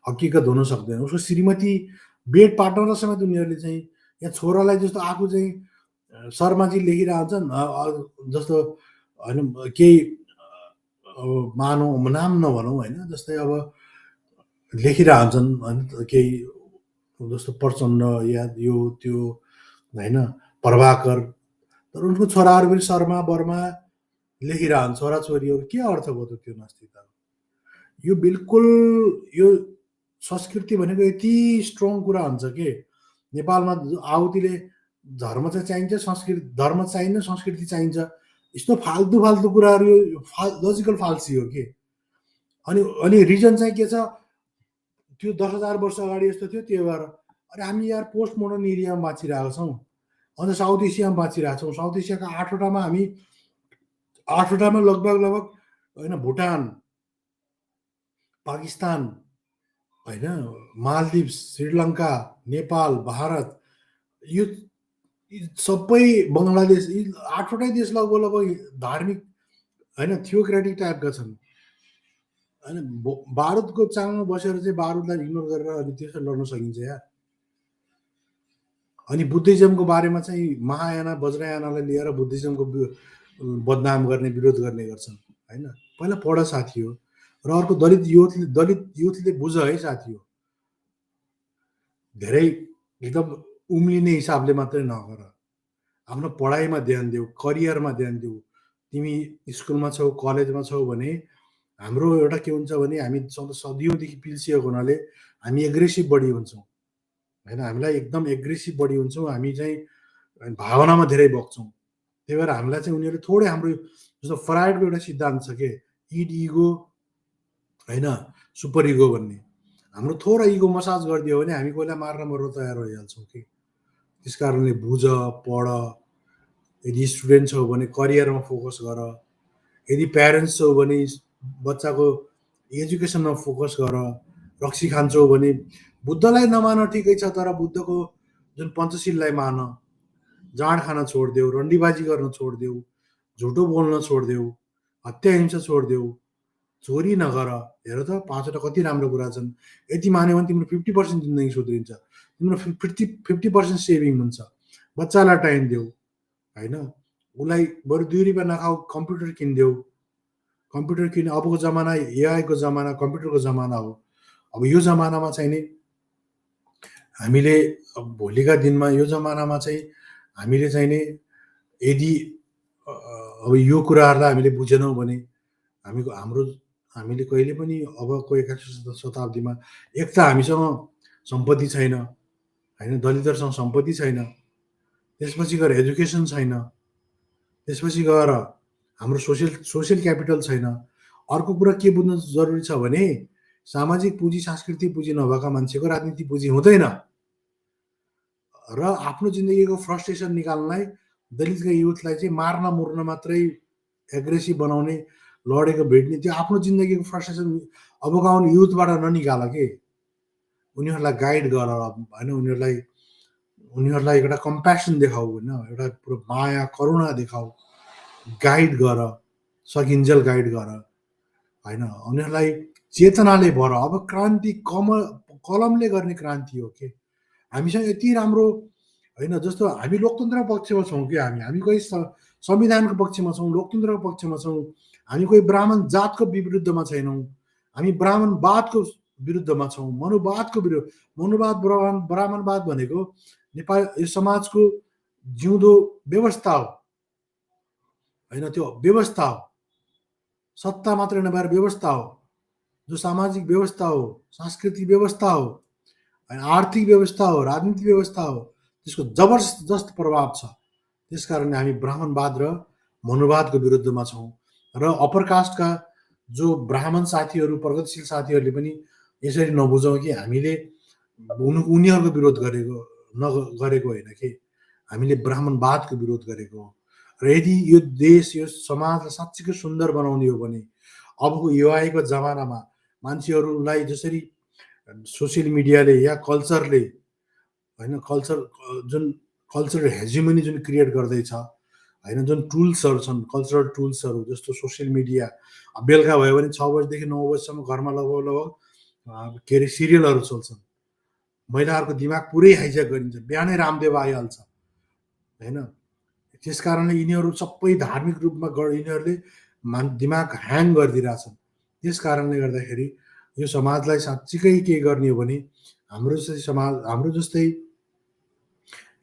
हकिकत हुन सक्दैन। उसको श्रीमती बेड पार्टनर समेत उनीहरूले चाहिँ या छोरालाई जस्तो आफू चाहिँ शर्माजी लेखिरहन्छन् जस्तो होइन, केही मानौँ नाम नभनौँ होइन, जस्तै अब लेखिरहन्छन् होइन, केही जस्तो प्रचण्ड या यो त्यो होइन, प्रभाकर, तर उनको छोराहरू पनि शर्मा वर्मा लेखिरहन्छ, छोराछोरीहरू। के अर्थ भयो त त्यो नास्तिकता? यो बिल्कुल यो संस्कृति भनेको यति स्ट्रङ कुरा हुन्छ कि नेपालमा आहुतिले धर्म चाहिँ चाहिन्छ, संस्कृति धर्म चाहिन्न, संस्कृति चाहिन्छ, यस्तो फाल्तु कुराहरू यो लजिकल फाल्सी हो कि। अनि रिजन चाहिँ के छ, त्यो 10,000 वर्ष अगाडि यस्तो थियो त्यो भएर अरे हामी यार पोस्ट मोडर्न एरियामा बाँचिरहेको छौँ, अन्त साउथ एसियामा बाँचिरहेको छौँ। साउथ एसियाका 8वटामा हामी 8वटामा लगभग होइन, भुटान, पाकिस्तान होइन, मालदिप्स, श्रीलङ्का, नेपाल, भारत, यो सबै बङ्गलादेश, यी 8वटै देश लगभग धार्मिक होइन थियोक्रेटिक टाइपका छन् होइन। बारुदको चाङमा बसेर चाहिँ बारुदलाई इग्नोर गरेर अनि त्यसरी लड्न सकिन्छ यार। अनि बुद्धिज्मको बारेमा चाहिँ महायाना वज्रयानालाई लिएर बुद्धिज्मको बदनाम गर्ने, विरोध गर्ने गर्छन् होइन। पहिला पढ साथी हो, र अर्को दलित युथले बुझ है साथी हो, धेरै एकदम उम्लिने हिसाबले मात्रै नगर, आफ्नो पढाइमा ध्यान देऊ, करियरमा ध्यान देऊ। तिमी स्कुलमा छौ, कलेजमा छौ भने हाम्रो एउटा के हुन्छ भने हामी सदियौँदेखि पिल्सिएको हुनाले हामी एग्रेसिभ बढी हुन्छौँ होइन, हामीलाई एकदम एग्रेसिभ बढी हुन्छौँ, हामी चाहिँ भावनामा धेरै बग्छौँ। त्यही भएर हामीलाई चाहिँ उनीहरूले थोरै हाम्रो जस्तो फ्राइडको एउटा सिद्धान्त छ के, इड इगो होइन सुपर इगो भन्ने, हाम्रो थोरै इगो मसाज गरिदियो भने हामी कोहीलाई मार्न मर्न तयार भइहाल्छौँ कि। त्यस कारणले बुझ, पढ, यदि स्टुडेन्ट छौ भने करियरमा फोकस गर, यदि प्यारेन्ट्स छौ भने बच्चाको एजुकेसनमा फोकस गर। रक्सी खान्छौ भने बुद्धलाई नमान ठिकै छ, तर बुद्धको जुन पञ्चशीललाई मान। जाँड खान छोडिदेऊ, रन्डीबाजी गर्न छोडिदेऊ, झुटो बोल्न छोडिदेऊ, हत्या हिंसा छोडिदेऊ, चोरी नगर। हेर त 5वटा कति राम्रो कुरा छन्। यति मान्यो भने तिम्रो 50% जिन्दगी सुध्रिन्छ, तिम्रो 50% सेभिङ हुन्छ। बच्चालाई टाइम देऊ होइन, उसलाई बरु 2 रुपियाँ नखाऊ, कम्प्युटर किनिदेऊ। कम्प्युटर किन, अबको जमाना एआईको जमाना, कम्प्युटरको जमाना हो। अब यो जमानामा चाहिँ नि हामीले भोलिका दिनमा यो जमानामा चाहिँ हामीले चाहिँ नि यदि अब यो कुराहरूलाई हामीले बुझेनौँ भने हामीले कहिले पनि अबको 21औं शताब्दीमा एक त हामीसँग सम्पत्ति छैन होइन, दलितहरूसँग सम्पत्ति छैन, त्यसपछि गएर एजुकेसन छैन, त्यसपछि गएर हाम्रो सोसियल क्यापिटल छैन। अर्को कुरा के बुझ्नु जरुरी छ भने सामाजिक पुँजी, सांस्कृतिक पुँजी नभएका मान्छेको राजनीतिक पुँजी हुँदैन। र आफ्नो जिन्दगीको फ्रस्ट्रेसन निकाल्नलाई दलितका युथलाई चाहिँ मार्न मुर्न मात्रै एग्रेसिभ बनाउने, लडेको भेट्ने, त्यो आफ्नो जिन्दगीको फ्रस्ट्रेसन अबको आउने युथबाट ननिकाल के। उनीहरूलाई गाइड गर होइन, उनीहरूलाई एउटा कम्प्यासन देखाऊ होइन, एउटा पुरो माया करुणा देखाऊ, गाइड गर, सकिन्जेल गाइड गर होइन। उनीहरूलाई चेतनाले भर। अब क्रान्ति कलमले गर्ने क्रान्ति हो के। हामीसँग यति राम्रो होइन, जस्तो हामी लोकतन्त्रको पक्षमा छौँ कि हामी कोही संविधानको पक्षमा छौँ, लोकतन्त्रको पक्षमा छौँ। हामी कोही ब्राह्मण जातको विरुद्धमा छैनौँ, हामी ब्राह्मणवादको विरुद्धमा छौँ, मनुवादको विरुद्ध। मनुवाद ब्राह्मणवाद भनेको नेपाल यो समाजको जिउँदो व्यवस्था हो होइन, त्यो व्यवस्था हो, सत्ता मात्रै नभएर व्यवस्था हो, जो सामाजिक व्यवस्था हो, सांस्कृतिक व्यवस्था हो, आर्थिक व्यवस्था हो, राजनीतिक व्यवस्था हो, त्यसको जबरजस्त प्रभाव छ। त्यसकारणले हामी ब्राह्मणवाद र मनुवादको विरुद्धमा छौँ। र अप्पर कास्टका जो ब्राह्मण साथीहरू, प्रगतिशील साथीहरूले पनि यसरी नबुझौँ कि हामीले उनीहरूको विरोध गरेको होइन कि हामीले ब्राह्मणवादको विरोध गरेको हो। र यदि यो देश, यो समाजलाई साँच्चीकै सुन्दर बनाउने हो भने अबको एआईको जमानामा मान्छेहरूलाई जसरी सोसियल मिडियाले या कल्चरले होइन, जुन कल्चरल हेजिमनी जुन क्रिएट गर्दैछ होइन, जुन टुल्सहरू छन्, कल्चरल टुल्सहरू जस्तो सोसियल मिडिया। बेलुका भयो भने 6 बजीदेखि 9 बजीसम्म घरमा लगभग के अरे सिरियलहरू चल्छन्। महिलाहरूको दिमाग पुरै हाइज्याक गरिन्छ, बिहानै रामदेव आइहाल्छ होइन। त्यस कारणले यिनीहरू सबै धार्मिक रूपमा यिनीहरूले दिमाग ह्याङ गरिदिरहेछन्। त्यस कारणले गर्दाखेरि यो समाजलाई साँच्चीकै के गर्ने हो भने हाम्रो जस्तै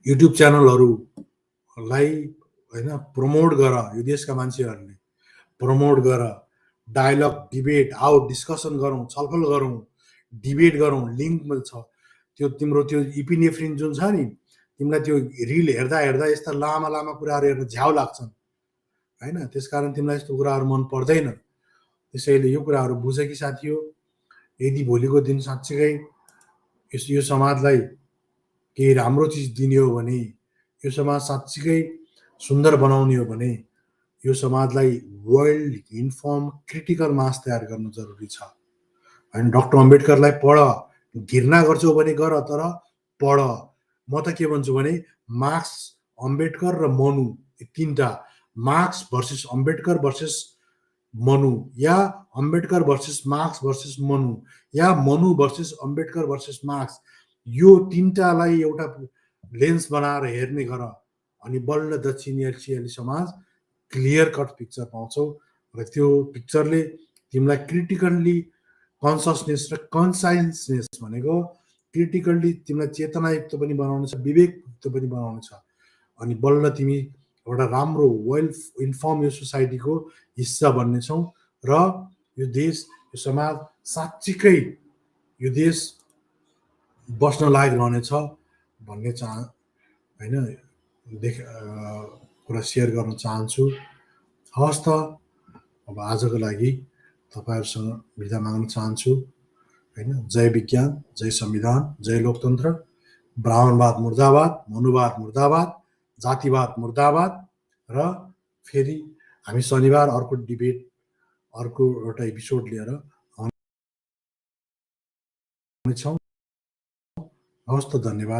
युट्युब च्यानलहरूलाई होइन प्रमोट गर। यो देशका मान्छेहरूले प्रमोट गर, डायलग, डिबेट, आओ डिस्कसन गरौँ, छलफल गरौँ, डिबेट गरौँ। लिङ्कमा छ त्यो तिम्रो त्यो इपिनेफ्रिन जुन छ नि, तिमीलाई त्यो रिल हेर्दा हेर्दा यस्ता लामा लामा कुराहरू हेर्न झ्याउ लाग्छन् होइन, त्यसकारण तिमीलाई यस्तो कुराहरू मन पर्दैन। त्यसैले यो कुराहरू बुझ कि साथी हो। यदि भोलिको दिन साँच्चीकै यो समाजलाई केही राम्रो चिज दिने हो भने, यो समाज साँच्चीकै सुन्दर बनाउने हो भने यो समाजलाई वर्ल्ड इन्फर्म क्रिटिकल मास तयार गर्न जरुरी छ होइन। डक्टर अम्बेडकरलाई पढ, घृणा गर्छौ भने गर, तर पढ। म त के भन्छु भने मार्क्स, अम्बेडकर र मनु, यी तीनटा, Marx versus Ambedkar versus Manu, या Ambedkar versus Marx versus Manu, या Manu versus Ambedkar versus Marx, यो तीनटालाई एउटा लेन्स बनाएर हेर्ने गर। अनि बल्ल दक्षिणी एसियाली समाज क्लियर कट पिक्चर पाउँछौ। र त्यो पिक्चरले तिमीलाई क्रिटिकल्ली कन्सियसनेस र कन्साइन्सनेस भनेको क्रिटिकल्ली तिमीलाई चेतनायुक्त पनि बनाउनेछ, विवेकयुक्त पनि बनाउनेछ। अनि बल्ल तिमी एउटा राम्रो वेल इन्फर्म यो सोसाइटीको हिस्सा बन्नेछौ। र यो देश, यो समाज साँच्चीकै यो देश बस्न लायक रहनेछ भन्ने होइन कुरा सेयर गर्न चाहन्छु। हवस् त, अब आजको लागि तपाईँहरूसँग बिदा माग्न चाहन्छु होइन। जय विज्ञान, जय संविधान, जय लोकतन्त्र। ब्राह्मणवाद मुर्दाबाद, मनुवाद मुर्दाबाद, जातिवाद मुर्दाबाद। र फेरि हामी शनिबार अर्को डिबेट, अर्को एउटा एपिसोड लिएर आउनेछौँ। हवस् त, धन्यवाद।